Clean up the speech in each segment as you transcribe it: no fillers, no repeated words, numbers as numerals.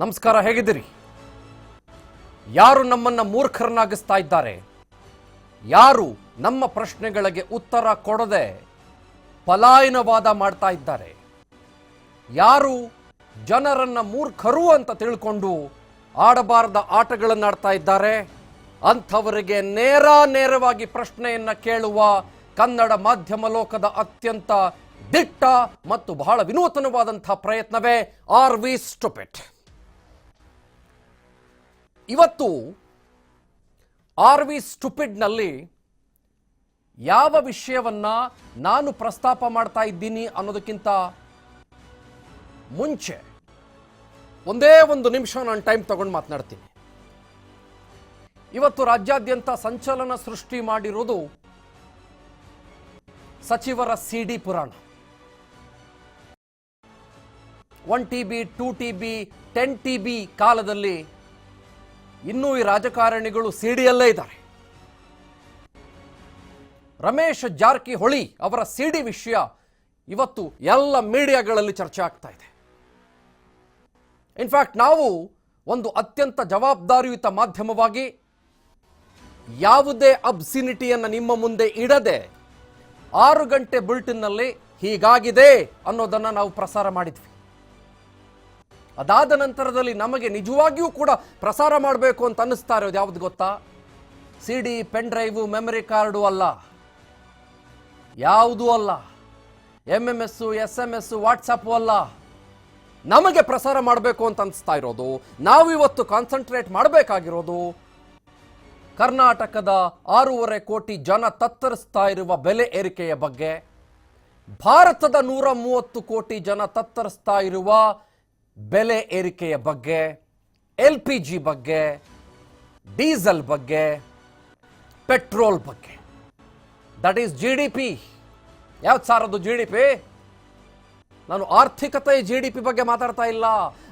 ನಮಸ್ಕಾರ, ಹೇಗಿದ್ದೀರಿ? ಯಾರು ನಮ್ಮನ್ನ ಮೂರ್ಖರನ್ನಾಗಿಸ್ತಾ ಇದ್ದಾರೆ, ಯಾರು ನಮ್ಮ ಪ್ರಶ್ನೆಗಳಿಗೆ ಉತ್ತರ ಕೊಡದೆ ಪಲಾಯನವಾದ ಮಾಡ್ತಾ ಇದ್ದಾರೆ, ಯಾರು ಜನರನ್ನ ಮೂರ್ಖರು ಅಂತ ತಿಳ್ಕೊಂಡು ಆಡಬಾರದ ಆಟಗಳನ್ನು ಆಡ್ತಾ ಇದ್ದಾರೆ, ಅಂಥವರಿಗೆ ನೇರವಾಗಿ ಪ್ರಶ್ನೆಯನ್ನ ಕೇಳುವ ಕನ್ನಡ ಮಾಧ್ಯಮ ಲೋಕದ ಅತ್ಯಂತ ದಿಟ್ಟ ಮತ್ತು ಬಹಳ ವಿನೂತನವಾದಂತಹ ಪ್ರಯತ್ನವೇ ಆರ್ ವಿ ಸ್ಟುಪಿಡ್. ಇವತ್ತು ಆರ್ ವಿ ಸ್ಟುಪಿಡ್ನಲ್ಲಿ ಯಾವ ವಿಷಯವನ್ನ ನಾನು ಪ್ರಸ್ತಾಪ ಮಾಡ್ತಾ ಇದ್ದೀನಿ ಅನ್ನೋದಕ್ಕಿಂತ ಮುಂಚೆ ಒಂದೇ ಒಂದು ನಿಮಿಷ ನಾನು ಟೈಮ್ ತಗೊಂಡು ಮಾತನಾಡ್ತೀನಿ. ಇವತ್ತು ರಾಜ್ಯಾದ್ಯಂತ ಸಂಚಲನ ಸೃಷ್ಟಿ ಮಾಡಿರೋದು ಸಚಿವರ ಸಿಡಿ ಪುರಾಣ. 1 TB 2 TB 10 TB ಕಾಲದಲ್ಲಿ ಇನ್ನೂ ಈ ರಾಜಕಾರಣಿಗಳು ಸಿಡಿಯಲ್ಲೇ ಇದ್ದಾರೆ. ರಮೇಶ್ ಜಾರಕಿಹೊಳಿ ಅವರ ಸಿಡಿ ವಿಷಯ ಇವತ್ತು ಎಲ್ಲ ಮೀಡಿಯಾಗಳಲ್ಲಿ ಚರ್ಚೆ ಆಗ್ತಾ ಇದೆ. ಇನ್ಫ್ಯಾಕ್ಟ್ ನಾವು ಒಂದು ಅತ್ಯಂತ ಜವಾಬ್ದಾರಿಯುತ ಮಾಧ್ಯಮವಾಗಿ ಯಾವುದೇ ಅಬ್ಸಿನಿಟಿಯನ್ನು ನಿಮ್ಮ ಮುಂದೆ ಇಡದೆ 6 ಗಂಟೆ ಬುಲೆಟಿನ್ನಲ್ಲಿ ಹೀಗಾಗಿದೆ ಅನ್ನೋದನ್ನು ನಾವು ಪ್ರಸಾರ ಮಾಡಿದ್ವಿ. ಅದಾದ ನಂತರದಲ್ಲಿ ನಮಗೆ ನಿಜವಾಗಿಯೂ ಕೂಡ ಪ್ರಸಾರ ಮಾಡಬೇಕು ಅಂತ ಅನ್ನಿಸ್ತಾ ಇರೋದು ಯಾವುದು ಗೊತ್ತಾ? ಸಿಡಿ, ಪೆನ್ ಡ್ರೈವು, ಮೆಮರಿ ಕಾರ್ಡು ಅಲ್ಲ, ಯಾವುದೂ ಅಲ್ಲ, MMS, SMS, ವಾಟ್ಸಪ್ ಅಲ್ಲ. ನಮಗೆ ಪ್ರಸಾರ ಮಾಡಬೇಕು ಅಂತ ಅನಿಸ್ತಾ ಇರೋದು, ನಾವು ಇವತ್ತು ಕಾನ್ಸಂಟ್ರೇಟ್ ಮಾಡಬೇಕಾಗಿರೋದು ಕರ್ನಾಟಕದ 6.5 ಕೋಟಿ ಜನ ತತ್ತರಿಸ್ತಾ ಇರುವ ಬೆಲೆ ಏರಿಕೆಯ ಬಗ್ಗೆ, ಭಾರತದ 130 ಕೋಟಿ ಜನ ತತ್ತರಿಸ್ತಾ ಇರುವ ಬೆಲೆ ಏರಿಕೆಯ ಬಗ್ಗೆ, LPG ಬಗ್ಗೆ, ಡೀಸೆಲ್ ಬಗ್ಗೆ, ಪೆಟ್ರೋಲ್ ಬಗ್ಗೆ. That is GDP. ಯಾವ್ದು ಸಾರ್ ಅದು GDP? ನಾನು ಆರ್ಥಿಕತೆ GDP ಬಗ್ಗೆ ಮಾತಾಡ್ತಾ ಇಲ್ಲ.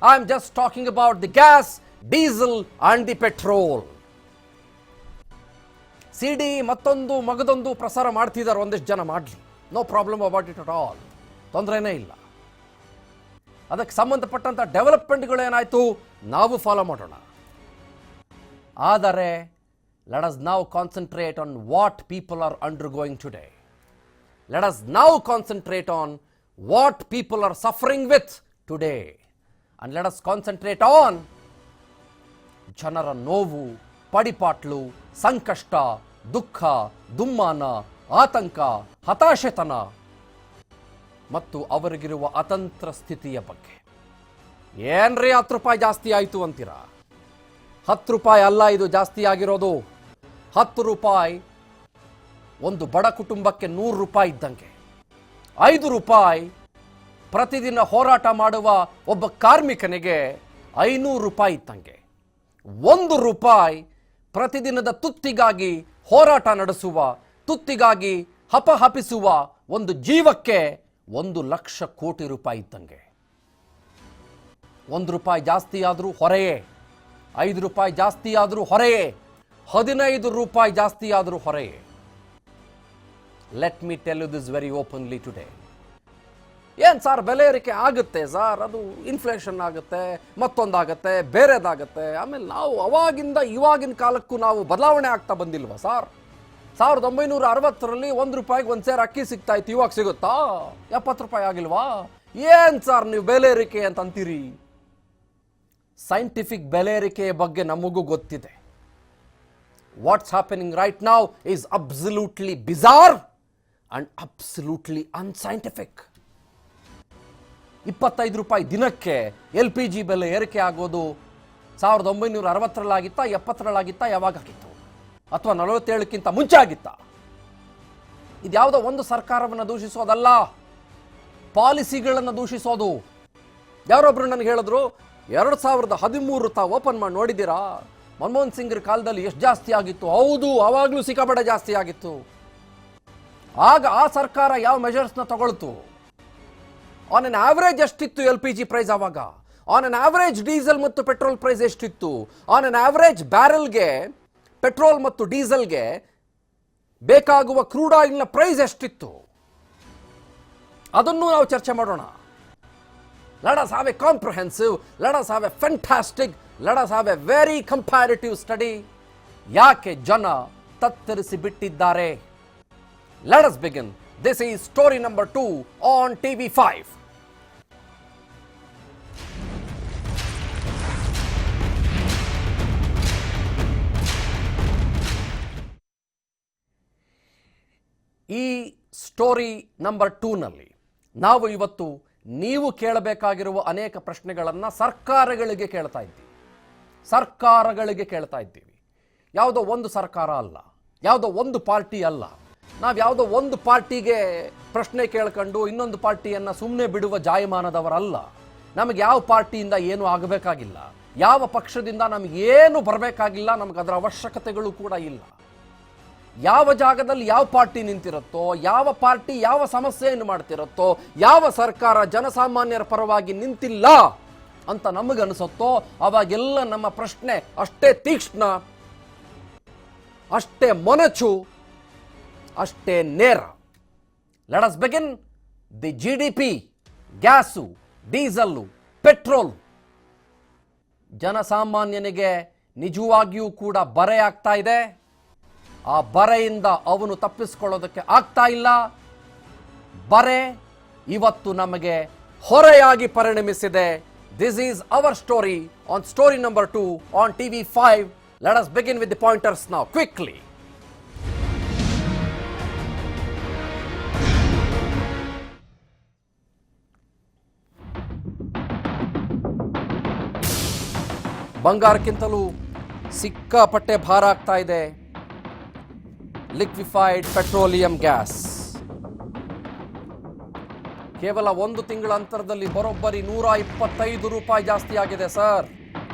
I am just talking about the gas, diesel and the petrol. CD ಮತ್ತೊಂದು ಮಗದೊಂದು ಪ್ರಸಾರ ಮಾಡ್ತಿದ್ದಾರೆ, ಒಂದಿಷ್ಟು ಜನ ಮಾಡಲಿ, no problem about it at all, ತೊಂದರೆನೇ ಇಲ್ಲ. ಅದಕ್ಕೆ ಸಂಬಂಧಪಟ್ಟಂಥ ಡೆವಲಪ್ಮೆಂಟ್ಗಳೇನಾಯಿತು ನಾವು ಫಾಲೋ ಮಾಡೋಣ. ಆದರೆ let us now concentrate on what people are undergoing today. Let us now concentrate on what people are suffering with today. And let us concentrate on ಜನರ ನೋವು, ಪಡಿಪಾಟ್ಲು, ಸಂಕಷ್ಟ, ದುಃಖ, ದುಮ್ಮಾನ, ಆತಂಕ, ಹತಾಶೆತನ ಮತ್ತು ಅವರಿಗಿರುವ ಅತಂತ್ರ ಸ್ಥಿತಿಯ ಬಗ್ಗೆ. ಏನ್ರಿ 10 ರೂಪಾಯಿ ಜಾಸ್ತಿ ಆಯಿತು ಅಂತೀರಾ? 10 ರೂಪಾಯಿ ಅಲ್ಲ ಇದು ಜಾಸ್ತಿ ಆಗಿರೋದು. 10 ರೂಪಾಯಿ ಒಂದು ಬಡ ಕುಟುಂಬಕ್ಕೆ 100 ರೂಪಾಯಿ ಇದ್ದಂಗೆ. 5 ರೂಪಾಯಿ ಪ್ರತಿದಿನ ಹೋರಾಟ ಮಾಡುವ ಒಬ್ಬ ಕಾರ್ಮಿಕನಿಗೆ 500 ರೂಪಾಯಿ ಇದ್ದಂಗೆ. 1 ರೂಪಾಯಿ ಪ್ರತಿದಿನದ ತುತ್ತಿಗಾಗಿ ಹೋರಾಟ ನಡೆಸುವ, ತುತ್ತಿಗಾಗಿ ಹಪಹಪಿಸುವ ಒಂದು ಜೀವಕ್ಕೆ 1 ಲಕ್ಷ ಕೋಟಿ ರೂಪಾಯಿ ಇದ್ದಂಗೆ. 1 ರೂಪಾಯಿ ಜಾಸ್ತಿ ಆದರೂ ಹೊರೆಯೇ, 5 ರೂಪಾಯಿ ಜಾಸ್ತಿ ಆದರೂ ಹೊರೆಯೇ, 15 ರೂಪಾಯಿ ಜಾಸ್ತಿ ಆದರೂ ಹೊರೆಯೇ. Let me tell you this very openly today. ಏನು ಸಾರ್ ಬೆಲೆ ಏರಿಕೆ ಆಗುತ್ತೆ ಸಾರ್, ಅದು ಇನ್ಫ್ಲೇಷನ್ ಆಗುತ್ತೆ, ಮತ್ತೊಂದಾಗತ್ತೆ, ಬೇರೆದಾಗತ್ತೆ. ಆಮೇಲೆ ನಾವು ಅವಾಗಿಂದ ಇವಾಗಿನ ಕಾಲಕ್ಕೂ ನಾವು ಬದಲಾವಣೆ ಆಗ್ತಾ ಬಂದಿಲ್ವಾ ಸಾರ್? 1960ರಲ್ಲಿ 1 ರೂಪಾಯಿಗೆ 1 ಸೇರು ಅಕ್ಕಿ ಸಿಗ್ತಾ ಇತ್ತು, ಇವಾಗ ಸಿಗುತ್ತಾ? 70 ರೂಪಾಯಿ ಆಗಿಲ್ವಾ? ಏನ್ ಸಾರ್ ನೀವು ಬೆಲೆ ಏರಿಕೆ ಅಂತ ಅಂತೀರಿ? ಸೈಂಟಿಫಿಕ್ ಬೆಲೆ ಏರಿಕೆಯ ಬಗ್ಗೆ ನಮಗೂ ಗೊತ್ತಿದೆ. What's happening right now is absolutely ಬಿಜಾರ್ and absolutely unscientific. 25 ರೂಪಾಯಿ ದಿನಕ್ಕೆ LPG ಬೆಲೆ ಏರಿಕೆ ಆಗೋದು 1960ರಲ್ಲಾಗಿತ್ತಾ, 70ರಲ್ಲಾಗಿತ್ತಾ, ಯಾವಾಗಾಗಿತ್ತು? ಅಥವಾ 47ಕ್ಕಿಂತ ಮುಂಚೆ ಆಗಿತ್ತಾ? ಇದ್ಯಾವುದೋ ಒಂದು ಸರ್ಕಾರವನ್ನು ದೂಷಿಸೋದಲ್ಲ, ಪಾಲಿಸಿಗಳನ್ನು ದೂಷಿಸೋದು. ಯಾರೊಬ್ರು ನನಗೆ ಹೇಳಿದ್ರು, 2013 ತಾವು ಓಪನ್ ಮಾಡಿ ನೋಡಿದ್ದೀರಾ? ಮನಮೋಹನ್ ಸಿಂಗ್ರ ಕಾಲದಲ್ಲಿ ಎಷ್ಟು ಜಾಸ್ತಿ ಆಗಿತ್ತು? ಹೌದು, ಆವಾಗಲೂ ಸಿಕ್ಕಾಪಟ್ಟೆ ಜಾಸ್ತಿ ಆಗಿತ್ತು. ಆಗ ಆ ಸರ್ಕಾರ ಯಾವ ಮೆಜರ್ಸ್ನ ತಗೊಳ್ತು? ಆನ್ ಅನ್ ಆವರೇಜ್ ಎಷ್ಟಿತ್ತು LPG ಪ್ರೈಸ್ ಆವಾಗ? ಆನ್ ಅನ್ ಆವರೇಜ್ ಡೀಸೆಲ್ ಮತ್ತು ಪೆಟ್ರೋಲ್ ಪ್ರೈಸ್ ಎಷ್ಟಿತ್ತು? ಆನ್ ಅನ್ ಆವರೇಜ್ ಬ್ಯಾರೆಲ್ಗೆ ಪೆಟ್ರೋಲ್ ಮತ್ತು ಡೀಸೆಲ್ಗೆ ಬೇಕಾಗುವ ಕ್ರೂಡ್ ಆಯಿಲ್ನ ಪ್ರೈಸ್ ಎಷ್ಟಿತ್ತು? ಅದನ್ನು ನಾವು ಚರ್ಚೆ ಮಾಡೋಣ. Let us have a comprehensive, let us have a fantastic, let us have a very comparative study. ಯಾಕೆ ಜನ ತತ್ತರಿಸಿ ಬಿಟ್ಟಿದ್ದಾರೆ? Let us begin. This is story number 2 on TV5. ಈ ಸ್ಟೋರಿ ನಂಬರ್ 2ನಲ್ಲಿ ನಾವು ಇವತ್ತು ನೀವು ಕೇಳಬೇಕಾಗಿರುವ ಅನೇಕ ಪ್ರಶ್ನೆಗಳನ್ನು ಸರ್ಕಾರಗಳಿಗೆ ಕೇಳ್ತಾ ಇದ್ದೀವಿ. ಯಾವುದೋ ಒಂದು ಸರ್ಕಾರ ಅಲ್ಲ, ಯಾವುದೋ ಒಂದು ಪಾರ್ಟಿ ಅಲ್ಲ. ನಾವು ಯಾವುದೋ ಒಂದು ಪಾರ್ಟಿಗೆ ಪ್ರಶ್ನೆ ಕೇಳ್ಕೊಂಡು ಇನ್ನೊಂದು ಪಾರ್ಟಿಯನ್ನು ಸುಮ್ಮನೆ ಬಿಡುವ ಜಾಯಮಾನದವರಲ್ಲ. ನಮಗೆ ಯಾವ ಪಾರ್ಟಿಯಿಂದ ಏನೂ ಆಗಬೇಕಾಗಿಲ್ಲ, ಯಾವ ಪಕ್ಷದಿಂದ ನಮಗೇನು ಬರಬೇಕಾಗಿಲ್ಲ, ನಮಗೆ ಅದರ ಅವಶ್ಯಕತೆಗಳು ಕೂಡ ಇಲ್ಲ. ಯಾವ ಜಾಗದಲ್ಲಿ ಯಾವ ಪಾರ್ಟಿ ನಿಂತಿರುತ್ತೋ, ಯಾವ ಪಾರ್ಟಿ ಯಾವ ಸಮಸ್ಯೆಯನ್ನು ಮಾಡ್ತಿರುತ್ತೋ, ಯಾವ ಸರ್ಕಾರ ಜನಸಾಮಾನ್ಯರ ಪರವಾಗಿ ನಿಂತಿಲ್ಲ ಅಂತ ನಮಗನಿಸುತ್ತೋ ಅವಾಗೆಲ್ಲ ನಮ್ಮ ಪ್ರಶ್ನೆ ಅಷ್ಟೇ ತೀಕ್ಷ್ಣ, ಅಷ್ಟೇ ಮೊನಚು, ಅಷ್ಟೇ ನೇರ. Let us begin. The GDP, gas, diesel, petrol ಜನಸಾಮಾನ್ಯನಿಗೆ ನಿಜವಾಗಿಯೂ ಕೂಡ ಬರೆ ಆಗ್ತಾ ಇದೆ. ಆ ಬರೆಯಿಂದ ಅವನು ತಪ್ಪಿಸಿಕೊಳ್ಳೋದಕ್ಕೆ ಆಗ್ತಾ ಇಲ್ಲ. ಬರೆ ಇವತ್ತು ನಮಗೆ ಹೊರೆಯಾಗಿ ಪರಿಣಮಿಸಿದೆ. This is our story on story number 2 on TV5. Let us begin with the pointers now quickly. ಬಂಗಾರಕ್ಕಿಂತಲೂ ಸಿಕ್ಕಾಪಟ್ಟೆ ಭಾರ ಆಗ್ತಾ ಇದೆ ಲಿಕ್ವಿಫೈಡ್ ಪೆಟ್ರೋಲಿಯಂ ಗ್ಯಾಸ್. ಕೇವಲ ಒಂದು ತಿಂಗಳ ಅಂತರದಲ್ಲಿ ಬರೋಬ್ಬರಿ 125 ರೂಪಾಯಿ ಜಾಸ್ತಿ ಆಗಿದೆ ಸರ್.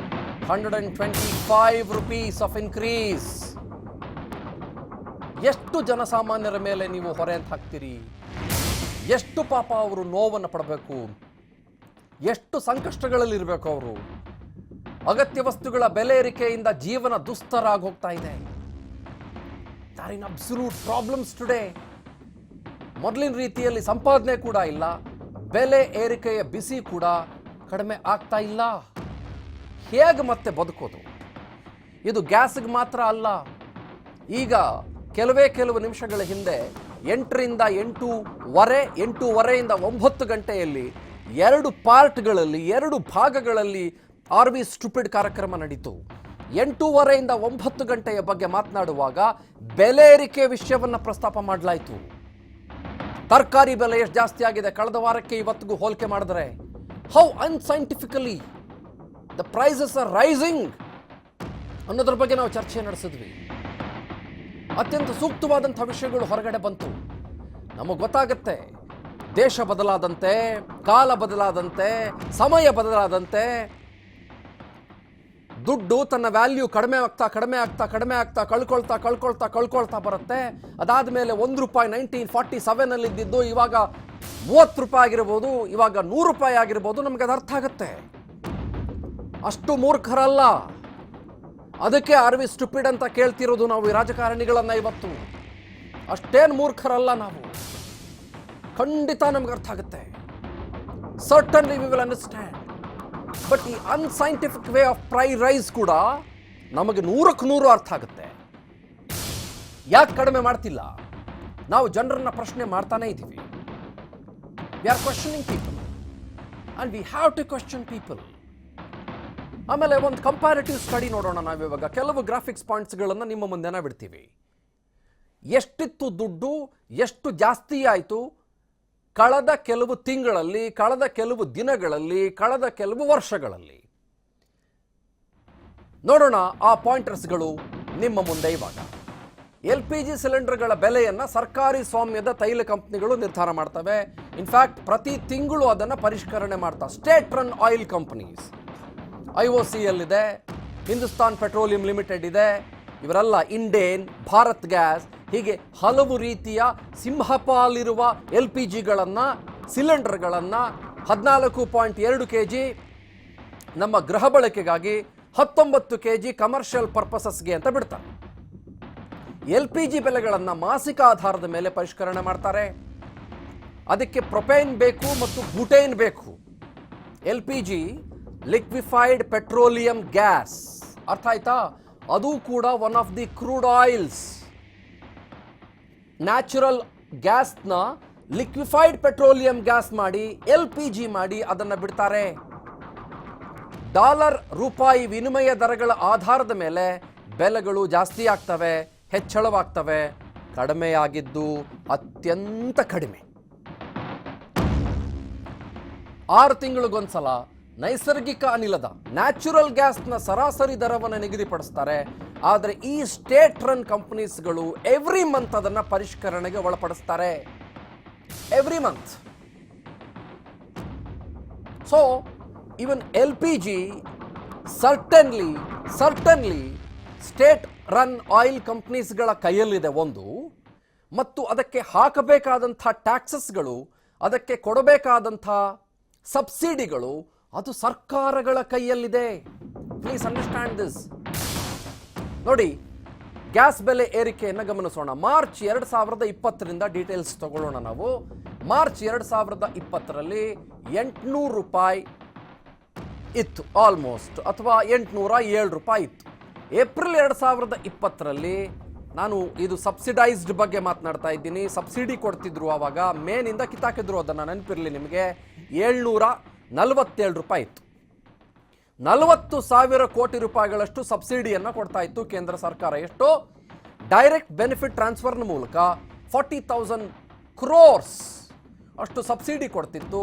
125 rupees of increase. ಎಷ್ಟು ಜನಸಾಮಾನ್ಯರ ಮೇಲೆ ನೀವು ಹೊರೆ ಅಂತ ಹಾಕ್ತೀರಿ? ಎಷ್ಟು ಪಾಪ ಅವರು ನೋವನ್ನು ಪಡಬೇಕು, ಎಷ್ಟು ಸಂಕಷ್ಟಗಳಲ್ಲಿರಬೇಕು ಅವರು. ಅಗತ್ಯ ವಸ್ತುಗಳ ಬೆಲೆ ಏರಿಕೆಯಿಂದ ಜೀವನ ದುಸ್ತರ ಆಗಿ ಹೋಗ್ತಾ ಇದೆ. There are absolute problems today. ಮೊದಲಿನ ರೀತಿಯಲ್ಲಿ ಸಂಪಾದನೆ ಕೂಡ ಇಲ್ಲ, ಬೆಲೆ ಏರಿಕೆಯ ಬಿಸಿ ಕೂಡ ಕಡಿಮೆ ಆಗ್ತಾ ಇಲ್ಲ. ಹೇಗೆ ಮತ್ತೆ ಬದುಕೋದು? ಇದು ಗ್ಯಾಸ್ಗೆ ಮಾತ್ರ ಅಲ್ಲ. ಈಗ ಕೆಲವು ನಿಮಿಷಗಳ ಹಿಂದೆ 8ರಿಂದ 8:30 9 ಗಂಟೆಯಲ್ಲಿ 2 ಪಾರ್ಟ್ಗಳಲ್ಲಿ 2 ಭಾಗಗಳಲ್ಲಿ ಆರ್ ವಿ ಸ್ಟುಪಿಡ್ ಕಾರ್ಯಕ್ರಮ ನಡೀತು. 8:30 9 ಗಂಟೆಯ ಬಗ್ಗೆ ಮಾತನಾಡುವಾಗ ಬೆಲೆ ಏರಿಕೆ ವಿಷಯವನ್ನು ಪ್ರಸ್ತಾಪ ಮಾಡಲಾಯಿತು. ತರಕಾರಿ ಬೆಲೆ ಎಷ್ಟು ಜಾಸ್ತಿ ಆಗಿದೆ ಕಳೆದ ವಾರಕ್ಕೆ ಇವತ್ತಿಗೂ ಹೋಲಿಕೆ ಮಾಡಿದ್ರೆ. How unscientifically the prices are rising ಅನ್ನೋದ್ರ ಬಗ್ಗೆ ನಾವು ಚರ್ಚೆ ನಡೆಸಿದ್ವಿ. ಅತ್ಯಂತ ಸೂಕ್ತವಾದಂಥ ವಿಷಯಗಳು ಹೊರಗಡೆ ಬಂತು. ನಮಗೆ ಗೊತ್ತಾಗುತ್ತೆ, ದೇಶ ಬದಲಾದಂತೆ, ಕಾಲ ಬದಲಾದಂತೆ, ಸಮಯ ಬದಲಾದಂತೆ ದುಡ್ಡು ತನ್ನ ವ್ಯಾಲ್ಯೂ ಕಡಿಮೆ ಆಗ್ತಾ ಕಳ್ಕೊಳ್ತಾ ಬರುತ್ತೆ. ಅದಾದ ಮೇಲೆ ₹1 1947 ಇದ್ದಿದ್ದು ಇವಾಗ ₹30 ಆಗಿರ್ಬೋದು, ಇವಾಗ ₹100 ಆಗಿರ್ಬೋದು. ನಮಗೆ ಅದು ಅರ್ಥ ಆಗುತ್ತೆ. ಅಷ್ಟು ಮೂರ್ಖರಲ್ಲ. ಅದಕ್ಕೆ ಆರ್ ವಿ ಸ್ಟುಪಿಡ್ ಅಂತ ಕೇಳ್ತಿರೋದು ನಾವು ಈ ರಾಜಕಾರಣಿಗಳನ್ನ. ಇವತ್ತು ಅಷ್ಟೇನು ಮೂರ್ಖರಲ್ಲ ನಾವು. ಖಂಡಿತ ನಮ್ಗೆ ಅರ್ಥ ಆಗುತ್ತೆ. Certainly we will understand. But ಈ unscientific way of price rise ಕೂಡ ನಮಗೆ 100ಕ್ಕೆ 100 ಅರ್ಥ ಆಗುತ್ತೆ. ಯಾಕೆ ಕಡಿಮೆ ಮಾಡ್ತಿಲ್ಲ? ನಾವು ಜನರನ್ನ ಪ್ರಶ್ನೆ ಮಾಡ್ತಾನೆ ಇದ್ದೀವಿ. We are questioning people and we have to question people. ಆಮೇಲೆ ಒಂದು ಕಂಪ್ಯಾರಿಟಿವ್ ಸ್ಟಡಿ ನೋಡೋಣ ನಾವಿವಾಗ. ಕೆಲವು ಗ್ರಾಫಿಕ್ಸ್ ಪಾಯಿಂಟ್ಸ್ಗಳನ್ನು ನಿಮ್ಮ ಮುಂದೆನ ಬಿಡ್ತೀವಿ. ಎಷ್ಟಿತ್ತು ದುಡ್ಡು, ಎಷ್ಟು ಜಾಸ್ತಿ ಆಯಿತು ಕಳೆದ ಕೆಲವು ತಿಂಗಳಲ್ಲಿ, ಕಳೆದ ಕೆಲವು ದಿನಗಳಲ್ಲಿ, ಕಳೆದ ಕೆಲವು ವರ್ಷಗಳಲ್ಲಿ. ನೋಡೋಣ ಆ ಪಾಯಿಂಟರ್ಸ್ಗಳು ನಿಮ್ಮ ಮುಂದೆ. ಇವಾಗ LPG ಸಿಲಿಂಡರ್ಗಳ ಬೆಲೆಯನ್ನು ಸರ್ಕಾರಿ ಸ್ವಾಮ್ಯದ ತೈಲ ಕಂಪನಿಗಳು ನಿರ್ಧಾರ ಮಾಡ್ತವೆ. ಇನ್ಫ್ಯಾಕ್ಟ್ ಪ್ರತಿ ತಿಂಗಳು ಅದನ್ನು ಪರಿಷ್ಕರಣೆ ಮಾಡ್ತಾ state run oil companies, IOCL ಇದೆ, ಹಿಂದೂಸ್ತಾನ್ ಪೆಟ್ರೋಲಿಯಂ ಲಿಮಿಟೆಡ್ ಇದೆ, ಇವರೆಲ್ಲ ಇಂಡೇನ್, ಭಾರತ್ ಗ್ಯಾಸ್, ಹೀಗೆ ಹಲವು ರೀತಿಯ ಸಿಂಹಪಾಲಿರುವ LPGಗಳನ್ನು, ಸಿಲಿಂಡರ್ಗಳನ್ನು 14.2 kg ನಮ್ಮ ಗೃಹ ಬಳಕೆಗಾಗಿ, 19 kg ಕಮರ್ಷಿಯಲ್ ಪರ್ಪಸಸ್ಗೆ ಅಂತ ಬಿಡ್ತಾರೆ. LPG ಬೆಲೆಗಳನ್ನು ಮಾಸಿಕ ಆಧಾರದ ಮೇಲೆ ಪರಿಷ್ಕರಣೆ ಮಾಡ್ತಾರೆ. ಅದಕ್ಕೆ ಪ್ರೊಪೇನ್ ಬೇಕು ಮತ್ತು ಬುಟೇನ್ ಬೇಕು. LPG ಲಿಕ್ವಿಫೈಡ್ ಪೆಟ್ರೋಲಿಯಂ ಗ್ಯಾಸ್, ಅರ್ಥ ಆಯ್ತಾ? ಅದು ಕೂಡ one of the crude oils. Natural ಗ್ಯಾಸ್ನ ಲಿಕ್ವಿಫೈಡ್ ಪೆಟ್ರೋಲಿಯಂ ಗ್ಯಾಸ್ ಮಾಡಿ LPG ಮಾಡಿ ಅದನ್ನು ಬಿಡ್ತಾರೆ. ಡಾಲರ್ ರೂಪಾಯಿ ವಿನಿಮಯ ದರಗಳ ಆಧಾರದ ಮೇಲೆ ಬೆಲೆಗಳು ಜಾಸ್ತಿ ಆಗ್ತವೆ, ಹೆಚ್ಚಳವಾಗ್ತವೆ. ಕಡಿಮೆಯಾಗಿದ್ದು ಅತ್ಯಂತ ಕಡಿಮೆ. 6 ತಿಂಗಳಿಗೊಂದ್ಸಲ ನೈಸರ್ಗಿಕ ಅನಿಲದ ನ್ಯಾಚುರಲ್ ಗ್ಯಾಸ್ನ ಸರಾಸರಿ ದರವನ್ನು ನಿಗದಿಪಡಿಸ್ತಾರೆ. ಆದರೆ ಈ ಸ್ಟೇಟ್ ರನ್ ಕಂಪನೀಸ್ಗಳು ಎವ್ರಿ ಮಂತ್ ಅದನ್ನು ಪರಿಷ್ಕರಣೆಗೆ ಒಳಪಡಿಸ್ತಾರೆ. Every month. So even LPG certainly state run oil ಕಂಪನೀಸ್ಗಳ ಕೈಯಲ್ಲಿದೆ ಒಂದು, ಮತ್ತು ಅದಕ್ಕೆ ಹಾಕಬೇಕಾದಂಥ ಟ್ಯಾಕ್ಸಸ್ಗಳು, ಅದಕ್ಕೆ ಕೊಡಬೇಕಾದಂಥ ಸಬ್ಸಿಡಿಗಳು ಅದು ಸರ್ಕಾರಗಳ ಕೈಯಲ್ಲಿದೆ. Please understand this. ನೋಡಿ, ಗ್ಯಾಸ್ ಬೆಲೆ ಏರಿಕೆಯನ್ನು ಗಮನಿಸೋಣ. ಮಾರ್ಚ್ 2020ರಿಂದ ಡೀಟೇಲ್ಸ್ ತಗೊಳ್ಳೋಣ ನಾವು. ಮಾರ್ಚ್ 2020ರಲ್ಲಿ 800 ರೂಪಾಯಿ ಇತ್ತು ಆಲ್ಮೋಸ್ಟ್, ಅಥವಾ 807 ರೂಪಾಯಿ ಇತ್ತು. ಏಪ್ರಿಲ್ 2020ರಲ್ಲಿ, ನಾನು ಇದು ಸಬ್ಸಿಡೈಸ್ಡ್ ಬಗ್ಗೆ ಮಾತನಾಡ್ತಾ ಇದ್ದೀನಿ, ಸಬ್ಸಿಡಿ ಕೊಡ್ತಿದ್ರು ಆವಾಗ, ಮೇನಿಂದ ಕಿತ್ತಾಕಿದ್ರು, ಅದನ್ನು ನೆನಪಿರಲಿ ನಿಮಗೆ. 747 ರೂಪಾಯಿ ಇತ್ತು. 40,000 ಕೋಟಿ ರೂಪಾಯಿಗಳಷ್ಟು ಸಬ್ಸಿಡಿಯನ್ನು ಕೊಡ್ತಾ ಇತ್ತು ಕೇಂದ್ರ ಸರ್ಕಾರ. ಎಷ್ಟು? ಡೈರೆಕ್ಟ್ ಬೆನಿಫಿಟ್ ಟ್ರಾನ್ಸ್ಫರ್ನ ಮೂಲಕ 40,000 ಕ್ರೋರ್ಸ್ ಅಷ್ಟು ಸಬ್ಸಿಡಿ ಕೊಡ್ತಿತ್ತು.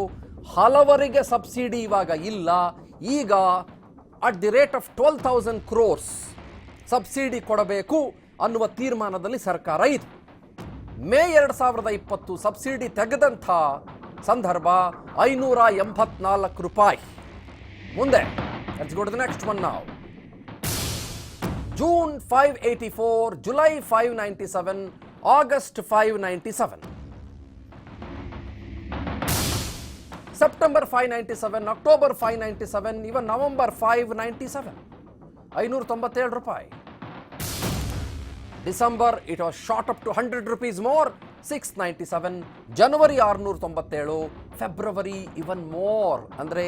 ಹಲವರಿಗೆ ಸಬ್ಸಿಡಿ ಇವಾಗ ಇಲ್ಲ. ಈಗ at the rate of 12,000 crores subsidy ಕೊಡಬೇಕು ಅನ್ನುವ ತೀರ್ಮಾನದಲ್ಲಿ ಸರ್ಕಾರ ಇದೆ. ಮೇ 2020 ಸಬ್ಸಿಡಿ ತೆಗೆದಂಥ ಸಂದರ್ಭ 584 ರೂಪಾಯಿ. ಮುಂದೆ let's go to the next one now. June 584, July 597, August 597, September 597, October 597, even November 597, 597 ರೂಪಾಯಿ. December it was shot up to 100 rupees more, 697. January 697, February even more. ಅಂದ್ರೆ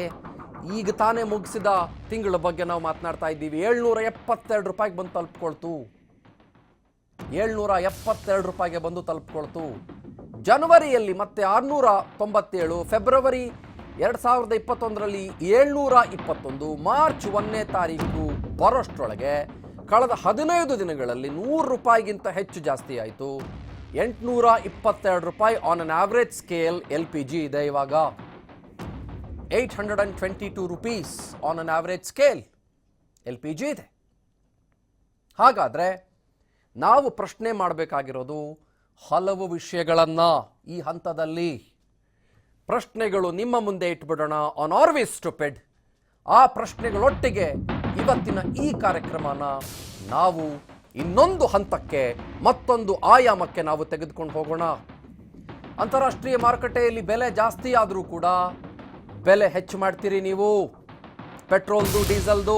ಈಗ ತಾನೇ ಮುಗಿಸಿದ ತಿಂಗಳ ಬಗ್ಗೆ ನಾವು ಮಾತನಾಡ್ತಾ ಇದ್ದೀವಿ. 772 ರೂಪಾಯಿಗೆ ಬಂದು ತಲುಪ್ಕೊಳ್ತು. 772 ರೂಪಾಯಿಗೆ ಬಂದು ತಲುಪ್ಕೊಳ್ತು. ಜನವರಿಯಲ್ಲಿ ಮತ್ತೆ 697, ಫೆಬ್ರವರಿ 2021ರಲ್ಲಿ 721, ಮಾರ್ಚ್ 1ನೇ ತಾರೀಕು ಬರೋಷ್ಟರೊಳಗೆ ಕಳೆದ 15 ದಿನಗಳಲ್ಲಿ 100 ರೂಪಾಯಿಗಿಂತ ಹೆಚ್ಚು ಜಾಸ್ತಿ ಆಯಿತು. 822 ರೂಪಾಯಿ on an average scale LPG ಇದೆ ಇವಾಗ. 822 rupees on an average scale LPG ಇದೆ. ಹಾಗಾದರೆ ನಾವು ಪ್ರಶ್ನೆ ಮಾಡಬೇಕಾಗಿರೋದು ಹಲವು ವಿಷಯಗಳನ್ನು ಈ ಹಂತದಲ್ಲಿ. ಪ್ರಶ್ನೆಗಳು ನಿಮ್ಮ ಮುಂದೆ ಇಟ್ಬಿಡೋಣ. On always stupid. ಆ ಪ್ರಶ್ನೆಗಳೊಟ್ಟಿಗೆ ಇವತ್ತಿನ ಈ ಕಾರ್ಯಕ್ರಮನ ನಾವು ಇನ್ನೊಂದು ಹಂತಕ್ಕೆ, ಮತ್ತೊಂದು ಆಯಾಮಕ್ಕೆ ನಾವು ತೆಗೆದುಕೊಂಡು ಹೋಗೋಣ. ಅಂತಾರಾಷ್ಟ್ರೀಯ ಮಾರುಕಟ್ಟೆಯಲ್ಲಿ ಬೆಲೆ ಜಾಸ್ತಿ ಆದರೂ ಕೂಡ ಬೆಲೆ ಹೆಚ್ಚು ಮಾಡ್ತೀರಿ ನೀವು. ಪೆಟ್ರೋಲ್ದು, ಡೀಸೆಲ್ದು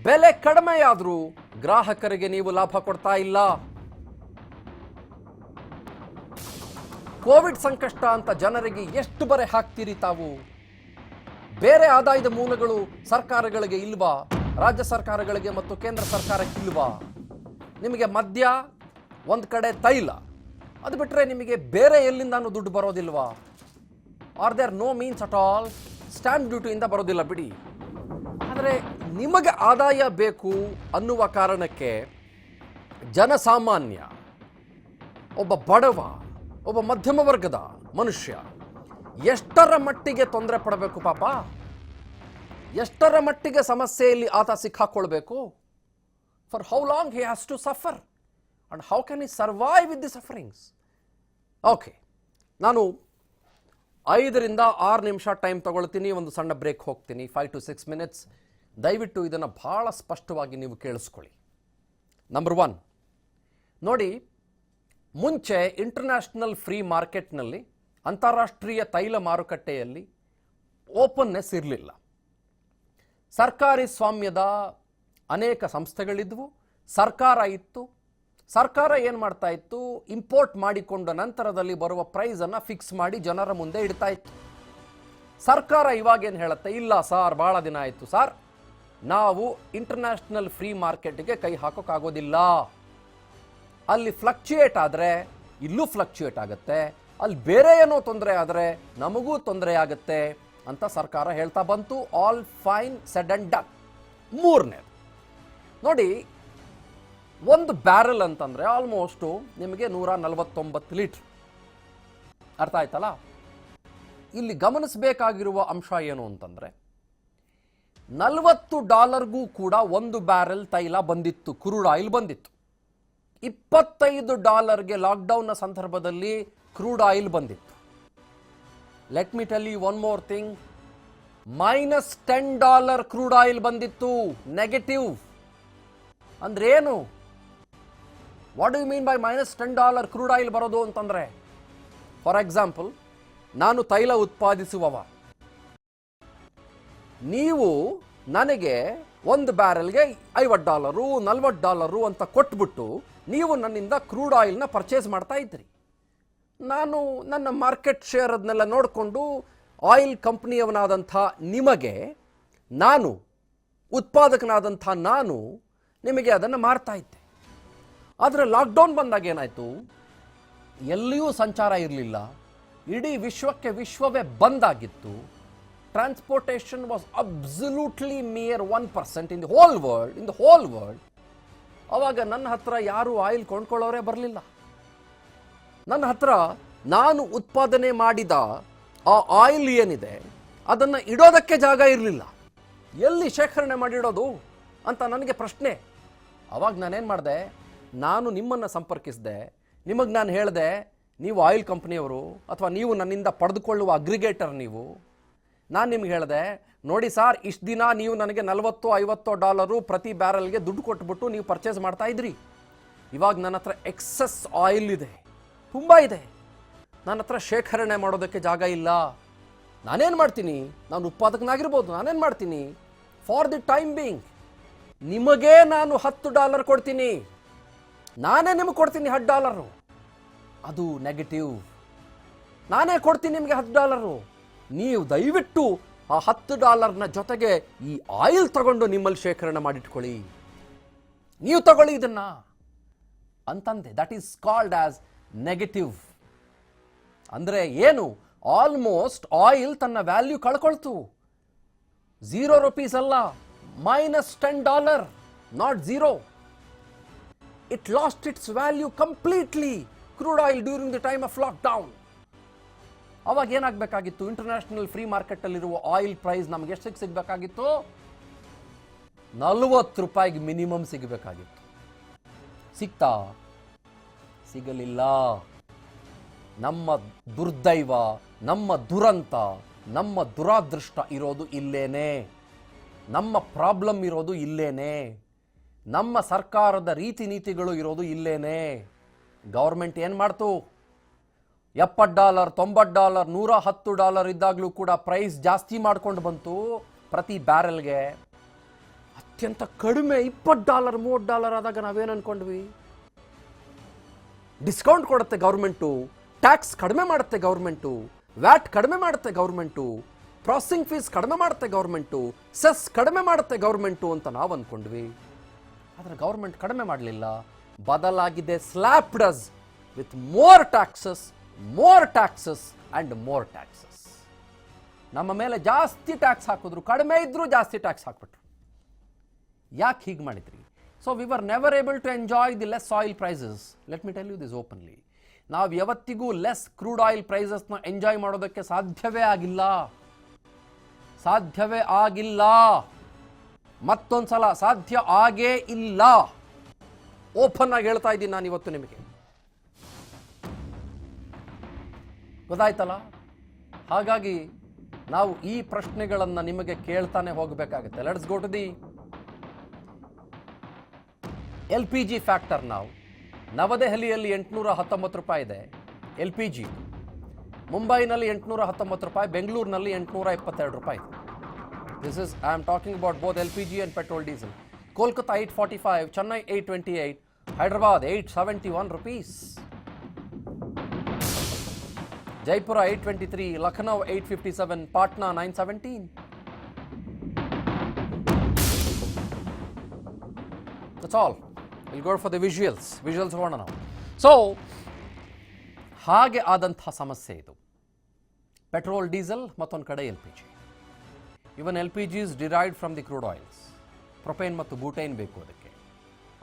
ಬೆಲೆ ಕಡಿಮೆಯಾದರೂ ಗ್ರಾಹಕರಿಗೆ ನೀವು ಲಾಭ ಕೊಡ್ತಾ ಇಲ್ಲ. ಕೋವಿಡ್ ಸಂಕಷ್ಟ ಅಂತ ಜನರಿಗೆ ಎಷ್ಟು ಬರೆ ಹಾಕ್ತೀರಿ ತಾವು? ಬೇರೆ ಆದಾಯದ ಮೂಲಗಳು ಸರ್ಕಾರಗಳಿಗೆ ಇಲ್ವಾ? ರಾಜ್ಯ ಸರ್ಕಾರಗಳಿಗೆ ಮತ್ತು ಕೇಂದ್ರ ಸರ್ಕಾರಕ್ಕೆ ಇಲ್ವಾ? ನಿಮಗೆ ಮದ್ಯ, ಒಂದು ಕಡೆ ತೈಲ, ಅದು ಬಿಟ್ಟರೆ ನಿಮಗೆ ಬೇರೆ ಎಲ್ಲಿಂದಾನು ದುಡ್ಡು ಬರೋದಿಲ್ವಾ? Are there no means at all? Stamp ಡ್ಯೂಟಿಯಿಂದ ಬರೋದಿಲ್ಲ ಬಿಡಿ. ಆದರೆ ನಿಮಗೆ ಆದಾಯ ಬೇಕು ಅನ್ನುವ ಕಾರಣಕ್ಕೆ ಜನಸಾಮಾನ್ಯ, ಒಬ್ಬ ಬಡವ, ಒಬ್ಬ ಮಧ್ಯಮ ವರ್ಗದ ಮನುಷ್ಯ ಎಷ್ಟರ ಮಟ್ಟಿಗೆ ತೊಂದರೆ ಪಡಬೇಕು ಪಾಪ? ಎಷ್ಟರ ಮಟ್ಟಿಗೆ ಸಮಸ್ಯೆಯಲ್ಲಿ ಆತ ಸಿಕ್ಕಾಕೊಳ್ಬೇಕು? For how long he has to suffer and how can he survive with the sufferings? Okay, ನಾನು 5ರಿಂದ 6 ನಿಮಿಷ ಟೈಮ್ ತಗೊಳ್ತೀನಿ. ಒಂದು ಸಣ್ಣ ಬ್ರೇಕ್ ಹೋಗ್ತೀನಿ, 5 to 6 minutes. ದಯವಿಟ್ಟು ಇದನ್ನು ಭಾಳ ಸ್ಪಷ್ಟವಾಗಿ ನೀವು ಕೇಳಿಸ್ಕೊಳ್ಳಿ. ನಂಬರ್ 1 ನೋಡಿ, ಮುಂಚೆ ಇಂಟರ್ನ್ಯಾಷನಲ್ ಫ್ರೀ ಮಾರ್ಕೆಟ್ನಲ್ಲಿ, ಅಂತಾರಾಷ್ಟ್ರೀಯ ತೈಲ ಮಾರುಕಟ್ಟೆಯಲ್ಲಿ ಓಪನ್ನೆಸ್ ಇರಲಿಲ್ಲ. ಸರ್ಕಾರಿ ಸ್ವಾಮ್ಯದ ಅನೇಕ ಸಂಸ್ಥೆಗಳಿದ್ವು, ಸರ್ಕಾರ ಇತ್ತು. ಸರ್ಕಾರ ಏನು ಮಾಡ್ತಾ ಇತ್ತು? ಇಂಪೋರ್ಟ್ ಮಾಡಿಕೊಂಡ ನಂತರದಲ್ಲಿ ಬರುವ ಪ್ರೈಸನ್ನು ಫಿಕ್ಸ್ ಮಾಡಿ ಜನರ ಮುಂದೆ ಇಡ್ತಾ ಇತ್ತು. ಸರ್ಕಾರ ಇವಾಗೇನು ಹೇಳುತ್ತೆ, ಇಲ್ಲ ಸರ್ ಭಾಳ ದಿನ ಆಯಿತು ಸರ್, ನಾವು ಇಂಟರ್ನ್ಯಾಷನಲ್ ಫ್ರೀ ಮಾರ್ಕೆಟ್ಗೆ ಕೈ ಹಾಕೋಕ್ಕಾಗೋದಿಲ್ಲ. ಅಲ್ಲಿ ಫ್ಲಕ್ಚುಯೇಟ್ ಆದರೆ ಇಲ್ಲೂ ಫ್ಲಕ್ಚುಯೇಟ್ ಆಗುತ್ತೆ, ಅಲ್ಲಿ ಬೇರೆ ಏನೋ ತೊಂದರೆ ಆದರೆ ನಮಗೂ ತೊಂದರೆ ಆಗುತ್ತೆ ಅಂತ ಸರ್ಕಾರ ಹೇಳ್ತಾ ಬಂತು. All fine said and done. ಮೂರನೇದು ನೋಡಿ, ಒಂದು ಬ್ಯಾರಲ್ ಅಂತಂದರೆ ಆಲ್ಮೋಸ್ಟು ನಿಮಗೆ 149 ಲೀಟ್ರ್. ಅರ್ಥ ಆಯ್ತಲ್ಲ? ಇಲ್ಲಿ ಗಮನಿಸಬೇಕಾಗಿರುವ ಅಂಶ ಏನು ಅಂತಂದರೆ, $40 ಕೂಡ ಒಂದು ಬ್ಯಾರೆಲ್ ತೈಲ ಬಂದಿತ್ತು, ಕ್ರೂಡ್ ಆಯಿಲ್ ಬಂದಿತ್ತು. $25 ಲಾಕ್ಡೌನ್ನ ಸಂದರ್ಭದಲ್ಲಿ ಕ್ರೂಡ್ ಆಯಿಲ್ ಬಂದಿತ್ತು. Let me tell you one more thing, -$10 crude oil ಬಂದಿತ್ತು. ನೆಗೆಟಿವ್ ಅಂದ್ರೆ ಏನು? What do you mean by -$10 crude oil ಬರೋದು ಅಂತಂದ್ರೆ, ಫಾರ್ ಎಕ್ಸಾಂಪಲ್, ನಾನು ತೈಲ ಉತ್ಪಾದಿಸುವವ, ನೀವು ನನಗೆ ಒಂದು ಬ್ಯಾರೆಲ್ಗೆ $50 $40 ಅಂತ ಕೊಟ್ಬಿಟ್ಟು ನೀವು ನನ್ನಿಂದ ಕ್ರೂಡ್ ಆಯಿಲ್ನ ಪರ್ಚೇಸ್ ಮಾಡ್ತಾ ಇದ್ರಿ. ನಾನು ನನ್ನ ಮಾರ್ಕೆಟ್ ಶೇರ್ ಅದನ್ನೆಲ್ಲ ನೋಡಿಕೊಂಡು ಆಯಿಲ್ ಕಂಪ್ನಿಯವನಾದಂಥ ನಿಮಗೆ, ನಾನು ಉತ್ಪಾದಕನಾದಂಥ ನಾನು ನಿಮಗೆ ಅದನ್ನು ಮಾರ್ತಾ ಇದ್ದೆ. ಆದರೆ ಲಾಕ್ಡೌನ್ ಬಂದಾಗ ಏನಾಯಿತು, ಎಲ್ಲಿಯೂ ಸಂಚಾರ ಇರಲಿಲ್ಲ, ಇಡೀ ವಿಶ್ವವೇ ಬಂದಾಗಿತ್ತು. Transportation was absolutely mere 1% in the whole world. ಅವಾಗ ನನ್ನ ಹತ್ರ ಯಾರು ಆಯಿಲ್ ಕೊಂಡ್ಕೊಳ್ಳೋರೇ ಬರಲಿಲ್ಲ. ನನ್ನ ಹತ್ರ ನಾನು ಉತ್ಪಾದನೆ ಮಾಡಿದ ಆ ಆಯಿಲ್ ಏನಿದೆ ಅದನ್ನು ಇಡೋದಕ್ಕೆ ಜಾಗ ಇರಲಿಲ್ಲ. ಎಲ್ಲಿ ಶೇಖರಣೆ ಮಾಡಿಡೋದು ಅಂತ ನನಗೆ ಪ್ರಶ್ನೆ. ಅವಾಗ ನಾನೇನು ಮಾಡಿದೆ, ನಾನು ನಿಮ್ಮನ್ನು ಸಂಪರ್ಕಿಸಿದೆ, ನಿಮಗೆ ನಾನು ಹೇಳಿದೆ, ನೀವು ಆಯಿಲ್ ಕಂಪ್ನಿಯವರು ಅಥವಾ ನೀವು ನನ್ನಿಂದ ಪಡೆದುಕೊಳ್ಳುವ ಅಗ್ರಿಗೇಟರ್ ನೀವು. ನಾನು ನಿಮ್ಗೆ ಹೇಳಿದೆ, ನೋಡಿ ಸಾರ್, ಇಷ್ಟು ದಿನ ನೀವು ನನಗೆ $40-50 ಪ್ರತಿ ಬ್ಯಾರಲ್ಗೆ ದುಡ್ಡು ಕೊಟ್ಬಿಟ್ಟು ನೀವು ಪರ್ಚೇಸ್ ಮಾಡ್ತಾ ಇದ್ರಿ. ಇವಾಗ ನನ್ನ ಹತ್ರ ಎಕ್ಸಸ್ ಆಯಿಲ್ ಇದೆ, ತುಂಬ ಇದೆ, ನನ್ನ ಹತ್ರ ಶೇಖರಣೆ ಮಾಡೋದಕ್ಕೆ ಜಾಗ ಇಲ್ಲ. ನಾನೇನು ಮಾಡ್ತೀನಿ, ನಾನು ಉತ್ಪಾದಕನಾಗಿರ್ಬೋದು, ನಾನೇನು ಮಾಡ್ತೀನಿ, ಫಾರ್ ದಿ ಟೈಮ್ ಬೀಯಿಂಗ್ ನಿಮಗೇ ನಾನು $10 ಕೊಡ್ತೀನಿ, ನಾನೇ ನಿಮಗೆ ಕೊಡ್ತೀನಿ $10. ಅದು ನೆಗೆಟಿವ್. ನಾನೇ ಕೊಡ್ತೀನಿ ನಿಮಗೆ $10, ನೀವು ದಯವಿಟ್ಟು ಆ $10ನ ಜೊತೆಗೆ ಈ ಆಯಿಲ್ ತಗೊಂಡು ನಿಮ್ಮಲ್ಲಿ ಶೇಖರಣೆ ಮಾಡಿಟ್ಕೊಳ್ಳಿ, ನೀವು ತಗೊಳ್ಳಿ ಇದನ್ನ ಅಂತಂದೆ. That is called as negative. ಅಂದರೆ ಏನು, ಆಲ್ಮೋಸ್ಟ್ ಆಯಿಲ್ ತನ್ನ ವ್ಯಾಲ್ಯೂ ಕಳ್ಕೊಳ್ತು. ₹0 ಅಲ್ಲ, -$10, not 0. It lost its value completely. Crude oil during the time of lockdown. ಅವಾಗ ಏನಾಗಬೇಕಾಗಿತ್ತು, ಇಂಟರ್ನ್ಯಾಷನಲ್ ಫ್ರೀ ಮಾರ್ಕೆಟಲ್ಲಿರುವ ಆಯಿಲ್ ಪ್ರೈಸ್ ನಮ್ಗೆ ಎಷ್ಟಕ್ಕೆ ಸಿಗಬೇಕಾಗಿತ್ತು, ₹40 ಮಿನಿಮಮ್ ಸಿಗಬೇಕಾಗಿತ್ತು. ಸಿಗ್ತಾ? ಸಿಗಲಿಲ್ಲ. ನಮ್ಮ ದುರ್ದೈವ, ನಮ್ಮ ದುರಂತ, ನಮ್ಮ ದುರಾದೃಷ್ಟ ಇರೋದು ಇಲ್ಲೇನೆ. ನಮ್ಮ ಪ್ರಾಬ್ಲಮ್ ಇರೋದು ಇಲ್ಲೇನೆ. ನಮ್ಮ ಸರ್ಕಾರದ ರೀತಿ ನೀತಿಗಳು ಇರೋದು ಇಲ್ಲೇನೆ. ಗೌರ್ಮೆಂಟ್ ಏನು ಮಾಡ್ತು, $70, $90, $110 ಇದ್ದಾಗಲೂ ಕೂಡ ಪ್ರೈಸ್ ಜಾಸ್ತಿ ಮಾಡ್ಕೊಂಡು ಬಂತು. ಪ್ರತಿ ಬ್ಯಾರೆಲ್ಗೆ ಅತ್ಯಂತ ಕಡಿಮೆ $20, $30 ಆದಾಗ ನಾವೇನು ಅನ್ಕೊಂಡ್ವಿ, ಡಿಸ್ಕೌಂಟ್ ಕೊಡುತ್ತೆ ಗೌರ್ಮೆಂಟು, ಟ್ಯಾಕ್ಸ್ ಕಡಿಮೆ ಮಾಡುತ್ತೆ ಗೌರ್ಮೆಂಟು, ವ್ಯಾಟ್ ಕಡಿಮೆ ಮಾಡುತ್ತೆ ಗೌರ್ಮೆಂಟು, ಪ್ರಾಸೆಸಿಂಗ್ ಫೀಸ್ ಕಡಿಮೆ ಮಾಡುತ್ತೆ ಗೌರ್ಮೆಂಟು, ಸೆಸ್ ಕಡಿಮೆ ಮಾಡುತ್ತೆ ಗೌರ್ಮೆಂಟು ಅಂತ ನಾವು ಅಂದ್ಕೊಂಡ್ವಿ. ಆದರೆ ಗೌರ್ಮೆಂಟ್ ಕಡಿಮೆ ಮಾಡಲಿಲ್ಲ, ಬದಲಾಗಿದೆ slapped us with more taxes and more taxes. ನಮ್ಮ ಮೇಲೆ ಜಾಸ್ತಿ ಟ್ಯಾಕ್ಸ್ ಹಾಕಿದ್ರು, ಕಡಿಮೆ ಇದ್ರೂ ಜಾಸ್ತಿ ಟ್ಯಾಕ್ಸ್ ಹಾಕ್ಬಿಟ್ರು. ಯಾಕೆ ಹೀಗೆ ಮಾಡಿದ್ರಿ? So we were never able to enjoy the less oil prices. Let me tell you this openly. ನಾವು ಯಾವತ್ತಿಗೂ ಲೆಸ್ ಕ್ರೂಡ್ ಆಯಿಲ್ ಪ್ರೈಸಸ್ನ ಎಂಜಾಯ್ ಮಾಡೋದಕ್ಕೆ ಸಾಧ್ಯವೇ ಆಗಿಲ್ಲ. ಮತ್ತೊಂದ್ಸಲ ಸಾಧ್ಯ ಆಗೇ ಇಲ್ಲ. ಓಪನ್ ಆಗಿ ಹೇಳ್ತಾ ಇದ್ದೀನಿ ನಾನು ಇವತ್ತು ನಿಮಗೆ. ಗೊತ್ತಾಯ್ತಲ್ಲ? ಹಾಗಾಗಿ ನಾವು ಈ ಪ್ರಶ್ನೆಗಳನ್ನು ನಿಮಗೆ ಕೇಳ್ತಾನೆ ಹೋಗಬೇಕಾಗುತ್ತೆ. Let's go to the LPG factor. ನಾವು ನವದೆಹಲಿಯಲ್ಲಿ ₹819 ಇದೆ LPG, ಮುಂಬೈನಲ್ಲಿ ₹819, ಬೆಂಗಳೂರಿನಲ್ಲಿ ₹822. This is, I am talking about both LPG and petrol diesel. Kolkata 845, Chennai 828, Hyderabad ₹871. Jaipura 823, Lucknow 857, Patna 917. That's all. We'll go for the visuals. Visuals ಹೋಗೋಣ ನಾವು. So ಹಾಗೆ ಆದಂಥ ಸಮಸ್ಯೆ ಇದು. ಪೆಟ್ರೋಲ್, ಡೀಸೆಲ್, ಮತ್ತೊಂದು ಕಡೆ LPG. Even LPG is derived from the crude oils. Propane ಮತ್ತು ಬೂಟೈನ್ ಬೇಕು ಅದಕ್ಕೆ,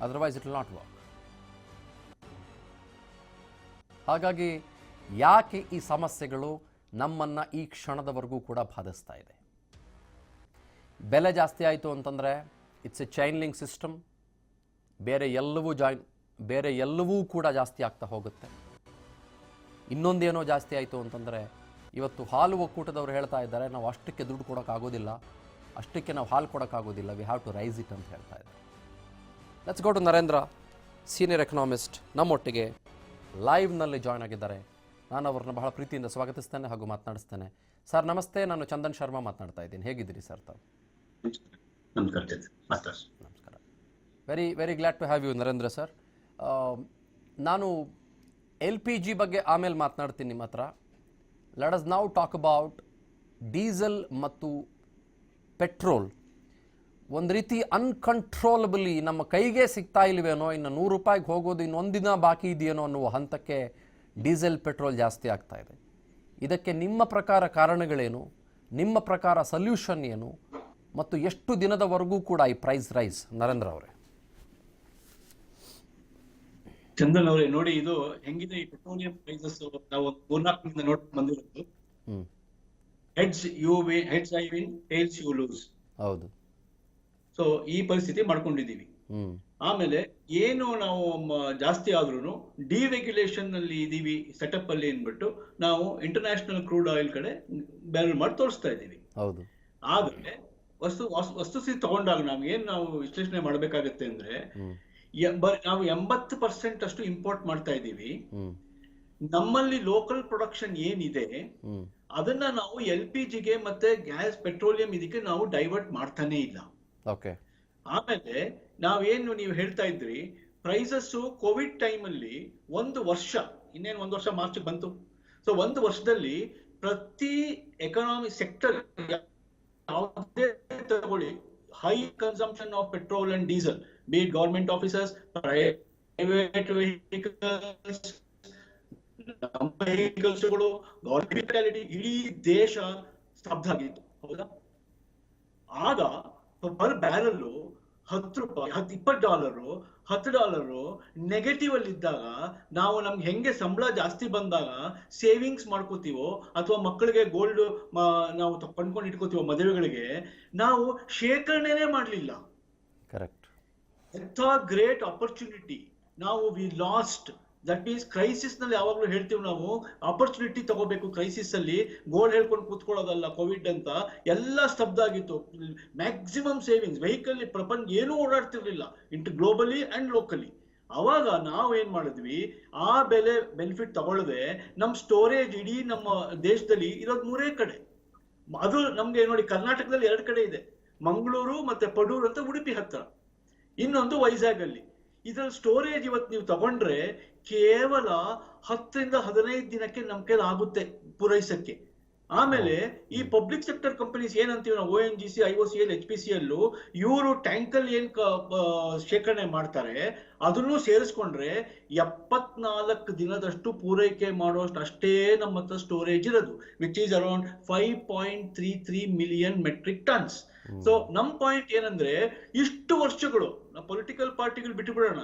otherwise it will not work. ಹಾಗಾಗಿ ಯಾಕೆ ಈ ಸಮಸ್ಯೆಗಳು ನಮ್ಮನ್ನು ಈ ಕ್ಷಣದವರೆಗೂ ಕೂಡ ಬಾಧಿಸ್ತಾ ಇದೆ? ಬೆಲೆ ಜಾಸ್ತಿ ಆಯಿತು ಅಂತಂದರೆ it's A chain link system. ಬೇರೆ ಎಲ್ಲವೂ ಕೂಡ ಜಾಸ್ತಿ ಆಗ್ತಾ ಹೋಗುತ್ತೆ. ಇನ್ನೊಂದೇನೋ ಜಾಸ್ತಿ ಆಯಿತು ಅಂತಂದರೆ, ಇವತ್ತು ಹಾಲು ಒಕ್ಕೂಟದವರು ಹೇಳ್ತಾ ಇದ್ದಾರೆ, ನಾವು ಅಷ್ಟಕ್ಕೆ ದುಡ್ಡು ಕೊಡೋಕ್ಕಾಗೋದಿಲ್ಲ, ಅಷ್ಟಕ್ಕೆ ನಾವು ಹಾಲು ಕೊಡೋಕ್ಕಾಗೋದಿಲ್ಲ, we have to raise it ಅಂತ ಹೇಳ್ತಾ ಇದ್ದಾರೆ. Let's go to Narendra, senior economist, ನಮ್ಮೊಟ್ಟಿಗೆ ಲೈವ್ನಲ್ಲಿ ಜಾಯ್ನ್ ಆಗಿದ್ದಾರೆ. ನಾನು ಅವ್ರನ್ನ ಬಹಳ ಪ್ರೀತಿಯಿಂದ ಸ್ವಾಗತಿಸ್ತೇನೆ ಹಾಗೂ ಮಾತನಾಡಿಸ್ತೇನೆ. ಸರ್ ನಮಸ್ತೆ, ನಾನು ಚಂದನ್ ಶರ್ಮಾ ಮಾತನಾಡ್ತಾ ಇದ್ದೀನಿ. ಹೇಗಿದ್ದೀರಿ ಸರ್ ತಾವು? ನಮಸ್ಕಾರ. Very glad to have you Narendra sir. ನಾನು LPG ಬಗ್ಗೆ ಆಮೇಲೆ ಮಾತನಾಡ್ತೀನಿ ನಿಮ್ಮ ಹತ್ರ. Let us now talk about diesel ಮತ್ತು ಪೆಟ್ರೋಲ್. ಒಂದು ರೀತಿ ಅನ್ಕಂಟ್ರೋಲಬಲಿ ನಮ್ಮ ಕೈಗೆ ಸಿಗ್ತಾ ಇಲ್ವೇನೋ, ಇನ್ನು 100 ರೂಪಾಯಿಗೆ ಹೋಗೋದು ಇನ್ನೊಂದಿನ ಬಾಕಿ ಇದೆಯೇನೋ ಅನ್ನುವ ಹಂತಕ್ಕೆ ಡೀಸೆಲ್ ಪೆಟ್ರೋಲ್ ಜಾಸ್ತಿ ಆಗ್ತಾ ಇದೆ. ಇದಕ್ಕೆ ನಿಮ್ಮ ಪ್ರಕಾರ ಕಾರಣಗಳೇನು, ನಿಮ್ಮ ಪ್ರಕಾರ ಸೊಲ್ಯೂಷನ್ ಏನು, ಮತ್ತು ಎಷ್ಟು ದಿನದವರೆಗೂ ಕೂಡ ಈ ಪ್ರೈಸ್ ರೈಸ್? ನರೇಂದ್ರ ಅವರೇ. ಚಂದನ್ ಅವರೇ, ನೋಡಿ ಇದು ಹೆಂಗಿದೆ ಈ ಪೆಟ್ರೋಲಿಯಂ ಪ್ರೈಸಸ್. ನಾವು 4-4 ನೋಟ್ ಬಂದಿರೋದು. Heads I win, tails you lose. ಹೌದು. ಸೊ ಈ ಪರಿಸ್ಥಿತಿ ಮಾಡ್ಕೊಂಡಿದೀವಿ. ಆಮೇಲೆ ಏನು ನಾವು ಜಾಸ್ತಿ ಆದ್ರೂ ಡಿರೆಗ್ಯುಲೇಷನ್ ಅಲ್ಲಿ ಇದೀವಿ, ಸೆಟಪ್ ಅಲ್ಲಿ ಅಂದ್ಬಿಟ್ಟು ನಾವು ಇಂಟರ್ನ್ಯಾಷನಲ್ ಕ್ರೂಡ್ ಆಯಿಲ್ ಕಡೆ ಬ್ಯಾರಲ್ ಮಾಡಿ ತೋರಿಸ್ತಾ ಇದೀವಿ. ಹೌದು. ಆದ್ರೆ ವಸ್ತುಸ್ಥಿತಿ ತಗೊಂಡಾಗ ನಾವು ವಿಶ್ಲೇಷಣೆ ಮಾಡ್ಬೇಕಾಗತ್ತೆ ಅಂದ್ರೆ, ನಾವು 80% ಅಷ್ಟು ಇಂಪೋರ್ಟ್ ಮಾಡ್ತಾ ಇದ್ದೀವಿ. ನಮ್ಮಲ್ಲಿ ಲೋಕಲ್ ಪ್ರೊಡಕ್ಷನ್ ಏನಿದೆ ಅದನ್ನ ನಾವು LPGಗೆ ಮತ್ತೆ ಗ್ಯಾಸ್, ಪೆಟ್ರೋಲಿಯಂ ಇದಕ್ಕೆ ನಾವು ಡೈವರ್ಟ್ ಮಾಡ್ತಾನೆ ಇಲ್ಲ. ಆಮೇಲೆ ನಾವೇನು ನೀವು ಹೇಳ್ತಾ ಇದ್ರಿ ಪ್ರೈಸಸ್ ಕೋವಿಡ್ ಟೈಮ್ ಅಲ್ಲಿ 1 ವರ್ಷ, ಇನ್ನೇನು 1 ವರ್ಷ ಮಾರ್ಚ್ ಬಂತು. ಸೊ 1 ವರ್ಷದಲ್ಲಿ ಪ್ರತಿ ಎಕನಾಮಿಕ್ ಸೆಕ್ಟರ್ ಯಾವುದೇ ತಗೊಳ್ಳಿ, high consumption of petrol and diesel, be it government officers, private vehicles, vehicles, government, ಇಡೀ ದೇಶ ಸ್ತಬ್ಧ ಆಗಿತ್ತು. ಹೌದಾ? ಆಗ ಪರ್ ಬ್ಯಾರಲ್ $10, $20, $10 ನೆಗೆಟಿವ್ ಅಲ್ಲಿ ಇದ್ದಾಗ, ನಾವು ನಮ್ಗೆ ಹೆಂಗೆ ಸಂಬಳ ಜಾಸ್ತಿ ಬಂದಾಗ ಸೇವಿಂಗ್ಸ್ ಮಾಡ್ಕೋತೀವೋ ಅಥವಾ ಮಕ್ಕಳಿಗೆ ಗೋಲ್ಡ್ ನಾವು ಕೊಂಡ್ಕೊಂಡು ಇಟ್ಕೋತೀವೋ ಮದುವೆಗಳಿಗೆ, ನಾವು ಶೇಖರಣೆನೇ ಮಾಡ್ಲಿಲ್ಲ. ಕರೆಕ್ಟ್. ಎಂಥ ಗ್ರೇಟ್ ಆಪರ್ಚುನಿಟಿ ನಾವು V last. That means crisis ನಲ್ಲಿ ಯಾವಾಗ್ಲೂ ಹೇಳ್ತೀವಿ ನಾವು ಆಪರ್ಚುನಿಟಿ ತಗೋಬೇಕು. ಕ್ರೈಸಿಸ್ ಅಲ್ಲಿ ಗೋಲ್ಡ್ ಹೇಳ್ಕೊಂಡು ಕೂತ್ಕೊಳ್ಳೋದಲ್ಲ. ಕೋವಿಡ್ ಅಂತ ಎಲ್ಲ ಸ್ತಬ್ಧ ಆಗಿತ್ತು. ಮ್ಯಾಕ್ಸಿಮಮ್ ಸೇವಿಂಗ್ಸ್, ವೆಹಿಕಲ್ ಪ್ರಪಂಚ ಏನೂ ಓಡಾಡ್ತಿರ್ಲಿಲ್ಲ, ಗ್ಲೋಬಲಿ ಅಂಡ್ ಲೋಕಲಿ. ಅವಾಗ ನಾವು ಏನ್ ಮಾಡಿದ್ವಿ, ಆ ಬೆನಿಫಿಟ್ ತಗೊಳ್ಳದೆ ನಮ್ ಸ್ಟೋರೇಜ್ ಇಡೀ ನಮ್ಮ ದೇಶದಲ್ಲಿ ಇರೋದು 3 ಕಡೆ. ಅದು ನಮ್ಗೆ ನೋಡಿ, ಕರ್ನಾಟಕದಲ್ಲಿ 2 ಕಡೆ ಇದೆ, ಮಂಗಳೂರು ಮತ್ತೆ ಪಡೂರು ಅಂತ, ಉಡುಪಿ ಹತ್ರ, ಇನ್ನೊಂದು ವೈಜಾಗ್ ಅಲ್ಲಿ. ಇದ್ರಲ್ಲಿ ಸ್ಟೋರೇಜ್ ಇವತ್ತು ನೀವು ತಗೊಂಡ್ರೆ ಕೇವಲ 10 ರಿಂದ 15 ದಿನಕ್ಕೆ ನಮ್ ಕೈಲಿ ಆಗುತ್ತೆ ಪೂರೈಸಕ್ಕೆ. ಆಮೇಲೆ ಈ ಪಬ್ಲಿಕ್ ಸೆಕ್ಟರ್ ಕಂಪನೀಸ್ ಏನಂತೀವಿ ನಾವು, ONGC, IOCL, HPCL, ಇವರು ಟ್ಯಾಂಕಲ್ಲಿ ಏನ್ ಶೇಖರಣೆ ಮಾಡ್ತಾರೆ ಅದನ್ನು ಸೇರಿಸ್ಕೊಂಡ್ರೆ 74 ದಿನದಷ್ಟು ಪೂರೈಕೆ ಮಾಡೋಷ್ಟು ಅಷ್ಟೇ ನಮ್ಮ ಹತ್ರ ಸ್ಟೋರೇಜ್ ಇರೋದು, which is around 5.33 million metric tons. So ನಮ್ ಪಾಯಿಂಟ್ ಏನಂದ್ರೆ, ಇಷ್ಟು ವರ್ಷಗಳು ಪೊಲಿಟಿಕಲ್ ಪಾರ್ಟಿಗಳು ಬಿಟ್ಟು ಬಿಡೋಣ,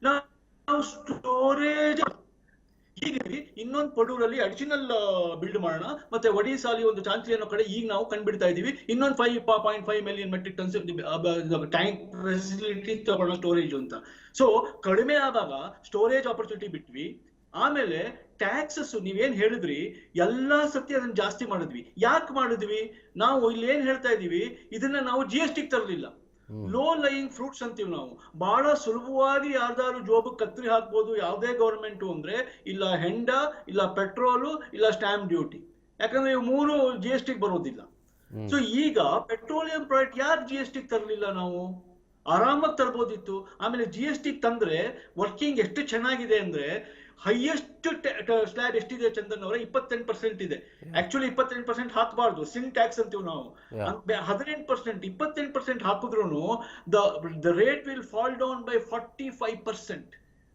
ನಾವು ಸ್ಟೋರೇಜ್ ಹೀಗೆ ಇನ್ನೊಂದು ಪಡೂರಲ್ಲಿ ಅಡಿಷನಲ್ ಬಿಲ್ಡ್ ಮಾಡೋಣ, ಮತ್ತೆ ಒಡಿಸಾಲಿ ಒಂದು ಚಾಂಚಲಿ ಅನ್ನೋ ಕಡೆ ಈಗ ನಾವು ಕಂಡುಬಿಡ್ತಾ ಇದೀವಿ ಇನ್ನೊಂದು 5.5 million metric tons tank facility ತಗೊಳ್ಳೋ ಸ್ಟೋರೇಜ್ ಅಂತ. ಸೊ ಕಡಿಮೆ ಆದಾಗ ಸ್ಟೋರೇಜ್ ಆಪರ್ಚುನಿಟಿ ಬಿಟ್ವಿ. ಆಮೇಲೆ ಟ್ಯಾಕ್ಸಸ್ ನೀವೇನ್ ಹೇಳಿದ್ರಿ, ಎಲ್ಲಾ ಸತಿ ಅದನ್ನ ಜಾಸ್ತಿ ಮಾಡಿದ್ವಿ. ಯಾಕೆ ಮಾಡಿದ್ವಿ? ನಾವು ಇಲ್ಲಿ ಏನ್ ಹೇಳ್ತಾ ಇದೀವಿ, ಇದನ್ನ ನಾವು GST ತರಲಿಲ್ಲ. ಲೋ ಲೈಯಿಂಗ್ ಫ್ರೂಟ್ಸ್ ಅಂತೀವಿ ನಾವು. ಬಹಳ ಸುಲಭವಾಗಿ ಯಾರ್ದಾರು ಜೋಬ್ ಕತ್ರಿ ಹಾಕ್ಬೋದು ಯಾವುದೇ ಗವರ್ಮೆಂಟ್ ಅಂದ್ರೆ, ಇಲ್ಲ ಹೆಂಡ, ಇಲ್ಲ ಪೆಟ್ರೋಲು, ಇಲ್ಲ ಸ್ಟ್ಯಾಂಪ್ ಡ್ಯೂಟಿ. ಯಾಕಂದ್ರೆ ಇವು 3 GST ಬರೋದಿಲ್ಲ. ಸೊ ಈಗ ಪೆಟ್ರೋಲಿಯಂ ಪ್ರಾಡಕ್ಟ್ ಯಾಕೆ GST ತರಲಿಲ್ಲ? ನಾವು ಆರಾಮಾಗಿ ತರಬಹುದಿತ್ತು. ಆಮೇಲೆ GST ತಂದ್ರೆ ವರ್ಕಿಂಗ್ ಎಷ್ಟು ಚೆನ್ನಾಗಿದೆ ಅಂದ್ರೆ, ಹೈಯೆಸ್ಟ್ ಸ್ಲ್ಯಾಬ್ ಎಷ್ಟಿದೆ ಚಂದನ್ ಅವರ 28% ಇದೆ. ಆಕ್ಚುಲಿ 28% ಹಾಕಬಾರ್ದು, ಸಿನ್ ಟ್ಯಾಕ್ಸ್ ಅಂತೀವಿ ನಾವು. 18%, 28% ಹಾಕಿದ್ರು the rate will fall down by 45%.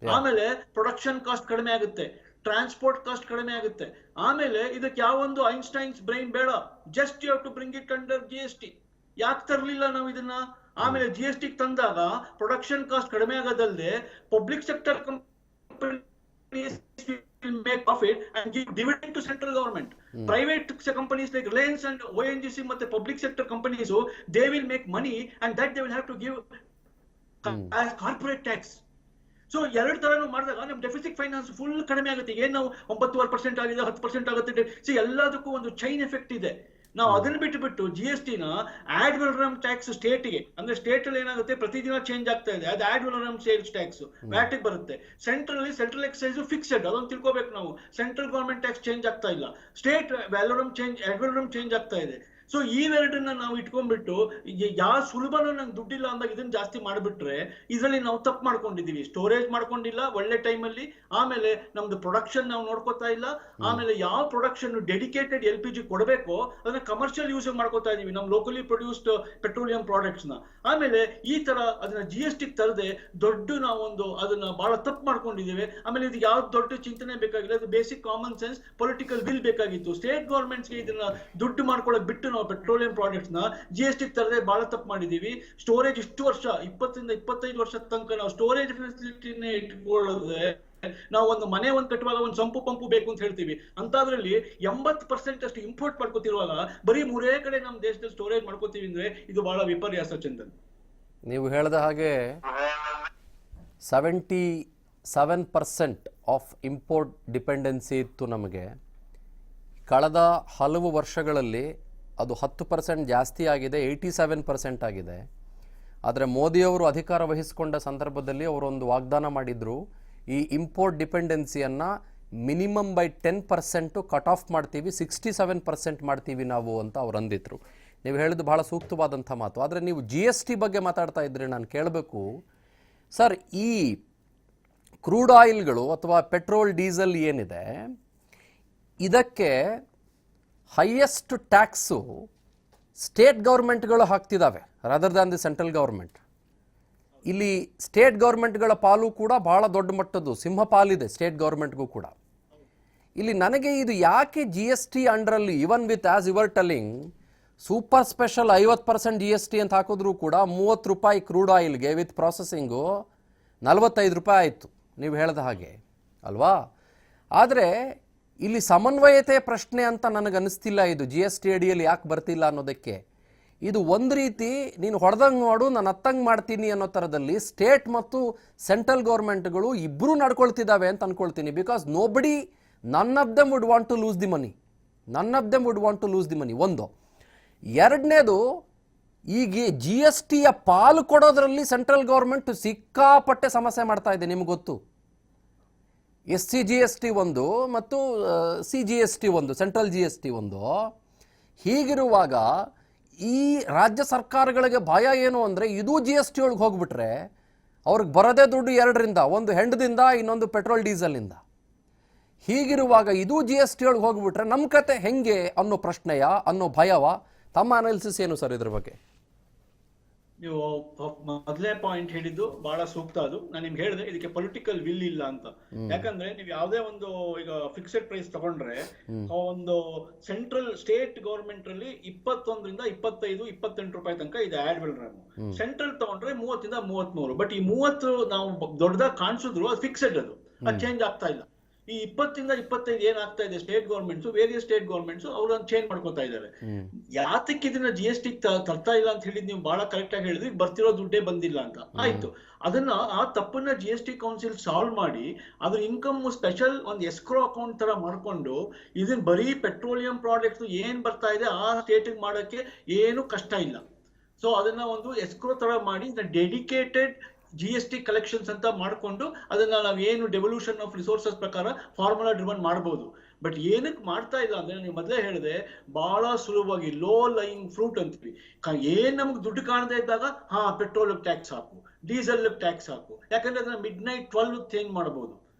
ಆಮೇಲೆ ಪ್ರೊಡಕ್ಷನ್ ಕಾಸ್ಟ್ ಕಡಿಮೆ ಆಗುತ್ತೆ, ಟ್ರಾನ್ಸ್ಪೋರ್ಟ್ ಕಾಸ್ಟ್ ಕಡಿಮೆ ಆಗುತ್ತೆ. ಆಮೇಲೆ ಇದಕ್ಕೆ ಯಾವೊಂದು ಐನ್ಸ್ಟೈನ್ಸ್ ಬ್ರೈನ್ ಬೇಡ, just you have to bring it under GST. ಯಾಕೆ ತರಲಿಲ್ಲ ನಾವು ಇದನ್ನ? ಆಮೇಲೆ GST ತಂದಾಗ ಪ್ರೊಡಕ್ಷನ್ ಕಾಸ್ಟ್ ಕಡಿಮೆ ಆಗೋದಲ್ಲದೆ public sector companies will make profit and give dividend to central government. Private companies like Reliance and ONGC ಮತ್ತೆ public sector companies, they will make money and that they will have to give as corporate tax. So ಎರಡು ತರನು ಮಾಡಿದಾಗ ನಮ್ deficit finance full ಕಡಿಮೆ ಆಗುತ್ತೆ. ಏನ್ ನಾವು 9% ಆಗಿದೆ, 10% ಆಗುತ್ತೆ. ಸೊ ಎಲ್ಲದಕ್ಕೂ ಒಂದು ಚೈನ್ ಎಫೆಕ್ಟ್ ಇದೆ. ನಾವು ಅದನ್ನ ಬಿಟ್ಟು GST ನ ಆಡ್ ವ್ಯಾಲರಮ್ ಟ್ಯಾಕ್ಸ್ ಸ್ಟೇಟ್ಗೆ, ಅಂದ್ರೆ ಸ್ಟೇಟ್ ಅಲ್ಲಿ ಏನಾಗುತ್ತೆ ಪ್ರತಿದಿನ ಚೇಂಜ್ ಆಗ್ತಾ ಇದೆ, ಅದು ಆಡ್ ವ್ಯಾಲರಮ್ ಸೇಲ್ಸ್ ಟ್ಯಾಕ್ಸ್ ವ್ಯಾಟ್ ಬರುತ್ತೆ. ಸೆಂಟ್ರಲ್ ಎಕ್ಸೈಸ್ ಫಿಕ್ಸೆಡ್, ಅದೊಂದು ತಿಳ್ಕೊಬೇಕು ನಾವು. ಸೆಂಟ್ರಲ್ ಗವರ್ಮೆಂಟ್ ಟ್ಯಾಕ್ಸ್ ಚೇಂಜ್ ಆಗ್ತಾ ಇಲ್ಲ, ಸ್ಟೇಟ್ ವ್ಯಾಲರಮ್ ಆಡ್ ವ್ಯಾಲರಮ್ ಚೇಂಜ್ ಆಗ್ತಾ ಇದೆ. ಸೊ ಇವೆರಡನ್ನ ನಾವು ಇಟ್ಕೊಂಡ್ಬಿಟ್ಟು ಯಾವ ಸುಲಭನೂ ನಂಗೆ ದುಡ್ಡಿಲ್ಲ ಅಂದಾಗ ಇದನ್ನ ಜಾಸ್ತಿ ಮಾಡ್ಬಿಟ್ರೆ ಇದರಲ್ಲಿ ನಾವು ತಪ್ಪು ಮಾಡ್ಕೊಂಡಿದೀವಿ. ಸ್ಟೋರೇಜ್ ಮಾಡ್ಕೊಂಡಿಲ್ಲ ಒಳ್ಳೆ ಟೈಮಲ್ಲಿ, ಆಮೇಲೆ ನಮ್ದು ಪ್ರೊಡಕ್ಷನ್ ನಾವು ನೋಡ್ಕೋತಾ ಇಲ್ಲ, ಆಮೇಲೆ ಯಾವ ಪ್ರೊಡಕ್ಷನ್ ಡೆಡಿಕೇಟೆಡ್ LPG ಕೊಡಬೇಕು ಅದನ್ನ ಕಮರ್ಷಿಯಲ್ ಯೂಸ್ ಮಾಡ್ಕೋತಾ ಇದೀವಿ, ನಮ್ ಲೋಕಲಿ ಪ್ರೊಡ್ಯೂಸ್ಡ್ ಪೆಟ್ರೋಲಿಯಂ ಪ್ರಾಡಕ್ಟ್ಸ್ ನ. ಆಮೇಲೆ ಈ ತರ ಅದನ್ನ GST ತರದೆ ದೊಡ್ಡ ನಾವೊಂದು ಅದನ್ನ ಬಹಳ ತಪ್ಪು ಮಾಡ್ಕೊಂಡಿದ್ದೇವೆ. ಆಮೇಲೆ ಇದು ಯಾವ್ದು ದೊಡ್ಡ ಚಿಂತನೆ ಬೇಕಾಗಿಲ್ಲ, ಇದು basic common sense political will ಬೇಕಾಗಿತ್ತು. ಸ್ಟೇಟ್ ಗವರ್ಮೆಂಟ್ಸ್ಗೆ ಇದನ್ನ ದುಡ್ಡು ಮಾಡ್ಕೊಳ್ಳೋಕೆ ಬಿಟ್ಟು ನಾವು ಪೆಟ್ರೋಲಿಯಂ ಪ್ರಾಡಕ್ಟ್ಸ್ ನ GST ತರದೆ ಬಹಳ ತಪ್ಪು ಮಾಡಿದೀವಿ. ಸ್ಟೋರೇಜ್ ಇಷ್ಟು ವರ್ಷ 20 ರಿಂದ 25 ವರ್ಷದ ತನಕ ನಾವು ಸ್ಟೋರೇಜ್ ಫೆಸಿಲಿಟಿನೇ ಇಟ್ಕೊಳ್ಳದೆ, ನಾವು ಒಂದು ಮನೆ ಕಟ್ಟುವಾಗ ಒಂದು ಸಂಪು ಪಂಪು ಬೇಕು ಅಂತ ಹೇಳ್ತೀವಿ, ಅಂತದ್ರಲ್ಲಿ 80% ಅಷ್ಟು ಇಂಪೋರ್ಟ್ ಮಾಡ್ಕೋತಿರುವಾಗ ಬರೀ 3 ಕಡೆ ನಮ್ಮ ದೇಶದಲ್ಲಿ ಸ್ಟೋರೇಜ್ ಮಾಡ್ಕೋತೀವಿ ಅಂದ್ರೆ ಇದು ಬಹಳ ವಿಪರ್ಯಾಸ ಚಂದನ್. ನೀವು ಹೇಳಿದ ಹಾಗೆ 77% ಆಫ್ ಇಂಪೋರ್ಟ್ ಡಿಪೆಂಡೆನ್ಸಿ ಇತ್ತು ನಮಗೆ. ಕಳೆದ ಹಲವು ವರ್ಷಗಳಲ್ಲಿ ಅದು 10% ಜಾಸ್ತಿ ಆಗಿದೆ, 87% ಆಗಿದೆ. ಆದರೆ ಮೋದಿಯವರು ಅಧಿಕಾರ ವಹಿಸಿಕೊಂಡ ಸಂದರ್ಭದಲ್ಲಿ ಅವರೊಂದು ವಾಗ್ದಾನ ಮಾಡಿದರು, ಈ ಇಂಪೋರ್ಟ್ ಡಿಪೆಂಡೆನ್ಸಿಯನ್ನು ಮಿನಿಮಮ್ ಬೈ 10% ಕಟ್ ಆಫ್ ಮಾಡ್ತೀವಿ, 67% ಮಾಡ್ತೀವಿ ನಾವು ಅಂತ ಅವ್ರು ಅಂದಿದ್ರು. ನೀವು ಹೇಳಿದ್ದು ಭಾಳ ಸೂಕ್ತವಾದಂಥ ಮಾತು. ಆದರೆ ನೀವು GST ಬಗ್ಗೆ ಮಾತಾಡ್ತಾ ಇದ್ದರೆ ನಾನು ಕೇಳಬೇಕು ಸರ್, ಈ ಕ್ರೂಡ್ ಆಯಿಲ್ಗಳು ಅಥವಾ ಪೆಟ್ರೋಲ್ ಡೀಸೆಲ್ ಏನಿದೆ ಇದಕ್ಕೆ ಹೈಯೆಸ್ಟ್ ಟ್ಯಾಕ್ಸು ಸ್ಟೇಟ್ ಗೌರ್ಮೆಂಟ್ಗಳು ಹಾಕ್ತಿದ್ದಾವೆ rather than the central government. ಇಲ್ಲಿ ಸ್ಟೇಟ್ ಗೌರ್ಮೆಂಟ್ಗಳ ಪಾಲು ಕೂಡ ಭಾಳ ದೊಡ್ಡ ಮಟ್ಟದ್ದು, ಸಿಂಹ ಪಾಲಿದೆ ಸ್ಟೇಟ್ ಗೌರ್ಮೆಂಟ್ಗೂ ಕೂಡ. ಇಲ್ಲಿ ನನಗೆ ಇದು ಯಾಕೆ GST ಅಂಡರಲ್ಲಿ, even with as you're telling super special 50% GST ಅಂತ ಹಾಕಿದ್ರು ಕೂಡ 30 ರೂಪಾಯಿ ಕ್ರೂಡ್ ಆಯಿಲ್ಗೆ ವಿತ್ ಪ್ರಾಸೆಸಿಂಗು 45 ರೂಪಾಯಿ ಆಯಿತು ನೀವು ಹೇಳಿದ ಹಾಗೆ ಅಲ್ವಾ. ಆದರೆ ಇಲ್ಲಿ ಸಮನ್ವಯತೆ ಪ್ರಶ್ನೆ ಅಂತ ನನಗೆ ಅನ್ನಿಸ್ತಿಲ್ಲ ಇದು GST ಅಡಿಯಲ್ಲಿ ಯಾಕೆ ಬರ್ತಿಲ್ಲ ಅನ್ನೋದಕ್ಕೆ. ಇದು ಒಂದು ರೀತಿ ನೀನು ಹೊಡೆದಂಗೆ ಮಾಡು ನಾನು ಹತ್ತಂಗೆ ಮಾಡ್ತೀನಿ ಅನ್ನೋ ಥರದಲ್ಲಿ ಸ್ಟೇಟ್ ಮತ್ತು ಸೆಂಟ್ರಲ್ ಗೌರ್ಮೆಂಟ್ಗಳು ಇಬ್ಬರೂ ನಡ್ಕೊಳ್ತಿದ್ದಾವೆ ಅಂತ ಅಂದ್ಕೊಳ್ತೀನಿ. Because none of them would want to lose the money. ಒಂದು. ಎರಡನೇದು, ಈಗ GSTಯ ಪಾಲು ಕೊಡೋದ್ರಲ್ಲಿ ಸೆಂಟ್ರಲ್ ಗೌರ್ಮೆಂಟ್ ಸಿಕ್ಕಾಪಟ್ಟೆ ಸಮಸ್ಯೆ ಮಾಡ್ತಾ ಇದೆ, ನಿಮ್ಗೆ ಗೊತ್ತು. SC/GST ಒಂದು ಮತ್ತು CGST ಒಂದು, ಸೆಂಟ್ರಲ್ GST ಒಂದು. ಹೀಗಿರುವಾಗ ಈ ರಾಜ್ಯ ಸರ್ಕಾರಗಳಿಗೆ ಭಯ ಏನು ಅಂದರೆ ಇದು GST ಒಳಗೆ ಹೋಗ್ಬಿಟ್ರೆ ಅವ್ರಿಗೆ ಬರೋದೇ ದುಡ್ಡು ಎರಡರಿಂದ, ಒಂದು ಹೆಂಡದಿಂದ, ಇನ್ನೊಂದು ಪೆಟ್ರೋಲ್ ಡೀಸೆಲ್ನಿಂದ. ಹೀಗಿರುವಾಗ ಇದು GST ಒಳಗೆ ಹೋಗ್ಬಿಟ್ರೆ ನಮ್ಮ ಕತೆ ಹೆಂಗೆ ಅನ್ನೋ ಪ್ರಶ್ನೆಯ, ಅನ್ನೋ ಭಯವ? ತಮ್ಮ ಅನಾಲಿಸಿಸ್ ಏನು ಸರ್ ಇದ್ರ ಬಗ್ಗೆ? ನೀವು ಮೊದಲೇ ಪಾಯಿಂಟ್ ಹೇಳಿದ್ದು ಬಹಳ ಸೂಕ್ತ. ಅದು ನಾನು ನಿಮ್ಗೆ ಹೇಳಿದೆ ಇದಕ್ಕೆ ಪೊಲಿಟಿಕಲ್ ವಿಲ್ ಇಲ್ಲ ಅಂತ. ಯಾಕಂದ್ರೆ ನೀವು ಯಾವುದೇ ಒಂದು ಈಗ ಫಿಕ್ಸೆಡ್ ಪ್ರೈಸ್ ತಗೊಂಡ್ರೆ ಒಂದು ಸೆಂಟ್ರಲ್ ಸ್ಟೇಟ್ ಗವರ್ಮೆಂಟ್ ಅಲ್ಲಿ 21 ರಿಂದ 25, 28 ರೂಪಾಯಿ ತನಕ ಇದೆ ಆಡ್ ವ್ಯಾಲರಮ್. ಸೆಂಟ್ರಲ್ ತಗೊಂಡ್ರೆ 30 ರಿಂದ 33. ಬಟ್ ಈ 30 ನಾವು ದೊಡ್ಡದಾಗಿ ಕಾಣಿಸಿದ್ರು ಅದು ಫಿಕ್ಸೆಡ್, ಅದು ಚೇಂಜ್ ಆಗ್ತಾ ಇಲ್ಲ. ಈ 20 ರಿಂದ 25 ಏನಾಗ್ತಾ ಇದೆ, state governments, various state governments ಅವ್ರನ್ನ ಚೇಂಜ್ ಮಾಡ್ಕೋತಾ ಇದ್ದಾರೆ. ಯಾತಕ್ಕೆ ಇದನ್ನ GST ತರ್ತಾ ಇಲ್ಲ ಅಂತ ಹೇಳಿದ್ ನೀವು ಬಹಳ ಕರೆಕ್ಟ್ ಆಗಿ ಹೇಳಿದ್ರಿ, ಬರ್ತಿರೋ ದುಡ್ಡೇ ಬಂದಿಲ್ಲ ಅಂತ. ಆಯ್ತು, ಅದನ್ನ ಆ ತಪ್ಪನ್ನ GST ಕೌನ್ಸಿಲ್ ಸಾಲ್ವ್ ಮಾಡಿ ಅದ್ರ ಇನ್ಕಮ್ ಸ್ಪೆಷಲ್ ಒಂದು ಎಸ್ಕ್ರೋ ಅಕೌಂಟ್ ತರ ಮಾಡ್ಕೊಂಡು ಇದನ್ನ ಬರೀ ಪೆಟ್ರೋಲಿಯಂ ಪ್ರಾಡಕ್ಟ್ಸ್ ಏನ್ ಬರ್ತಾ ಇದೆ ಆ ಸ್ಟೇಟ್ ಮಾಡಕ್ಕೆ ಏನು ಕಷ್ಟ ಇಲ್ಲ. ಸೊ ಅದನ್ನ ಒಂದು ಎಸ್ಕ್ರೋ ತರ ಮಾಡಿ ಡೆಡಿಕೇಟೆಡ್ GST ಕಲೆಕ್ಷನ್ಸ್ ಅಂತ ಮಾಡ್ಕೊಂಡು ಅದನ್ನ ನಾವು ಏನು ಡೆವಲ್ಯೂಷನ್ ಆಫ್ ರಿಸೋರ್ಸಸ್ ಪ್ರಕಾರ ಫಾರ್ಮುಲಾ ಡ್ರಿವನ್ ಮಾಡಬಹುದು. ಬಟ್ ಏನಕ್ಕೆ ಮಾಡ್ತಾ ಇಲ್ಲ ಅಂದ್ರೆ ನೀವು ಮೊದಲೇ ಹೇಳಿದೆ, ಬಹಳ ಸುಲಭವಾಗಿ ಲೋ ಲೈಯಿಂಗ್ ಫ್ರೂಟ್ ಅಂತೀವಿ. ಏನ್ ನಮ್ಗೆ ದುಡ್ಡು ಕಾಣದೇ ಇದ್ದಾಗ ಪೆಟ್ರೋಲ್ ಟ್ಯಾಕ್ಸ್ ಹಾಕು, ಡೀಸೆಲ್ ಟ್ಯಾಕ್ಸ್ ಹಾಕು, ಯಾಕಂದ್ರೆ ಅದನ್ನ ಮಿಡ್ ನೈಟ್ 12 ಚೇಂಜ್ ಮಾಡಬಹುದು.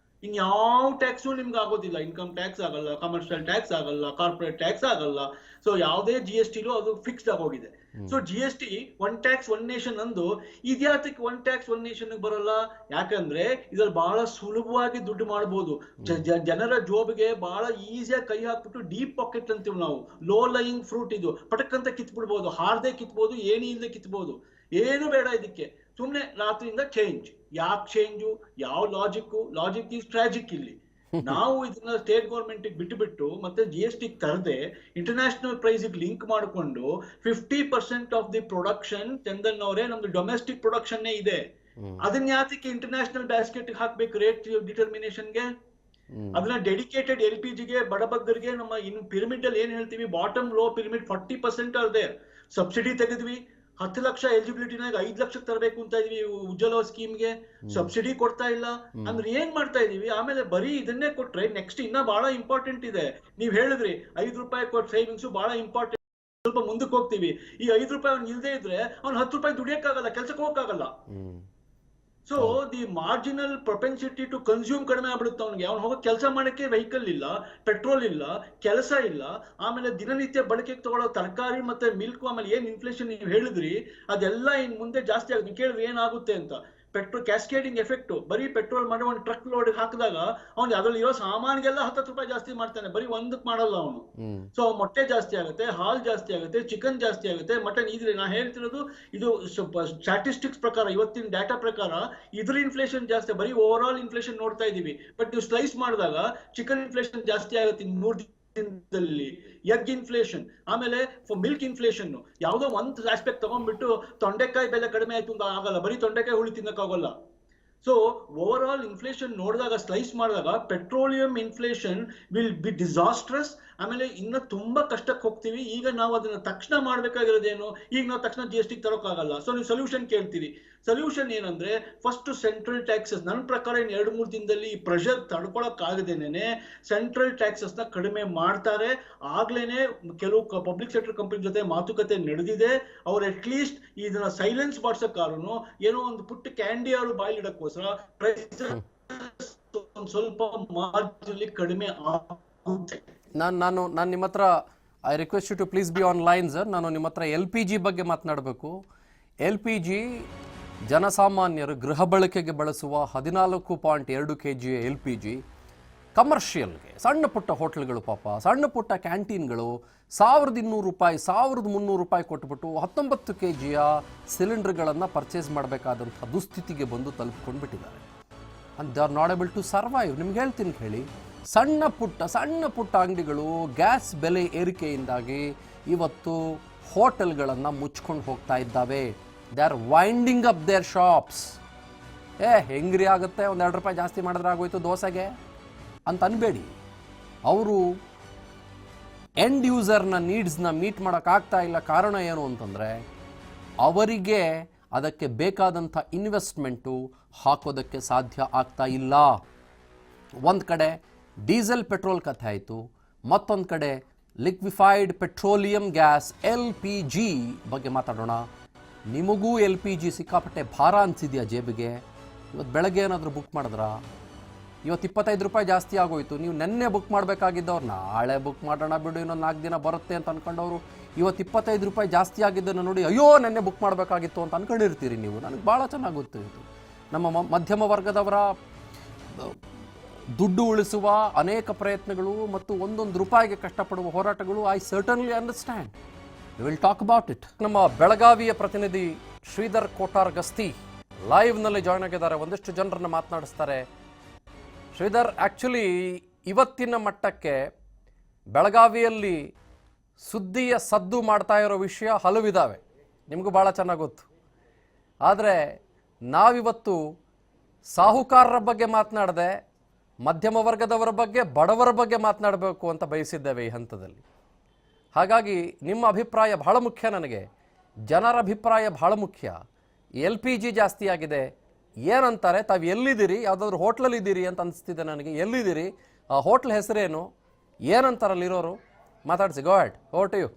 ಇನ್ಯಾವ ಟ್ಯಾಕ್ಸು ನಿಮ್ಗೆ ಆಗೋದಿಲ್ಲ. ಇನ್ಕಮ್ ಟ್ಯಾಕ್ಸ್ ಆಗಲ್ಲ, ಕಮರ್ಷಿಯಲ್ ಟ್ಯಾಕ್ಸ್ ಆಗಲ್ಲ, ಕಾರ್ಪೊರೇಟ್ ಟ್ಯಾಕ್ಸ್ ಆಗಲ್ಲ. ಸೊ ಯಾವುದೇ GST ಅದು ಫಿಕ್ಸ್ಡ್ ಆಗೋಗಿದೆ. So GST one tax one nation ಅಂದು ಇದ್ಯಾತಕ್ಕೆ ಒನ್ ಟ್ಯಾಕ್ಸ್ ಒನ್ ನೇಷನ್ ಬರಲ್ಲ? ಯಾಕಂದ್ರೆ ಇದ್ರಲ್ಲಿ ಬಹಳ ಸುಲಭವಾಗಿ ದುಡ್ಡು ಮಾಡಬಹುದು. ಜನರ ಜೋಬಿಗೆ ಬಹಳ ಈಸಿಯಾಗಿ ಕೈ ಹಾಕ್ಬಿಟ್ಟು ಡೀಪ್ ಪಾಕೆಟ್ ಅಂತೀವಿ ನಾವು. ಲೋ ಲೈಯಿಂಗ್ ಫ್ರೂಟ್ ಇದು, ಪಟಕ್ಕಂತ ಕಿತ್ಬಿಡ್ಬೋದು, ಹಾರ್ದೇ ಕಿತ್ಬೋದು, ಏನಿ ಇಲ್ಲದೆ ಕಿತ್ಬೋದು. ಏನು ಬೇಡ ಇದಕ್ಕೆ, ಸುಮ್ನೆ ರಾತ್ರಿಯಿಂದ ಚೇಂಜ್. ಯಾಕೆ ಚೇಂಜು? ಯಾವ ಲಾಜಿಕ್ ಈಸ್ ಟ್ರಾಜಿಕ್ ಇಲ್ಲಿ. ನಾವು ಇದನ್ನ ಸ್ಟೇಟ್ ಗೌರ್ಮೆಂಟ್ ಬಿಟ್ಟು ಮತ್ತೆ GST ತರದೆ ಇಂಟರ್ನ್ಯಾಷನಲ್ ಪ್ರೈಸ್ ಲಿಂಕ್ ಮಾಡಿಕೊಂಡು 50% ಆಫ್ ದಿ ಪ್ರೊಡಕ್ಷನ್ ಚಂದನ್ ಅವರೇ ನಮ್ದು ಡೊಮೆಸ್ಟಿಕ್ ಪ್ರೊಡಕ್ಷನ್ ಇದೆ. ಅದನ್ನ ಯಾತಕ್ಕೆ ಇಂಟರ್ನ್ಯಾಷನಲ್ ಬ್ಯಾಸ್ಕೆಟ್ ಹಾಕ್ಬೇಕು ರೇಟ್ ಡಿಟರ್ಮಿನೇಷನ್ಗೆ? ಅದನ್ನ ಡೆಡಿಕೇಟೆಡ್ LPGಗೆ, ಬಡಬಗ್ಗರಿಗೆ, ನಮ್ಮ ಇನ್ನು ಪಿರಮಿಡ್ ಅಲ್ಲಿ ಏನ್ ಹೇಳ್ತೀವಿ, ಬಾಟಮ್ ಲೋ ಪಿರಮಿಡ್ 40% ಅದೇ ಸಬ್ಸಿಡಿ ತೆಗೆದ್ವಿ. 10 ಲಕ್ಷ ಎಲಿಜಿಬಿಲಿಟಿನಾಗ 5 ಲಕ್ಷಕ್ಕೆ ತರಬೇಕು ಅಂತ ಇದೀವಿ ಉಜ್ವಲ ಸ್ಕೀಮ್ಗೆ, ಸಬ್ಸಿಡಿ ಕೊಡ್ತಾ ಇಲ್ಲ. ಅಂದ್ರೆ ಏನ್ ಮಾಡ್ತಾ ಇದೀವಿ? ಆಮೇಲೆ ಬರೀ ಇದನ್ನೇ ಕೊಟ್ರೆ ನೆಕ್ಸ್ಟ್ ಇನ್ನ ಬಹಳ ಇಂಪಾರ್ಟೆಂಟ್ ಇದೆ. ನೀವ್ ಹೇಳಿದ್ರಿ 5 ರೂಪಾಯಿ ಕೊಟ್ಟು ಸೇವಿಂಗ್ಸ್ ಬಹಳ ಇಂಪಾರ್ಟೆಂಟ್. ಸ್ವಲ್ಪ ಮುಂದಕ್ಕೆ ಹೋಗ್ತೀವಿ. ಈ 5 ರೂಪಾಯಿ ಅವ್ನು ಇಲ್ದೇ ಇದ್ರೆ ಅವ್ನು 10 ರೂಪಾಯಿ ದುಡಿಯಕ್ಕಾಗಲ್ಲ, ಕೆಲ್ಸಕ್ಕೆ ಹೋಗಕ್ಕಾಗಲ್ಲ. So the marginal propensity to consume ಕಡಿಮೆ ಆಗ್ಬಿಡುತ್ತೆ ಅವ್ನಿಗೆ. ಅವ್ನು ಹೋಗೋ ಕೆಲಸ ಮಾಡಕ್ಕೆ ವೆಹಿಕಲ್ ಇಲ್ಲ, ಪೆಟ್ರೋಲ್ ಇಲ್ಲ, ಕೆಲಸ ಇಲ್ಲ. ಆಮೇಲೆ ದಿನನಿತ್ಯ ಬಳಕೆಗೆ ತಗೊಳ್ಳೋ ತರಕಾರಿ ಮತ್ತೆ ಮಿಲ್ಕ್, ಆಮೇಲೆ ಏನ್ ಇನ್ಫ್ಲೇಷನ್ ನೀವು ಹೇಳಿದ್ರಿ ಅದೆಲ್ಲ ಇನ್ ಮುಂದೆ ಜಾಸ್ತಿ ಆಗುತ್ತೆ. ನೀವು ಕೇಳಿದ್ರೆ ಏನಾಗುತ್ತೆ ಅಂತ. Petrol cascading effect. ಬರೀ ಪೆಟ್ರೋಲ್ ಮಾಡಿ ಒಂದು ಟ್ರಕ್ ಲೋಡ್ ಹಾಕಿದಾಗ ಅವ್ನಿಗೆ ಅದ್ರಲ್ಲಿ ಇರೋ ಸಾಮಾನಿಗೆಲ್ಲ 10 ರೂಪಾಯಿ ಜಾಸ್ತಿ ಮಾಡ್ತಾನೆ, ಬರೀ ಒಂದಕ್ಕೆ ಮಾಡಲ್ಲ ಅವನು. ಸೊ ಮೊಟ್ಟೆ ಜಾಸ್ತಿ ಆಗುತ್ತೆ, ಹಾಲ್ ಜಾಸ್ತಿ ಆಗುತ್ತೆ, ಚಿಕನ್ ಜಾಸ್ತಿ ಆಗುತ್ತೆ, ಮಟನ್. ಇದ್ರೆ ನಾ ಹೇಳ್ತಿರೋದು ಇದು ಸ್ಟಾಟಿಸ್ಟಿಕ್ಸ್ ಪ್ರಕಾರ, ಇವತ್ತಿನ ಡಾಟಾ ಪ್ರಕಾರ ಇದ್ರ ಇನ್ಫ್ಲೇಷನ್ ಜಾಸ್ತಿ. ಬರೀ ಓವರ್ ಆಲ್ ಇನ್ಫ್ಲೇಷನ್ ನೋಡ್ತಾ ಇದೀವಿ. ಬಟ್ ನೀವು ಸ್ಲೈಸ್ ಮಾಡಿದಾಗ ಚಿಕನ್ ಇನ್ಫ್ಲೇಷನ್ ಜಾಸ್ತಿ ಆಗುತ್ತೆ 3 ದಿನದಲ್ಲಿ. ಎಗ್ ಇನ್ಫ್ಲೇಷನ್, ಆಮೇಲೆ ಮಿಲ್ಕ್ ಇನ್ಫ್ಲೇಷನ್. ಯಾವುದೋ ಒಂದು ಆಸ್ಪೆಕ್ಟ್ ತಗೊಂಡ್ಬಿಟ್ಟು ತೊಂಡೆಕಾಯಿ ಬೆಲೆ ಕಡಿಮೆ ಆಯ್ತು ಅಂತ ಆಗಲ್ಲ, ಬರೀ ತೊಂಡೆಕಾಯಿ ಹುಳಿ ತಿನ್ನಕ್ಕಾಗಲ್ಲ. ಸೊ ಓವರ್ ಆಲ್ ಇನ್ಫ್ಲೇಷನ್ ನೋಡಿದಾಗ, ಸ್ಲೈಸ್ ಮಾಡಿದಾಗ petroleum inflation will be disastrous. ಆಮೇಲೆ ಇನ್ನ ತುಂಬಾ ಕಷ್ಟಕ್ಕೆ ಹೋಗ್ತೀವಿ. ಈಗ ನಾವು ಅದನ್ನ ತಕ್ಷಣ ಮಾಡ್ಬೇಕಾಗಿರೋದೇನು? ಈಗ ನಾವು ತಕ್ಷಣ GST ತರೋಕ್ಕಾಗಲ್ಲ. ಸೊ ನೀವು ಸೊಲ್ಯೂಷನ್ ಕೇಳ್ತೀವಿ. ಸೊಲ್ಯೂಷನ್ ಏನಂದ್ರೆ ಫಸ್ಟ್ ಸೆಂಟ್ರಲ್ ಟ್ಯಾಕ್ಸಸ್. ನನ್ನ ಪ್ರಕಾರ ಇನ್ನು 2-3 ದಿನದಲ್ಲಿ ಈ ಪ್ರೆಷರ್ ತಡ್ಕೊಳಕ್ ಆಗದೇನೆ ಸೆಂಟ್ರಲ್ ಟ್ಯಾಕ್ಸಸ್ ನ ಕಡಿಮೆ ಮಾಡ್ತಾರೆ. ಆಗ್ಲೇನೆ ಕೆಲವು ಪಬ್ಲಿಕ್ ಸೆಕ್ಟರ್ ಕಂಪನಿ ಜೊತೆ ಮಾತುಕತೆ ನಡೆದಿದೆ. ಅವ್ರು ಅಟ್ ಲೀಸ್ಟ್ ಇದನ್ನ ಸೈಲೆನ್ಸ್ ಮಾಡ್ಸಕ್ಕಾರು ಏನೋ ಒಂದು ಪುಟ್ಟ ಕ್ಯಾಂಡಿ ಅವರು ಬಾಯಲ್ಲಿ ಇಡಕ್ಕೋಸ್ಕರ ಸ್ವಲ್ಪ ಮಾರ್ಜಿನಲ್ಲಿ ಕಡಿಮೆ ಆಗುತ್ತೆ. ನಾನು ನಿಮ್ಮ ಹತ್ರ I request you to please be online sir. ನಾನು ನಿಮ್ಮ ಹತ್ರ LPG ಬಗ್ಗೆ ಮಾತನಾಡಬೇಕು. LPG ಜನಸಾಮಾನ್ಯರು ಗೃಹ ಬಳಕೆಗೆ ಬಳಸುವ 14.2 kg LPG ಕಮರ್ಷಿಯಲ್ಗೆ, ಸಣ್ಣ ಪುಟ್ಟ ಹೋಟ್ಲ್ಗಳು, ಪಾಪ ಸಣ್ಣ ಪುಟ್ಟ ಕ್ಯಾಂಟೀನ್ಗಳು 1200 ರೂಪಾಯಿ 1300 ರೂಪಾಯಿ ಕೊಟ್ಬಿಟ್ಟು 19 kgಯ ಸಿಲಿಂಡರ್ಗಳನ್ನು ಪರ್ಚೇಸ್ ಮಾಡಬೇಕಾದಂಥ ದುಸ್ಥಿತಿಗೆ ಬಂದು ತಲುಪಿಕೊಂಡು ಬಿಟ್ಟಿದ್ದಾರೆ. And they are not able to survive. ನಿಮ್ಗೆ ಹೇಳ್ತೀನಿ ಕೇಳಿ, ಸಣ್ಣ ಪುಟ್ಟ ಅಂಗಡಿಗಳು ಗ್ಯಾಸ್ ಬೆಲೆ ಏರಿಕೆಯಿಂದಾಗಿ ಇವತ್ತು ಹೋಟೆಲ್ಗಳನ್ನು ಮುಚ್ಕೊಂಡು ಹೋಗ್ತಾ ಇದ್ದಾವೆ. They are winding up their shops. ಹೆಂಗ್ರಿ ಆಗುತ್ತೆ, 1-2 ರೂಪಾಯಿ ಜಾಸ್ತಿ ಮಾಡಿದ್ರೆ ಆಗೋಯ್ತು ದೋಸೆಗೆ ಅಂತ ಅನ್ಬೇಡಿ. ಅವರು ಎಂಡ್ ಯೂಸರ್ನ ನೀಡ್ಸ್ನ ಮೀಟ್ ಮಾಡೋಕ್ಕಾಗ್ತಾ ಇಲ್ಲ. ಕಾರಣ ಏನು ಅಂತಂದರೆ ಅವರಿಗೆ ಅದಕ್ಕೆ ಬೇಕಾದಂಥ ಇನ್ವೆಸ್ಟ್ಮೆಂಟು ಹಾಕೋದಕ್ಕೆ ಸಾಧ್ಯ ಆಗ್ತಾ ಇಲ್ಲ. ಒಂದು ಕಡೆ ಡೀಸೆಲ್ ಪೆಟ್ರೋಲ್ ಕಥೆ ಆಯಿತು, ಮತ್ತೊಂದು ಕಡೆ ಲಿಕ್ವಿಫೈಡ್ ಪೆಟ್ರೋಲಿಯಂ ಗ್ಯಾಸ್ LPG ಬಗ್ಗೆ ಮಾತಾಡೋಣ. ನಿಮಗೂ LPG ಸಿಕ್ಕಾಪಟ್ಟೆ ಭಾರ ಅನಿಸಿದೆಯಾ ಜೇಬಿಗೆ? ಇವತ್ತು ಬೆಳಗ್ಗೆ ಏನಾದರೂ ಬುಕ್ ಮಾಡಿದ್ರಾ? ಇವತ್ತು 25 ರೂಪಾಯಿ ಜಾಸ್ತಿ ಆಗೋಯ್ತು. ನೀವು ನೆನ್ನೆ ಬುಕ್ ಮಾಡಬೇಕಾಗಿದ್ದವ್ರು ನಾಳೆ ಬುಕ್ ಮಾಡೋಣ ಬಿಡು, ಇನ್ನೊಂದು 4 ದಿನ ಬರುತ್ತೆ ಅಂತ ಅಂದ್ಕೊಂಡವರು ಇವತ್ತು 25 ರೂಪಾಯಿ ಜಾಸ್ತಿ ಆಗಿದ್ದನ್ನು ನೋಡಿ ಅಯ್ಯೋ ನೆನ್ನೆ ಬುಕ್ ಮಾಡಬೇಕಾಗಿತ್ತು ಅಂತ ಅಂದ್ಕೊಂಡಿರ್ತೀರಿ ನೀವು. ನನಗೆ ಭಾಳ ಚೆನ್ನಾಗಿ ಗೊತ್ತಿತ್ತು. ನಮ್ಮ ಮಧ್ಯಮ ವರ್ಗದವರ ದುಡ್ಡು ಉಳಿಸುವ ಅನೇಕ ಪ್ರಯತ್ನಗಳು ಮತ್ತು ಒಂದೊಂದು ರೂಪಾಯಿಗೆ ಕಷ್ಟಪಡುವ ಹೋರಾಟಗಳು I certainly understand. We will talk about it. ನಮ್ಮ ಬೆಳಗಾವಿಯ ಪ್ರತಿನಿಧಿ ಶ್ರೀಧರ್ ಕೋಟಾರ್ ಗಸ್ತಿ ಲೈವ್ನಲ್ಲಿ ಜಾಯ್ನ್ ಆಗಿದ್ದಾರೆ. ಒಂದಿಷ್ಟು ಜನರನ್ನು ಮಾತನಾಡಿಸ್ತಾರೆ. ಶ್ರೀಧರ್, ಆ್ಯಕ್ಚುಲಿ ಇವತ್ತಿನ ಮಟ್ಟಕ್ಕೆ ಬೆಳಗಾವಿಯಲ್ಲಿ ಸುದ್ದಿಯ ಸದ್ದು ಮಾಡ್ತಾ ಇರೋ ವಿಷಯ ಹಲವಿದ್ದಾವೆ, ನಿಮಗೂ ಭಾಳ ಚೆನ್ನಾಗಿ ಗೊತ್ತು. ಆದರೆ ನಾವಿವತ್ತು ಸಾಹುಕಾರರ ಬಗ್ಗೆ ಮಾತನಾಡದೆ ಮಧ್ಯಮ ವರ್ಗದವರ ಬಗ್ಗೆ, ಬಡವರ ಬಗ್ಗೆ ಮಾತನಾಡಬೇಕು ಅಂತ ಬಯಸಿದ್ದೇವೆ ಈ ಹಂತದಲ್ಲಿ. ಹಾಗಾಗಿ ನಿಮ್ಮ ಅಭಿಪ್ರಾಯ ಬಹಳ ಮುಖ್ಯ. ನನಗೆ ಜನರ ಅಭಿಪ್ರಾಯ ಬಹಳ ಮುಖ್ಯ. LPG ಜಾಸ್ತಿ ಆಗಿದೆ, ಏನಂತಾರೆ? ತಾವು ಎಲ್ಲಿದ್ದೀರಿ? ಯಾವುದಾದ್ರೂ ಹೋಟ್ಲಲ್ಲಿ ಇದ್ದೀರಿ ಅಂತ ಅನಿಸ್ತಿದೆ ನನಗೆ. ಎಲ್ಲಿದ್ದೀರಿ? ಆ ಹೋಟ್ಲ್ ಹೆಸರೇನು? ಏನಂತಾರಲ್ಲಿರೋರು? ಮಾತಾಡಿಸಿ. Go ahead, over to you.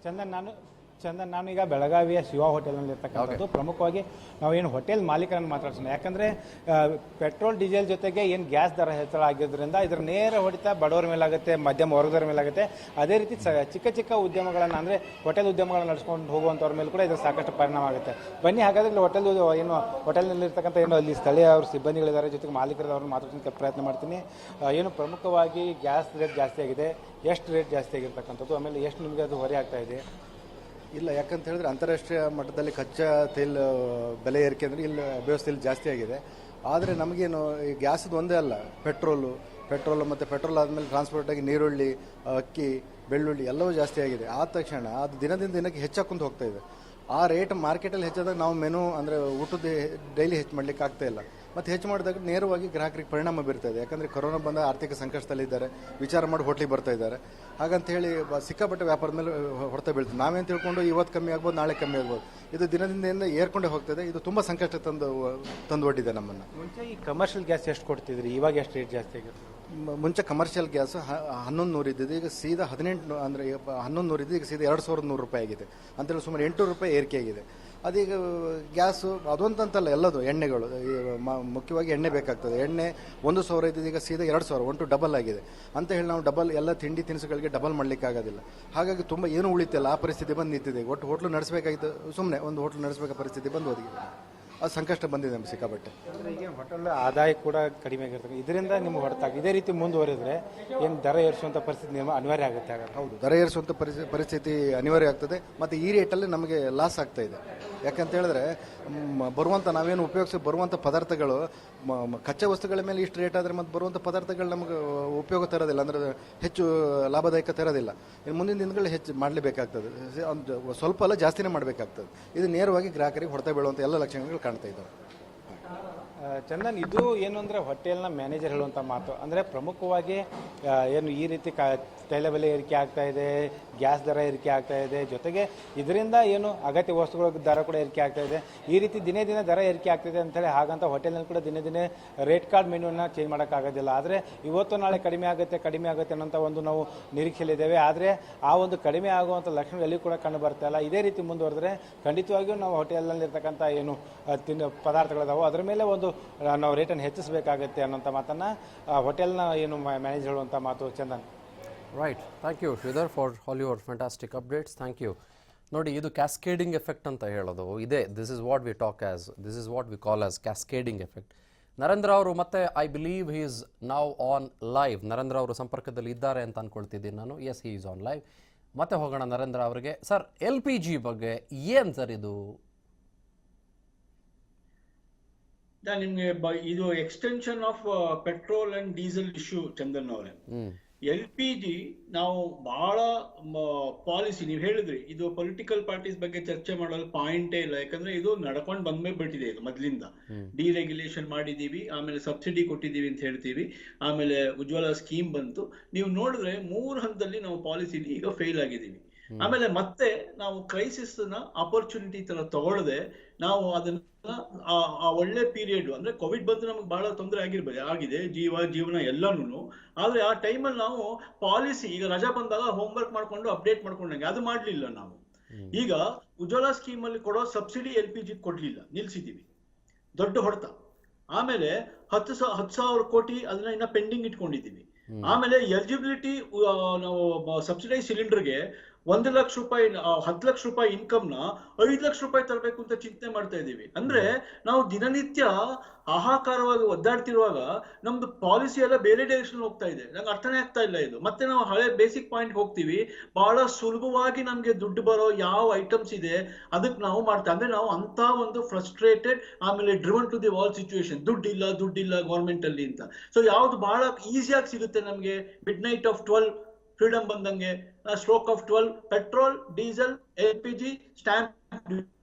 Chandan, ನಾನು ಚಂದನ್, ನಾನೀಗ ಬೆಳಗಾವಿಯ ಶಿವ ಹೋಟೆಲ್ನಲ್ಲಿ ಇರ್ತಕ್ಕಂಥದ್ದು. ಪ್ರಮುಖವಾಗಿ ನಾವೇನು ಹೋಟೆಲ್ ಮಾಲೀಕರನ್ನು ಮಾತಾಡ್ಸೋಣ. ಯಾಕಂದರೆ ಪೆಟ್ರೋಲ್ ಡೀಸೆಲ್ ಜೊತೆಗೆ ಏನು ಗ್ಯಾಸ್ ದರ ಹೆಚ್ಚಳ ಆಗಿದ್ದರಿಂದ ಇದರ ನೇರ ಹೊಡಿತ ಬಡವರ ಮೇಲಾಗುತ್ತೆ, ಮಧ್ಯಮ ವರ್ಗದವರ ಮೇಲಾಗುತ್ತೆ. ಅದೇ ರೀತಿ ಚಿಕ್ಕ ಚಿಕ್ಕ ಉದ್ಯಮಗಳನ್ನು ಅಂದರೆ ಹೋಟೆಲ್ ಉದ್ಯಮಗಳನ್ನು ನಡೆಸ್ಕೊಂಡು ಹೋಗುವಂಥವ್ರ ಮೇಲೆ ಕೂಡ ಇದರ ಸಾಕಷ್ಟು ಪರಿಣಾಮ ಆಗುತ್ತೆ. ಬನ್ನಿ, ಹಾಗಾದರೆ ಇಲ್ಲಿ ಹೋಟೆಲ್ನಲ್ಲಿ ಇರ್ತಕ್ಕಂಥ ಅಲ್ಲಿ ಸ್ಥಳೀಯ ಅವ್ರ ಸಿಬ್ಬಂದಿಗಳಿದ್ದಾರೆ, ಜೊತೆಗೆ ಮಾಲೀಕರವ್ರನ್ನ ಮಾತಾಡ್ಸೋಕ್ಕೆ ಪ್ರಯತ್ನ ಮಾಡ್ತೀನಿ. ಏನು ಪ್ರಮುಖವಾಗಿ ಗ್ಯಾಸ್ ರೇಟ್ ಜಾಸ್ತಿ ಆಗಿದೆ, ಎಷ್ಟು ರೇಟ್ ಜಾಸ್ತಿ ಆಗಿರ್ತಕ್ಕಂಥದ್ದು, ಆಮೇಲೆ ಎಷ್ಟು ನಿಮಗೆ ಅದು ಹೊರೆ ಆಗ್ತಾ ಇದೆ? ಇಲ್ಲ, ಯಾಕಂತ ಹೇಳಿದ್ರೆ ಅಂತಾರಾಷ್ಟ್ರೀಯ ಮಟ್ಟದಲ್ಲಿ ಕಚ್ಚಾ ತೈಲ ಬೆಲೆ ಏರಿಕೆ ಅಂದರೆ ಇಲ್ಲಿ ವ್ಯವಸ್ಥೆಯಲ್ಲಿ ಜಾಸ್ತಿ ಆಗಿದೆ. ಆದರೆ ನಮಗೇನು ಈ ಗ್ಯಾಸದು ಒಂದೇ ಅಲ್ಲ, ಪೆಟ್ರೋಲ್ ಮತ್ತು ಪೆಟ್ರೋಲ್ ಆದಮೇಲೆ ಟ್ರಾನ್ಸ್ಪೋರ್ಟಾಗಿ ನೀರುಳ್ಳಿ, ಅಕ್ಕಿ, ಬೆಳ್ಳುಳ್ಳಿ ಎಲ್ಲವೂ ಜಾಸ್ತಿ ಆಗಿದೆ. ಆದ ತಕ್ಷಣ ಅದು ದಿನದಿಂದ ದಿನಕ್ಕೆ ಹೆಚ್ಚಾಕೊಂಡು ಹೋಗ್ತಾ ಇದೆ. ಆ ರೇಟ್ ಮಾರ್ಕೆಟಲ್ಲಿ ಹೆಚ್ಚಾದಾಗ ನಾವು ಮೆನು ಅಂದರೆ ಊಟದ ಡೈಲಿ ಹೆಚ್ಚು ಮಾಡಲಿಕ್ಕೆ ಆಗ್ತಾಯಿಲ್ಲ. ಮತ್ತು ಹೆಚ್ಚು ಮಾಡಿದಾಗ ನೇರವಾಗಿ ಗ್ರಾಹಕರಿಗೆ ಪರಿಣಾಮ ಬೀರ್ತಾ ಇದೆ. ಯಾಕಂದರೆ ಕೊರೋನಾ ಬಂದ ಆರ್ಥಿಕ ಸಂಕಷ್ಟದಲ್ಲಿದ್ದಾರೆ, ವಿಚಾರ ಮಾಡಿ ಹೋಟ್ಲಿಗೆ ಬರ್ತಾ ಇದ್ದಾರೆ. ಹಾಗಂತ ಹೇಳಿ ಸಿಕ್ಕಾಪಟ್ಟೆ ವ್ಯಾಪಾರದ ಮೇಲೆ ಹೊಡೆತ ಬೀಳ್ತದೆ. ನಾವೇನು ತಿಳ್ಕೊಂಡು ಇವತ್ತು ಕಮ್ಮಿ ಆಗ್ಬೋದು, ನಾಳೆ ಕಮ್ಮಿ ಆಗ್ಬೋದು, ಇದು ದಿನದಿಂದ ಏರ್ಕೊಂಡೇ ಹೋಗ್ತದೆ. ಇದು ತುಂಬ ಸಂಕಷ್ಟ ತಂದು ನಮ್ಮನ್ನು. ಮುಂಚೆ ಈ ಕಮರ್ಷಿಯಲ್ ಗ್ಯಾಸ್ ಎಷ್ಟು ಕೊಡ್ತಿದ್ರಿ, ಇವಾಗ ಎಷ್ಟು ರೇಟ್ ಜಾಸ್ತಿ ಆಗಿದೆ? ಮುಂಚೆ ಕಮರ್ಷಿಯಲ್ ಗ್ಯಾಸ್ 1100 ಇದ್ದಿದ್ದು ಈಗ ಸೀದಾ 18 ಅಂದರೆ 1100 ಇದ್ದು ಈಗ ಸೀದಾ 2100 ರೂಪಾಯಿ ಆಗಿದೆ. ಅಂತೇಳಿ ಸುಮಾರು 800 ರೂಪಾಯಿ ಏರಿಕೆ ಆಗಿದೆ. ಅದೀಗ ಗ್ಯಾಸು ಅದೊಂತಂತಲ್ಲ, ಎಲ್ಲದು ಎಣ್ಣೆಗಳು ಮುಖ್ಯವಾಗಿ ಎಣ್ಣೆ ಬೇಕಾಗ್ತದೆ. ಎಣ್ಣೆ 1000 ಇದ್ದಿದ್ದು ಈಗ ಸೀದಾ 2000, 1 ಡಬಲ್ ಆಗಿದೆ. ಅಂತ ಹೇಳಿ ನಾವು ಡಬಲ್ ಎಲ್ಲ ತಿಂಡಿ ತಿನಿಸುಗಳಿಗೆ ಡಬಲ್ ಮಾಡಲಿಕ್ಕೆ ಆಗೋದಿಲ್ಲ. ಹಾಗಾಗಿ ತುಂಬ ಏನು ಉಳಿತಿಲ್ಲ, ಆ ಪರಿಸ್ಥಿತಿ ಬಂದು ನಿಂತಿದೆ. ಒಟ್ಟು ಹೋಟ್ಲು ನಡೆಸಬೇಕಾಗಿತ್ತು, ಸುಮ್ಮನೆ ಒಂದು ಹೋಟ್ಲು ನಡೆಸಬೇಕಾದ ಪರಿಸ್ಥಿತಿ ಬಂದು ಹೋಗಿದೆ. ಅದು ಸಂಕಷ್ಟ ಬಂದಿದೆ ನಮ್ಗೆ ಸಿಕ್ಕಾಪಟ್ಟೆ. ಈಗ ಹೋಟೆಲ್ ಆದಾಯ ಕೂಡ ಕಡಿಮೆ ಆಗಿರ್ತದೆ, ಇದರಿಂದ ನಿಮ್ಗೆ ಹೊರತಾಗಿ ಇದೇ ರೀತಿ ಮುಂದುವರಿದ್ರೆ ಏನು ದರ ಏರಿಸುವಂಥ ಪರಿಸ್ಥಿತಿ ಅನಿವಾರ್ಯ ಆಗುತ್ತೆ. ಹೌದು, ದರ ಏರಿಸುವಂಥ ಪರಿಸ್ಥಿತಿ ಅನಿವಾರ್ಯ ಆಗ್ತದೆ. ಮತ್ತು ಈ ರೇಟಲ್ಲಿ ನಮಗೆ ಲಾಸ್ ಆಗ್ತಾ ಇದೆ. ಯಾಕಂತ ಹೇಳಿದ್ರೆ ಬರುವಂಥ ನಾವೇನು ಬರುವಂಥ ಪದಾರ್ಥಗಳು ಕಚ್ಚಾ ವಸ್ತುಗಳ ಮೇಲೆ ಇಷ್ಟು ರೇಟ್ ಆದರೆ ಮತ್ತು ಬರುವಂಥ ಪದಾರ್ಥಗಳು ನಮಗೆ ಉಪಯೋಗ ತರೋದಿಲ್ಲ, ಅಂದರೆ ಹೆಚ್ಚು ಲಾಭದಾಯಕ ತರೋದಿಲ್ಲ. ಇನ್ನು ಮುಂದಿನ ದಿನಗಳು ಹೆಚ್ಚು ಮಾಡಲೇಬೇಕಾಗ್ತದೆ. ಸ್ವಲ್ಪ ಅಲ್ಲ, ಜಾಸ್ತಿನೇ ಮಾಡಬೇಕಾಗ್ತದೆ. ಇದು ನೇರವಾಗಿ ಗ್ರಾಹಕರಿಗೆ ಹೊಡೆತ ಬೀಳುವಂಥ ಎಲ್ಲ ಲಕ್ಷಣಗಳು ಕಾಣ್ತಾ ಇದ್ದಾವೆ. ಚಂದನ್, ಇದು ಏನು ಅಂದರೆ ಹೋಟೆಲ್ನ ಮ್ಯಾನೇಜರ್ ಹೇಳುವಂಥ ಮಾತು ಅಂದರೆ ಪ್ರಮುಖವಾಗಿ ಏನು ಈ ರೀತಿ ತೈಲ ಬೆಲೆ ಏರಿಕೆ ಆಗ್ತಾ ಇದೆ, ಗ್ಯಾಸ್ ದರ ಏರಿಕೆ ಆಗ್ತಾ ಇದೆ, ಜೊತೆಗೆ ಇದರಿಂದ ಏನು ಅಗತ್ಯ ವಸ್ತುಗಳ ದರ ಕೂಡ ಏರಿಕೆ ಆಗ್ತಾ ಇದೆ. ಈ ರೀತಿ ದಿನೇ ದಿನೇ ದರ ಏರಿಕೆ ಆಗ್ತಿದೆ ಅಂತೇಳಿ ಹಾಗಂತ ಹೋಟೆಲ್ನಲ್ಲಿ ಕೂಡ ದಿನೇ ದಿನೇ ರೇಟ್ ಕಾರ್ಡ್ ಮೆನ್ಯೂನ ಚೇಂಜ್ ಮಾಡೋಕ್ಕಾಗೋದಿಲ್ಲ. ಆದರೆ ಇವತ್ತು ನಾಳೆ ಕಡಿಮೆ ಆಗುತ್ತೆ ಅನ್ನೋಂಥ ಒಂದು ನಾವು ನಿರೀಕ್ಷೆಯಲ್ಲಿದ್ದೇವೆ. ಆದರೆ ಆ ಒಂದು ಕಡಿಮೆ ಆಗುವಂಥ ಲಕ್ಷಣ ಎಲ್ಲಿ ಕೂಡ ಕಂಡು ಬರ್ತಾ ಇಲ್ಲ. ಇದೇ ರೀತಿ ಮುಂದುವರೆದ್ರೆ ಖಂಡಿತವಾಗಿಯೂ ನಾವು ಹೋಟೆಲ್ನಲ್ಲಿರ್ತಕ್ಕಂಥ ಏನು ಪದಾರ್ಥಗಳಿದಾವೆ ಅದರ ಮೇಲೆ ಒಂದು ನಾವು ರೇಟನ್ನು ಹೆಚ್ಚಿಸಬೇಕಾಗತ್ತೆ ಅನ್ನೋಂಥ ಮಾತನ್ನು ಹೋಟೆಲ್ನ ಏನು ಮ್ಯಾನೇಜರ್ ಹೇಳುವಂಥ ಮಾತು. Chandan, right, thank you Sridhar for all your fantastic updates. Thank you. ನೋಡಿ, ಇದು ಕ್ಯಾಸ್ಕೇಡಿಂಗ್ ಎಫೆಕ್ಟ್ ಅಂತ ಹೇಳೋದು ಇದೆ. This is what we call as cascading effect. Narendra ಅವರು ಮತ್ತೆ I believe he is now on live. Narendra ಅವರು ಸಂಪರ್ಕದಲ್ಲಿ ಇದ್ದಾರೆ ಅಂತ ಅಂದ್ಕೊಳ್ತಿದ್ದೀನಿ ನಾನು. Yes, he is on live. ಮತ್ತೆ ಹೋಗೋಣ ನರೇಂದ್ರ ಅವರಿಗೆ. ಸರ್, LPG ಬಗ್ಗೆ ಏನು ಸರ್ ಇದು? ನಿಮ್ಗೆ ಇದು extension of petrol and diesel issue. Chandan ಅವರೇ, LPG ನಾವು ಬಹಳ ಪಾಲಿಸಿ, ನೀವು ಹೇಳಿದ್ರಿ ಇದು ಪೊಲಿಟಿಕಲ್ ಪಾರ್ಟೀಸ್ ಬಗ್ಗೆ ಚರ್ಚೆ ಮಾಡಲು ಪಾಯಿಂಟೇ ಇಲ್ಲ. ಯಾಕಂದ್ರೆ ಇದು ನಡ್ಕೊಂಡು ಬಂದ್ಬಿಟ್ಟಿದೆ. ಇದು ಮೊದ್ಲಿಂದ ಡಿರೆಗ್ಯುಲೇಷನ್ ಮಾಡಿದೀವಿ, ಆಮೇಲೆ ಸಬ್ಸಿಡಿ ಕೊಟ್ಟಿದ್ದೀವಿ ಅಂತ ಹೇಳ್ತೀವಿ, ಆಮೇಲೆ ಉಜ್ವಲ ಸ್ಕೀಮ್ ಬಂತು. ನೀವು ನೋಡಿದ್ರೆ 3 ಹಂತದಲ್ಲಿ ನಾವು ಪಾಲಿಸಿ ಈಗ ಫೇಲ್ ಆಗಿದ್ದೀವಿ. ಆಮೇಲೆ ಮತ್ತೆ ನಾವು ಕ್ರೈಸಿಸ್ ನ ಅಪರ್ಚುನಿಟಿ ತರ ತಗೊಳ್ಳದೆ ನಾವು ಅದನ್ನ ಆ ಒಳ್ಳೆ ಪೀರಿಯಡ್ ಅಂದ್ರೆ ಕೋವಿಡ್ ಬಂದು ನಮ್ಗೆ ಬಹಳ ತೊಂದರೆ ಆಗಿದೆ, ಜೀವನ ಎಲ್ಲಾನು. ಆದ್ರೆ ಆ ಟೈಮಲ್ಲಿ ನಾವು ಪಾಲಿಸಿ, ಈಗ ರಜಾ ಬಂದಾಗ ಹೋಮ್ವರ್ಕ್ ಮಾಡ್ಕೊಂಡು ಅಪ್ಡೇಟ್ ಮಾಡ್ಕೊಂಡಂಗೆ ಅದು ಮಾಡ್ಲಿಲ್ಲ ನಾವು. ಈಗ ಉಜ್ವಲ ಸ್ಕೀಮ್ ಅಲ್ಲಿ ಕೊಡೋ ಸಬ್ಸಿಡಿ LPG ಕೊಡ್ಲಿಲ್ಲ, ನಿಲ್ಸಿದೀವಿ, ದೊಡ್ಡ ಹೊಡೆತ. ಆಮೇಲೆ 10,000 ಕೋಟಿ ಅದನ್ನ ಇನ್ನ ಪೆಂಡಿಂಗ್ ಇಟ್ಕೊಂಡಿದ್ದೀವಿ. ಆಮೇಲೆ ಎಲಿಜಿಬಿಲಿಟಿ ನಾವು ಸಬ್ಸಿಡೈಸ್ ಸಿಲಿಂಡರ್ಗೆ 1 ಲಕ್ಷ ರೂಪಾಯಿ 10 ಲಕ್ಷ ರೂಪಾಯಿ ಇನ್ಕಮ್ ನ 5 ಲಕ್ಷ ರೂಪಾಯಿ ತರಬೇಕು ಅಂತ ಚಿಂತನೆ ಮಾಡ್ತಾ ಇದ್ದೀವಿ. ಅಂದ್ರೆ ನಾವು ದಿನನಿತ್ಯ ಹಾಹಾಕಾರವಾಗಿ ಒದ್ದಾಡ್ತಿರುವಾಗ ನಮ್ದು ಪಾಲಿಸಿ ಎಲ್ಲ ಬೇರೆ ಡೈರೆಕ್ಷನ್ ಹೋಗ್ತಾ ಇದೆ. ನಂಗೆ ಅರ್ಥನೇ ಆಗ್ತಾ ಇಲ್ಲ ಇದು. ಮತ್ತೆ ನಾವು ಹಳೆ ಬೇಸಿಕ್ ಪಾಯಿಂಟ್ ಹೋಗ್ತೀವಿ, ಬಹಳ ಸುಲಭವಾಗಿ ನಮ್ಗೆ ದುಡ್ಡು ಬರೋ ಯಾವ ಐಟಮ್ಸ್ ಇದೆ ಅದಕ್ಕೆ ನಾವು ಮಾಡ್ತಾ, ಅಂದ್ರೆ ನಾವು ಅಂತ ಒಂದು ಫ್ರಸ್ಟ್ರೇಟೆಡ್, ಆಮೇಲೆ driven to the wall situation. ದುಡ್ಡಿಲ್ಲ ಗೌರ್ಮೆಂಟ್ ಅಲ್ಲಿ ಅಂತ. ಸೊ ಯಾವ್ದು ಬಹಳ ಈಸಿಯಾಗಿ ಸಿಗುತ್ತೆ ನಮ್ಗೆ? ಮಿಡ್ ನೈಟ್ ಆಫ್ 12 ಫ್ರೀಡಮ್ ಬಂದಂಗೆ, stroke of 12, petrol, diesel, LPG, stamp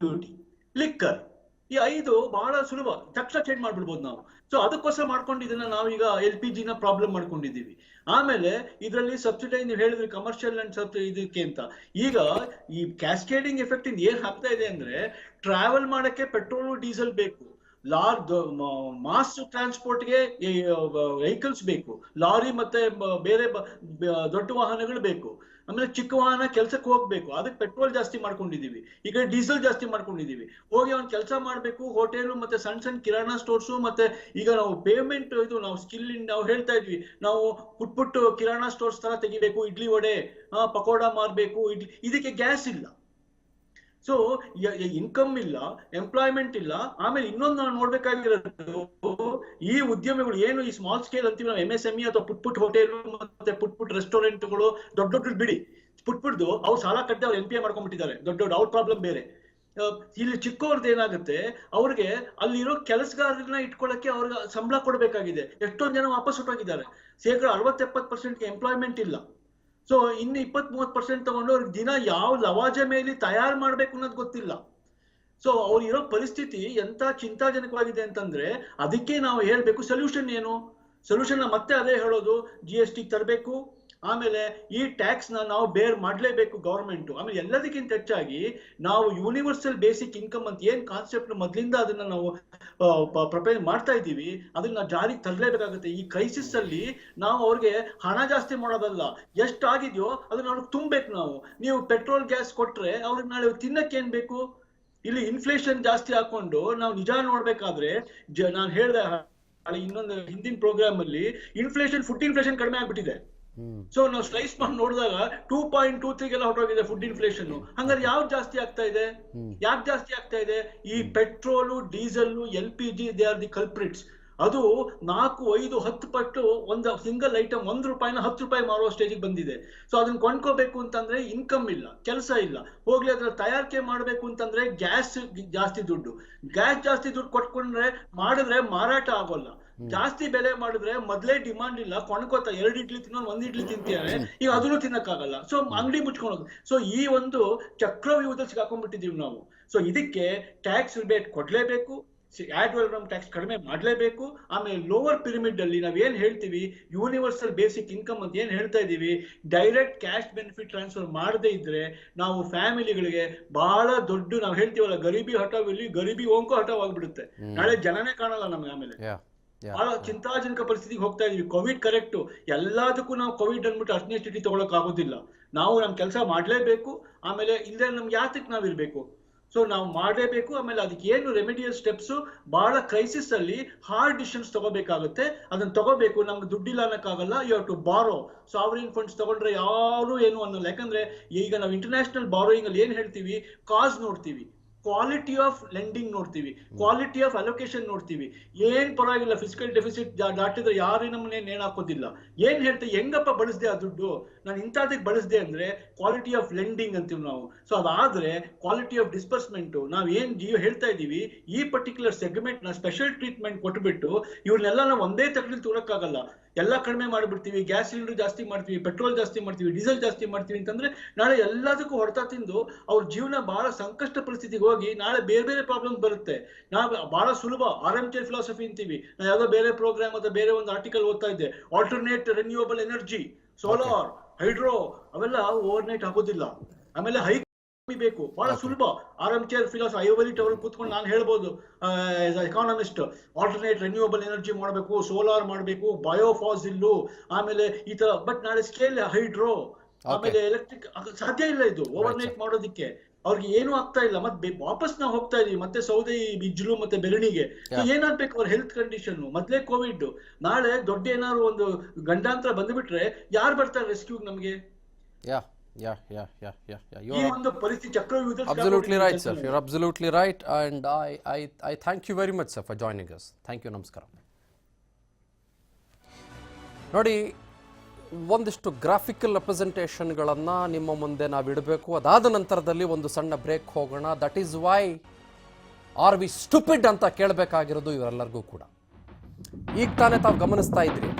duty, liquor, ಈ 5 ಬಹಳ ಸುಲಭ, ತಕ್ಷಣ ಚೇಂಜ್ ಮಾಡ್ಬಿಡ್ಬೋದು ನಾವು. ಸೊ ಅದಕ್ಕೋಸ್ಕರ ಮಾಡ್ಕೊಂಡು ಇದನ್ನ ನಾವೀಗ LPG ನ ಪ್ರಾಬ್ಲಮ್ ಮಾಡ್ಕೊಂಡಿದ್ದೀವಿ. ಆಮೇಲೆ ಇದರಲ್ಲಿ ಸಬ್ಸಿಡಿ ನೀವು ಹೇಳಿದ್ರಿ ಕಮರ್ಷಿಯಲ್ ಅಂಡ್ ಇದಕ್ಕೆ ಅಂತ. ಈಗ ಈ ಕ್ಯಾಸ್ಕೇಡಿಂಗ್ ಎಫೆಕ್ಟ್ ಏನ್ ಆಗ್ತಾ ಇದೆ ಅಂದ್ರೆ, ಟ್ರಾವೆಲ್ ಮಾಡಕ್ಕೆ ಪೆಟ್ರೋಲ್ ಡೀಸೆಲ್ ಬೇಕು, ಮಾಸ್ ಟ್ರಾನ್ಸ್ಪೋರ್ಟ್ಗೆ ವೆಹಿಕಲ್ಸ್ ಬೇಕು, ಲಾರಿ ಮತ್ತೆ ಬೇರೆ ದೊಡ್ಡ ವಾಹನಗಳು ಬೇಕು, ಆಮೇಲೆ ಚಿಕ್ಕ ವಾಹನ ಕೆಲ್ಸಕ್ಕೆ ಹೋಗ್ಬೇಕು, ಅದಕ್ಕೆ ಪೆಟ್ರೋಲ್ ಜಾಸ್ತಿ ಮಾಡ್ಕೊಂಡಿದೀವಿ, ಈಗ ಡೀಸೆಲ್ ಜಾಸ್ತಿ ಮಾಡ್ಕೊಂಡಿದೀವಿ. ಹೋಗಿ ಅವ್ನು ಕೆಲಸ ಮಾಡ್ಬೇಕು, ಹೋಟೆಲ್ ಮತ್ತೆ ಸಣ್ಣ ಸಣ್ಣ ಕಿರಾಣಾ ಸ್ಟೋರ್ಸ್, ಮತ್ತೆ ಈಗ ನಾವು ಪೇಮೆಂಟ್ ಇದು ನಾವು ಸ್ಕಿಲ್ ನಾವು ಹೇಳ್ತಾ ಇದ್ವಿ, ನಾವು ಪುಟ್ಪುಟ್ಟು ಕಿರಾಣಾ ಸ್ಟೋರ್ಸ್ ತರ ತೆಗಿಬೇಕು, ಇಡ್ಲಿ ವಡೆ ಪಕೋಡ ಮಾರ್ಬೇಕು, ಇದಕ್ಕೆ ಗ್ಯಾಸ್ ಇಲ್ಲ. ಸೊ ಇನ್ಕಮ್ ಇಲ್ಲ, ಎಂಪ್ಲಾಯ್ಮೆಂಟ್ ಇಲ್ಲ. ಆಮೇಲೆ ಇನ್ನೊಂದು ನಾವು ನೋಡ್ಬೇಕಾಗಿರೋದು, ಈ ಉದ್ಯಮಿಗಳು ಏನು ಈ ಸ್ಮಾಲ್ ಸ್ಕೇಲ್ ಅಂತೀವಿ ನಾವು, MSME ಅಥವಾ ಪುಟ್ಪುಟ್ ಹೋಟೆಲ್ ಮತ್ತೆ ಪುಟ್ಪುಟ್ ರೆಸ್ಟೋರೆಂಟ್ಗಳು, ದೊಡ್ಡ ದೊಡ್ಡ ಬಿಡಿ ಪುಟ್ಪುಟ್ದು ಅವ್ರು ಸಾಲ ಕಟ್ಟೆ ಅವ್ರು NPA ಮಾಡ್ಕೊಂಡ್ಬಿಟ್ಟಿದ್ದಾರೆ, ದೊಡ್ಡ ದೊಡ್ಡ ಅವ್ರ ಪ್ರಾಬ್ಲಮ್ ಬೇರೆ. ಇಲ್ಲಿ ಚಿಕ್ಕವ್ರದ್ದು ಏನಾಗುತ್ತೆ, ಅವ್ರಿಗೆ ಅಲ್ಲಿರೋ ಕೆಲಸಗಾರರನ್ನ ಇಟ್ಕೊಳ್ಳಕ್ಕೆ ಅವ್ರಿಗೆ ಸಂಬಳ ಕೊಡ್ಬೇಕಾಗಿದೆ. ಎಷ್ಟೊಂದು ಜನ ವಾಪಸ್ ಹೊಟ್ಟೋಗಿದ್ದಾರೆ, 60-70% ಎಂಪ್ಲಾಯ್ಮೆಂಟ್ ಇಲ್ಲ. ಸೊ ಇನ್ನು 20-30% ತಗೊಂಡು ಅವ್ರಿಗೆ ದಿನ ಯಾವ ಲವಾಜ ಮೇಲೆ ತಯಾರು ಮಾಡ್ಬೇಕು ಅನ್ನೋದು ಗೊತ್ತಿಲ್ಲ. ಸೊ ಅವ್ರು ಇರೋ ಪರಿಸ್ಥಿತಿ ಎಂತ ಚಿಂತಾಜನಕವಾಗಿದೆ ಅಂತಂದ್ರೆ, ಅದಕ್ಕೆ ನಾವು ಹೇಳ್ಬೇಕು ಸೊಲ್ಯೂಷನ್ ಏನು. ಸೊಲ್ಯೂಷನ್ ಮತ್ತೆ ಅದೇ ಹೇಳೋದು, GST ತರಬೇಕು, ಆಮೇಲೆ ಈ ಟ್ಯಾಕ್ಸ್ ನಾವು ಬೇರ್ ಮಾಡ್ಲೇಬೇಕು ಗವರ್ಮೆಂಟ್. ಆಮೇಲೆ ಎಲ್ಲದಕ್ಕಿಂತ ಹೆಚ್ಚಾಗಿ ನಾವು ಯೂನಿವರ್ಸಲ್ ಬೇಸಿಕ್ ಇನ್ಕಮ್ ಅಂತ ಏನ್ ಕಾನ್ಸೆಪ್ಟ್ ಮೊದ್ಲಿಂದ ಅದನ್ನ ನಾವು ಪ್ರಪೇರ್ ಮಾಡ್ತಾ ಇದ್ದೀವಿ, ಅದನ್ನ ಜಾರಿಗೆ ತರಲೇಬೇಕಾಗುತ್ತೆ. ಈ ಕ್ರೈಸಿಸ್ ಅಲ್ಲಿ ನಾವು ಅವ್ರಿಗೆ ಹಣ ಜಾಸ್ತಿ ಮಾಡೋದಲ್ಲ, ಎಷ್ಟಾಗಿದೆಯೋ ಅದನ್ನ ಅವ್ರಿಗೆ ತುಂಬಬೇಕು ನಾವು. ನೀವು ಪೆಟ್ರೋಲ್ ಗ್ಯಾಸ್ ಕೊಟ್ರೆ ಅವ್ರಿಗೆ ನಾಳೆ ತಿನ್ನಕ್ಕೆ ಏನ್ ಬೇಕು? ಇಲ್ಲಿ ಇನ್ಫ್ಲೇಷನ್ ಜಾಸ್ತಿ ಹಾಕೊಂಡು ನಾವು ನಿಜ ನೋಡ್ಬೇಕಾದ್ರೆ, ನಾನು ಹೇಳ್ದೆ ಇನ್ನೊಂದು ಹಿಂದಿನ ಪ್ರೋಗ್ರಾಮ್ ಅಲ್ಲಿ, ಫುಡ್ ಇನ್ಫ್ಲೇಷನ್ ಕಡಿಮೆ ಆಗ್ಬಿಟ್ಟಿದೆ. ಸೊ ನಾವು ಸ್ಲೈಸ್ ಮಾಡಿ ನೋಡಿದಾಗ 2.23 ಹೊರಟೋಗಿದೆ ಫುಡ್ ಇನ್ಫ್ಲೇಷನ್. ಹಂಗಾದ್ರೆ ಯಾವ್ದು ಜಾಸ್ತಿ ಆಗ್ತಾ ಇದೆ? ಯಾಕೆ ಜಾಸ್ತಿ ಆಗ್ತಾ ಇದೆ? ಈ petrol, diesel, LPG, they are the culprits. ಅದು 4, 5, 10 ಪಟ್ಟು ಒಂದು ಸಿಂಗಲ್ ಐಟಮ್ ₹1 ₹10 ಮಾರುವ ಸ್ಟೇಜಿಗೆ ಬಂದಿದೆ. ಸೊ ಅದನ್ನ ಕೊಂಡ್ಕೋಬೇಕು ಅಂತಂದ್ರೆ ಇನ್ಕಮ್ ಇಲ್ಲ, ಕೆಲಸ ಇಲ್ಲ. ಹೋಗ್ಲಿ ಅದ್ರ ತಯಾರಿಕೆ ಮಾಡ್ಬೇಕು ಅಂತಂದ್ರೆ ಗ್ಯಾಸ್ ಜಾಸ್ತಿ ದುಡ್ಡು ಕೊಟ್ಕೊಂಡ್ರೆ ಮಾಡಿದ್ರೆ ಮಾರಾಟ ಆಗೋಲ್ಲ. ಜಾಸ್ತಿ ಬೆಲೆ ಮಾಡಿದ್ರೆ ಮೊದ್ಲೇ ಡಿಮಾಂಡ್ ಇಲ್ಲ, ಕೊಂಡ್ಕೋತ 2 ಇಡ್ಲಿ ತಿನ್ನೋದು 1 ಇಡ್ಲಿ ತಿಂತಾರೆ, ಈಗ ಅದನ್ನು ತಿನ್ನಕ್ಕಾಗಲ್ಲ. ಸೊ ಅಂಗಡಿ ಮುಚ್ಕೊಳೋದು. ಸೊ ಈ ಒಂದು ಚಕ್ರವ್ಯೂಹದಲ್ಲಿ ಸಿಗಾಕೊಂಡ್ಬಿಟ್ಟಿದೀವಿ ನಾವು. ಸೊ ಇದಕ್ಕೆ ಟ್ಯಾಕ್ಸ್ ರಿಬೇಟ್ ಕೊಡ್ಲೇಬೇಕು, ಆಡ್ ವ್ಯಾಲ್ಯೂಮ್ ಟ್ಯಾಕ್ಸ್ ಕಡಿಮೆ ಮಾಡ್ಲೇಬೇಕು. ಆಮೇಲೆ ಲೋವರ್ ಪಿರಮಿಡ್ ಅಲ್ಲಿ ನಾವೇನ್ ಹೇಳ್ತೀವಿ, ಯೂನಿವರ್ಸಲ್ ಬೇಸಿಕ್ ಇನ್ಕಮ್ ಅಂತ ಏನ್ ಹೇಳ್ತಾ ಇದೀವಿ, ಡೈರೆಕ್ಟ್ ಕ್ಯಾಶ್ ಬೆನಿಫಿಟ್ ಟ್ರಾನ್ಸ್ಫರ್ ಮಾಡದೇ ಇದ್ರೆ ನಾವು ಫ್ಯಾಮಿಲಿಗಳಿಗೆ ಬಹಳ ದೊಡ್ಡ, ನಾವು ಹೇಳ್ತೀವಲ್ಲ ಗರೀಬಿ ಹಠಾವ್, ಇಲ್ಲಿ ಗರೀಬಿ ಓಂಕೋ ಹಠಾವ್ ಆಗ್ಬಿಡುತ್ತೆ. ನಾಳೆ ಜನನೇ ಕಾಣಲ್ಲ ನಮ್ಗೆ. ಆಮೇಲೆ ಬಹಳ ಚಿಂತಾಜನಕ ಪರಿಸ್ಥಿತಿಗೆ ಹೋಗ್ತಾ ಇದೀವಿ. ಕೋವಿಡ್ ಕರೆಕ್ಟ್, ಎಲ್ಲದಕ್ಕೂ ನಾವು ಕೋವಿಡ್ ಅಂದ್ಬಿಟ್ಟು ಅರ್ಜೆಂಟಿಟಿ ತಗೊಳಕ್ ಆಗೋದಿಲ್ಲ. ನಾವು ನಮ್ ಕೆಲಸ ಮಾಡ್ಲೇಬೇಕು. ಆಮೇಲೆ ಇಲ್ಲದೆ ನಮ್ಗೆ ಯಾತಕ್ಕೆ ನಾವಿರ್ಬೇಕು? ಸೊ ನಾವು ಮಾಡಲೇಬೇಕು. ಆಮೇಲೆ ಅದಕ್ಕೆ ಏನು ರೆಮಿಡಿಯಲ್ ಸ್ಟೆಪ್ಸ್, ಬಹಳ ಕ್ರೈಸಿಸ್ ಅಲ್ಲಿ ಹಾರ್ಡ್ ಡಿಸಿಷನ್ಸ್ ತಗೋಬೇಕಾಗುತ್ತೆ. ಅದನ್ನ ತಗೋಬೇಕು. ನಮ್ಗೆ ದುಡ್ಡಿಲ್ಲ ಅನ್ನಕ್ಕಾಗಲ್ಲ. ಯು ಹ್ಯಾವ್ ಟು ಬಾರೋ. ಸಾವರಿನ್ ಫಂಡ್ಸ್ ತಗೊಂಡ್ರೆ ಯಾರು ಏನು ಅನ್ನಲ್ಲ. ಯಾಕಂದ್ರೆ ಈಗ ನಾವು ಇಂಟರ್ನ್ಯಾಷನಲ್ ಬಾರೋಯಿಂಗ್ ಅಲ್ಲಿ ಏನ್ ಹೇಳ್ತೀವಿ, ಕಾಸ್ ನೋಡ್ತೀವಿ, ಕ್ವಾಲಿಟಿ ಆಫ್ ಲೆಂಡಿಂಗ್ ನೋಡ್ತೀವಿ, ಕ್ವಾಲಿಟಿ ಆಫ್ ಅಲೋಕೇಶನ್ ನೋಡ್ತೀವಿ. ಏನ್ ಪರವಾಗಿಲ್ಲ, ಫಿಸಿಕಲ್ ಡೆಫಿಸಿಟ್ ದಾಟಿದ್ರೆ ಯಾರು ನಮ್ಮನ್ನೇ ನೇಣ್ ಹಾಕೋದಿಲ್ಲ. ಏನ್ ಹೇಳ್ತೀವಿ, ಹೆಂಗಪ್ಪ ಬಳಸ್ದೆ ಆ ದುಡ್ಡು, ನಾನು ಇಂಥದಕ್ಕೆ ಬಳಸ್ದೆ ಅಂದ್ರೆ ಕ್ವಾಲಿಟಿ ಆಫ್ ಲೆಂಡಿಂಗ್ ಅಂತೀವಿ ನಾವು. ಸೊ ಅದಾದ್ರೆ ಕ್ವಾಲಿಟಿ ಆಫ್ ಡಿಸ್ಬರ್ಸ್ಮೆಂಟ್, ನಾವ್ ಏನ್ ಹೇಳ್ತಾ ಇದೀವಿ, ಈ ಪರ್ಟಿಕ್ಯುಲರ್ ಸೆಗ್ಮೆಂಟ್ ನ ಸ್ಪೆಷಲ್ ಟ್ರೀಟ್ಮೆಂಟ್ ಕೊಟ್ಬಿಟ್ಟು ಇವ್ರನ್ನೆಲ್ಲ ನಾವು ಒಂದೇ ತಕ್ಕಲ್ಲಿ ತಗೊಳಕ್ಕಾಗಲ್ಲ. ಎಲ್ಲ ಕಡಿಮೆ ಮಾಡಿಬಿಡ್ತೀವಿ, ಗ್ಯಾಸ್ ಸಿಲಿಂಡರ್ ಜಾಸ್ತಿ ಮಾಡ್ತೀವಿ, ಪೆಟ್ರೋಲ್ ಜಾಸ್ತಿ ಮಾಡ್ತೀವಿ, ಡೀಸೆಲ್ ಜಾಸ್ತಿ ಮಾಡ್ತೀವಿ ಅಂತಂದ್ರೆ ನಾಳೆ ಎಲ್ಲದಕ್ಕೂ ಹೊಡೆತ ತಿಂದು ಅವ್ರ ಜೀವನ ಬಹಳ ಸಂಕಷ್ಟ ಪರಿಸ್ಥಿತಿಗೆ ಹೋಗಿ ನಾಳೆ ಬೇರೆ ಬೇರೆ ಪ್ರಾಬ್ಲಮ್ ಬರುತ್ತೆ. ನಾವು ಬಹಳ ಸುಲಭ ಆರ್ಎಂಚರ್ ಫಿಲಾಸಫಿ ಅಂತೀವಿ. ನಾನು ಯಾವ್ದೋ ಬೇರೆ ಪ್ರೋಗ್ರಾಮ್ ಅಥವಾ ಬೇರೆ ಒಂದು ಆರ್ಟಿಕಲ್ ಓದ್ತಾ ಇದ್ದೆ, alternate renewable energy, solar, hydro, ಅವೆಲ್ಲ ಓವರ್ ನೈಟ್ ಆಗೋದಿಲ್ಲ. ಆಮೇಲೆ ಹೈ ಬೇಕು, ಬಹಳ ಸುಲಭ. ಆರ್ಎಂಚೇರ್ ಫಿಲಾಸಫಿ, ಐವರಿ ಟವರ್ ಕೂತ್ಕೊಂಡು ನಾನು ಹೇಳ್ಬೋದು ಎಕಾನಮಿಸ್ಟ್, ಆಲ್ಟರ್ನೇಟ್ ರಿನ್ಯೂಯಬಲ್ ಎನರ್ಜಿ ಮಾಡಬೇಕು, ಸೋಲಾರ್ ಮಾಡಬೇಕು, ಬಯೋಫಾಸಿಲ್, ಆಮೇಲೆ ಈ ತರ. ಬಟ್ ನಾಳೆ ಸ್ಕೇಲ್ ಹೈಡ್ರೋ, ಆಮೇಲೆ ಎಲೆಕ್ಟ್ರಿಕ್ ಸಾಧ್ಯ ಇಲ್ಲ ಇದು ಓವರ್ ನೈಟ್ ಮಾಡೋದಿಕ್ಕೆ. ಅವ್ರಿಗೆ ಏನು ಆಗ್ತಾ ಇಲ್ಲ. ಮತ್ತೆ ವಾಪಸ್ ನಾವು ಹೋಗ್ತಾ ಇದೀವಿ ಮತ್ತೆ ಸೌದೆ, ಬಿಜ್ಲು ಮತ್ತೆ ಬೆರಣಿಗೆ. ಏನಾಗ್ಬೇಕು ಅವ್ರ ಹೆಲ್ತ್ ಕಂಡೀಷನ್? ಮೊದ್ಲೇ ಕೋವಿಡ್, ನಾಳೆ ದೊಡ್ಡ ಏನಾದ್ರು ಒಂದು ಗಂಡಾಂತರ ಬಂದ್ಬಿಟ್ರೆ ಯಾರು ಬರ್ತಾರೆ ರೆಸ್ಕ್ಯೂ ನಮ್ಗೆ? Absolutely right, sir. You're absolutely right, and I thank you very much, sir, for joining us. Thank you. ನಮಸ್ಕಾರ. ನೋಡಿ, ಒಂದಿಷ್ಟು ಗ್ರಾಫಿಕಲ್ ರೆಪ್ರೆಸೆಂಟೇಷನ್ಗಳನ್ನು ನಿಮ್ಮ ಮುಂದೆ ನಾವು ಇಡಬೇಕು. ಅದಾದ ನಂತರದಲ್ಲಿ ಒಂದು ಸಣ್ಣ ಬ್ರೇಕ್ ಹೋಗೋಣ. That is why are we stupid ಅಂತ ಕೇಳಬೇಕಾಗಿರೋದು ಇವರೆಲ್ಲರಿಗೂ ಕೂಡ. ಈಗ ತಾನೇ ತಾವು ಗಮನಿಸ್ತಾ ಇದ್ರಿ,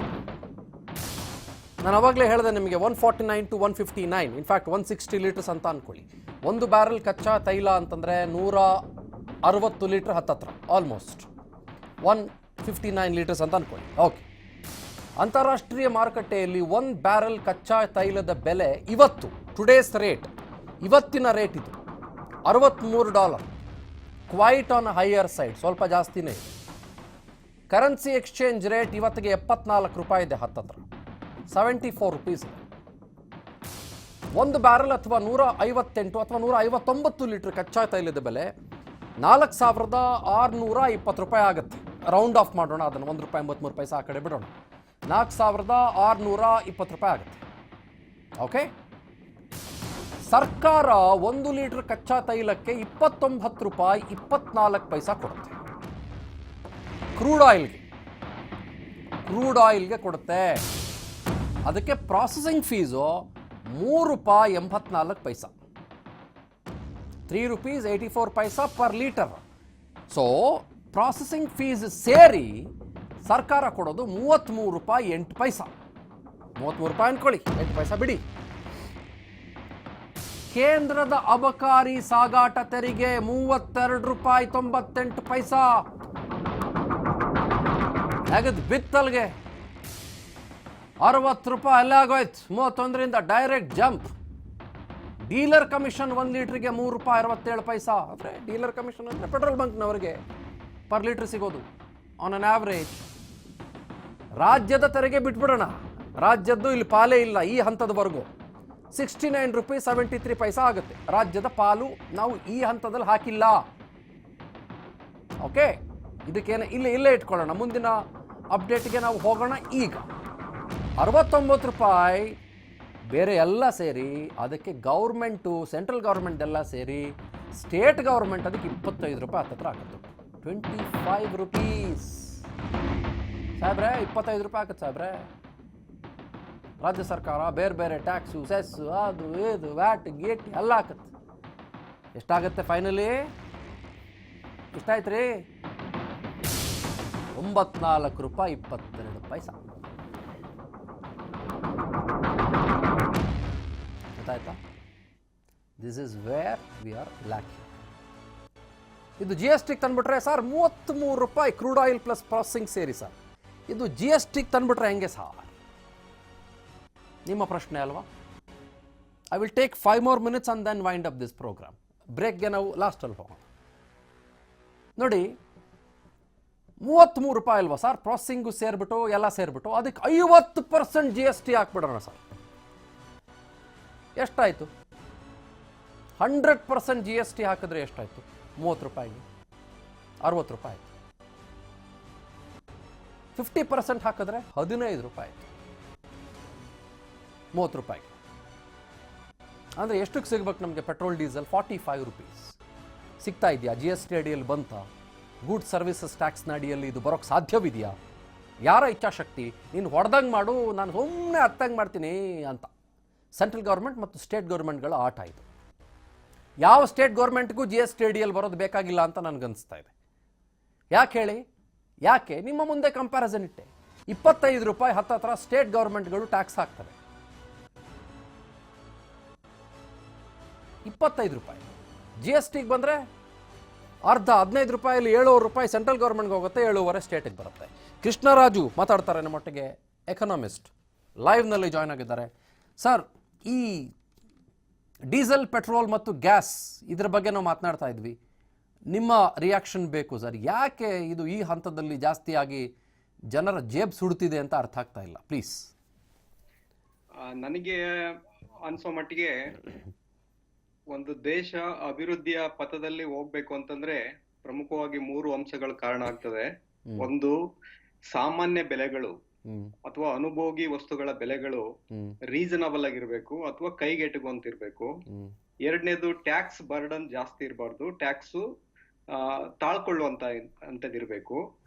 ನಾನು ಅವಾಗಲೇ ಹೇಳಿದೆ ನಿಮಗೆ 149 to 159, ಇನ್ಫ್ಯಾಕ್ಟ್ 160 ಲೀಟರ್ಸ್ ಅಂತ ಅಂದ್ಕೊಳ್ಳಿ. ಒಂದು ಬ್ಯಾರಲ್ ಕಚ್ಚಾ ತೈಲ ಅಂತಂದರೆ 160 ಲೀಟರ್ ಹತ್ತತ್ರ, ಆಲ್ಮೋಸ್ಟ್ 159 ಲೀಟರ್ಸ್ ಅಂತ ಅಂದ್ಕೊಳ್ಳಿ. ಓಕೆ, ಅಂತಾರಾಷ್ಟ್ರೀಯ ಮಾರುಕಟ್ಟೆಯಲ್ಲಿ 1 ಬ್ಯಾರಲ್ ಕಚ್ಚಾ ತೈಲದ ಬೆಲೆ ಇವತ್ತು, ಟುಡೇಸ್ ರೇಟ್, ಇವತ್ತಿನ ರೇಟ್ ಇದು $63, ಕ್ವೈಟ್ ಆನ್ ಹೈಯರ್ ಸೈಡ್, ಸ್ವಲ್ಪ ಜಾಸ್ತಿನೇ ಇದೆ. ಕರೆನ್ಸಿ ಎಕ್ಸ್ಚೇಂಜ್ ರೇಟ್ ಇವತ್ತಿಗೆ $74 ಇದೆ, ಹತ್ತತ್ರ $74 ಇದೆ. ಒಂದು ಬ್ಯಾರಲ್ ಅಥವಾ 158 ಅಥವಾ 159 ಲೀಟರ್ ಕಚ್ಚಾ ತೈಲದ ಬೆಲೆ 4,620 ರೂಪಾಯಿ ಆಗುತ್ತೆ. ರೌಂಡ್ ಆಫ್ ಮಾಡೋಣ ಅದನ್ನು, 1 ರೂಪಾಯಿ 83 ಪೈಸೆ ಆ ಕಡೆ ಬಿಡೋಣ. 4,620 ರೂಪಾಯಿ ಆಗುತ್ತೆ. ಓಕೆ, ಸರ್ಕಾರ 1 ಲೀಟರ್ ಕಚ್ಚಾ ತೈಲಕ್ಕೆ 29 ರೂಪಾಯಿ 24 ಪೈಸಾ ಕೊಡುತ್ತೆ. ಕ್ರೂಡ್ ಆಯಿಲ್ಗೆ ಕೊಡುತ್ತೆ. ಅದಕ್ಕೆ ಪ್ರಾಸೆಸಿಂಗ್ ಫೀಸು 3 ರೂಪಾಯಿ 84 ಪೈಸಾ, 3 rupees 84 paisa per liter. So processing fees ಸೇರಿ ಸರ್ಕಾರ ಕೊಡೋದು 33 ರೂಪಾಯಿ 8 ಪೈಸಾ. 33 ರೂಪಾಯಿ ಅನ್ಕೊಳ್ಳಿ, 8 ಪೈಸಾ ಬಿಡಿ. ಕೇಂದ್ರದ ಅಬಕಾರಿ ಸಾಗಾಟ ತೆರಿಗೆ 32 ರೂಪಾಯಿ 98 ಪೈಸಾ. ಹೇಗದ್ ಬಿತ್ತಲ್ಗೆ 60 ರೂಪಾಯಿ ಅಲ್ಲೇ ಆಗೋಯ್ತು. 31ರಿಂದ ಡೈರೆಕ್ಟ್ ಜಂಪ್. ಡೀಲರ್ ಕಮಿಷನ್ 1 ಲೀಟ್ರಿಗೆ 3 ರೂಪಾಯಿ 67 ಪೈಸಾ. ಅಂದರೆ ಡೀಲರ್ ಕಮಿಷನ್ ಅಂದರೆ ಪೆಟ್ರೋಲ್ ಬಂಕ್ನವರಿಗೆ ಪರ್ ಲೀಟ್ರ್ ಸಿಗೋದು ಆನ್ ಅನ್ ಆವ್ರೇಜ್. ರಾಜ್ಯದ ತೆರಿಗೆ ಬಿಟ್ಬಿಡೋಣ, ರಾಜ್ಯದ್ದು ಇಲ್ಲಿ ಪಾಲೇ ಇಲ್ಲ ಈ ಹಂತದವರೆಗೂ. 69 ರೂಪಾಯಿ 73 ಪೈಸಾ ಆಗುತ್ತೆ ರಾಜ್ಯದ ಪಾಲು. ನಾವು ಈ ಹಂತದಲ್ಲಿ ಹಾಕಿಲ್ಲ. ಓಕೆ, ಇದಕ್ಕೇನೆ ಇಲ್ಲೇ ಇಟ್ಕೊಳ್ಳೋಣ. ಮುಂದಿನ ಅಪ್ಡೇಟ್ಗೆ ನಾವು ಹೋಗೋಣ. ಈಗ 69 ರೂಪಾಯಿ ಬೇರೆ ಎಲ್ಲ ಸೇರಿ, ಅದಕ್ಕೆ ಗೌರ್ಮೆಂಟು ಸೆಂಟ್ರಲ್ ಗೌರ್ಮೆಂಟ್ ಎಲ್ಲ ಸೇರಿ ಸ್ಟೇಟ್ ಗೌರ್ಮೆಂಟ್ ಅದಕ್ಕೆ 25 ರೂಪಾಯಿ ಹತ್ತತ್ರ ಆಗುತ್ತೆ. 25 ರೂಪೀಸ್ ಸಾಹೇಬ್ರೆ, 25 ರೂಪಾಯಿ ಆಗುತ್ತೆ ಸಾಹೇಬ್ರೆ. ರಾಜ್ಯ ಸರ್ಕಾರ ಬೇರೆ ಟ್ಯಾಕ್ಸು, ಸೆಸ್ಸು, ಅದು ಇದು ವ್ಯಾಟ್ ಗೇಟ್ ಎಲ್ಲ ಹಾಕತ್ತೆ. ಎಷ್ಟಾಗುತ್ತೆ ಫೈನಲಿ? ಎಷ್ಟಾಯ್ತು ರೀ? 94 ರೂಪಾಯಿ 22 ಪೈಸಾ. ಗೊತ್ತಾಯ್ತಾ? This is where we are lacking. ಇದು ಜಿ ಎಸ್ ಟಿಗೆ ತಂದುಬಿಟ್ರೆ ಸರ್ 33 ರೂಪಾಯಿ ಕ್ರೂಡ್ ಆಯಿಲ್ ಪ್ಲಸ್ ಪ್ರಾಸೆಸಿಂಗ್ ಸೇರಿ ಸರ್. ಇದು ಜಿ ಎಸ್ ಟಿಗೆ ತಂದುಬಿಟ್ರೆ ಹೆಂಗೆ ಸರ್? ನಿಮ್ಮ ಪ್ರಶ್ನೆ ಅಲ್ವಾ? I will take 5 more minutes and then wind up this programme. ಬ್ರೇಕ್ಗೆ ನಾವು ಲಾಸ್ಟಲ್ಲಿ ಹೋಗೋಣ. ನೋಡಿ, 33 ರೂಪಾಯಿ ಅಲ್ವಾ ಸರ್ ಪ್ರಾಸೆಸಿಂಗು ಸೇರಿಬಿಟ್ಟು ಎಲ್ಲ ಸೇರಿಬಿಟ್ಟು, ಅದಕ್ಕೆ 50% ಜಿ ಎಸ್ ಟಿ ಹಾಕ್ಬಿಡೋಣ ಸರ್. ಎಷ್ಟಾಯಿತು? 100% ಜಿ ಎಸ್ ಟಿ ಹಾಕಿದ್ರೆ ಎಷ್ಟಾಯಿತು? 30 ರೂಪಾಯಿಗೆ 60 ರೂಪಾಯಿ. 50% ಹಾಕಿದ್ರೆ 15 ರೂಪಾಯಿ, 30 ರೂಪಾಯಿಗೆ. ಅಂದರೆ ಎಷ್ಟಕ್ಕೆ ಸಿಗ್ಬೇಕು ನಮಗೆ ಪೆಟ್ರೋಲ್ ಡೀಸೆಲ್? 45 ರೂಪೀಸ್ ಸಿಗ್ತಾ ಇದೆಯಾ? ಜಿ ಎಸ್ ಟಿ ಅಡಿಯಲ್ಲಿ ಬಂತ? ಗೂಡ್ಸ್ ಸರ್ವಿಸಸ್ ಟ್ಯಾಕ್ಸ್ನ ಅಡಿಯಲ್ಲಿ ಇದು ಬರೋಕ್ಕೆ ಸಾಧ್ಯವಿದೆಯಾ? ಯಾರ ಇಚ್ಛಾಶಕ್ತಿ? ನೀನು ಹೊಡೆದಂಗೆ ಮಾಡು, ನಾನು ಸುಮ್ಮನೆ ಹತ್ತಂಗೆ ಮಾಡ್ತೀನಿ ಅಂತ ಸೆಂಟ್ರಲ್ ಗೌರ್ಮೆಂಟ್ ಮತ್ತು ಸ್ಟೇಟ್ ಗೌರ್ಮೆಂಟ್ಗಳ ಆಟ ಇದು. ಯಾವ ಸ್ಟೇಟ್ ಗೌರ್ಮೆಂಟ್ಗೂ ಜಿ ಎಸ್ ಟಿ ಅಡಿಯಲ್ಲಿ ಬರೋದು ಬೇಕಾಗಿಲ್ಲ ಅಂತ ನನಗನ್ನಿಸ್ತಾ ಇದೆ. ಯಾಕೆ ಹೇಳಿ? ಯಾಕೆ? ನಿಮ್ಮ ಮುಂದೆ ಕಂಪ್ಯಾರಿಸನ್ ಇಟ್ಟೆ. 25 ರೂಪಾಯಿ ಹತ್ತತ್ರ ಸ್ಟೇಟ್ ಗೌರ್ಮೆಂಟ್ಗಳು ಟ್ಯಾಕ್ಸ್ ಹಾಕ್ತವೆ. 25 ರೂಪಾಯಿ ಜಿ ಎಸ್ ಟಿಗೆ ಬಂದರೆ ಅರ್ಧ 15 ರೂಪಾಯಲ್ಲಿ 7 ರೂಪಾಯಿ ಸೆಂಟ್ರಲ್ ಗೌರ್ಮೆಂಟ್ಗೆ ಹೋಗುತ್ತೆ, 7.5 ಸ್ಟೇಟಿಗೆ ಬರುತ್ತೆ. ಕೃಷ್ಣರಾಜು ಮಾತಾಡ್ತಾರೆ ನಮ್ಮೊಟ್ಟಿಗೆ, ಎಕನಾಮಿಸ್ಟ್, ಲೈವ್ನಲ್ಲಿ ಜಾಯ್ನ್ ಆಗಿದ್ದಾರೆ. ಸರ್, ಈ ಡೀಸೆಲ್, ಪೆಟ್ರೋಲ್ ಮತ್ತು ಗ್ಯಾಸ್ ಇದರ ಬಗ್ಗೆ ನಾವು ಮಾತನಾಡ್ತಾ ಇದ್ವಿ. ನಿಮ್ಮ ರಿಯಾಕ್ಷನ್ ಬೇಕು ಸರ್. ಯಾಕೆ ಇದು ಈ ಹಂತದಲ್ಲಿ ಜಾಸ್ತಿಯಾಗಿ ಜನರ ಜೇಬ್ ಸುಡುತ್ತಿದೆ ಅಂತ ಅರ್ಥ ಆಗ್ತಾ ಇಲ್ಲ, ಪ್ಲೀಸ್. ನನಗೆ ಅನ್ಸೋ ಮಟ್ಟಿಗೆ ಒಂದು ದೇಶ ಅಭಿವೃದ್ಧಿಯ ಪಥದಲ್ಲಿ ಹೋಗ್ಬೇಕು ಅಂತಂದ್ರೆ ಪ್ರಮುಖವಾಗಿ 3 ಅಂಶಗಳು ಕಾರಣ ಆಗ್ತದೆ. ಒಂದು, ಸಾಮಾನ್ಯ ಬೆಲೆಗಳು ಅಥವಾ ಅನುಭೋಗಿ ವಸ್ತುಗಳ ಬೆಲೆಗಳು ರೀಸನಬಲ್ ಆಗಿರ್ಬೇಕು ಅಥವಾ ಕೈಗೆಟುಕುವಂತಿರ್ಬೇಕು. ಎರಡನೇದು, ಟ್ಯಾಕ್ಸ್ ಬರ್ಡನ್ ಜಾಸ್ತಿ ಇರಬಾರ್ದು, ಟ್ಯಾಕ್ಸ್ ತಾಳ್ಕೊಳ್ಳುವಂತದಿರ್ಬೇಕು.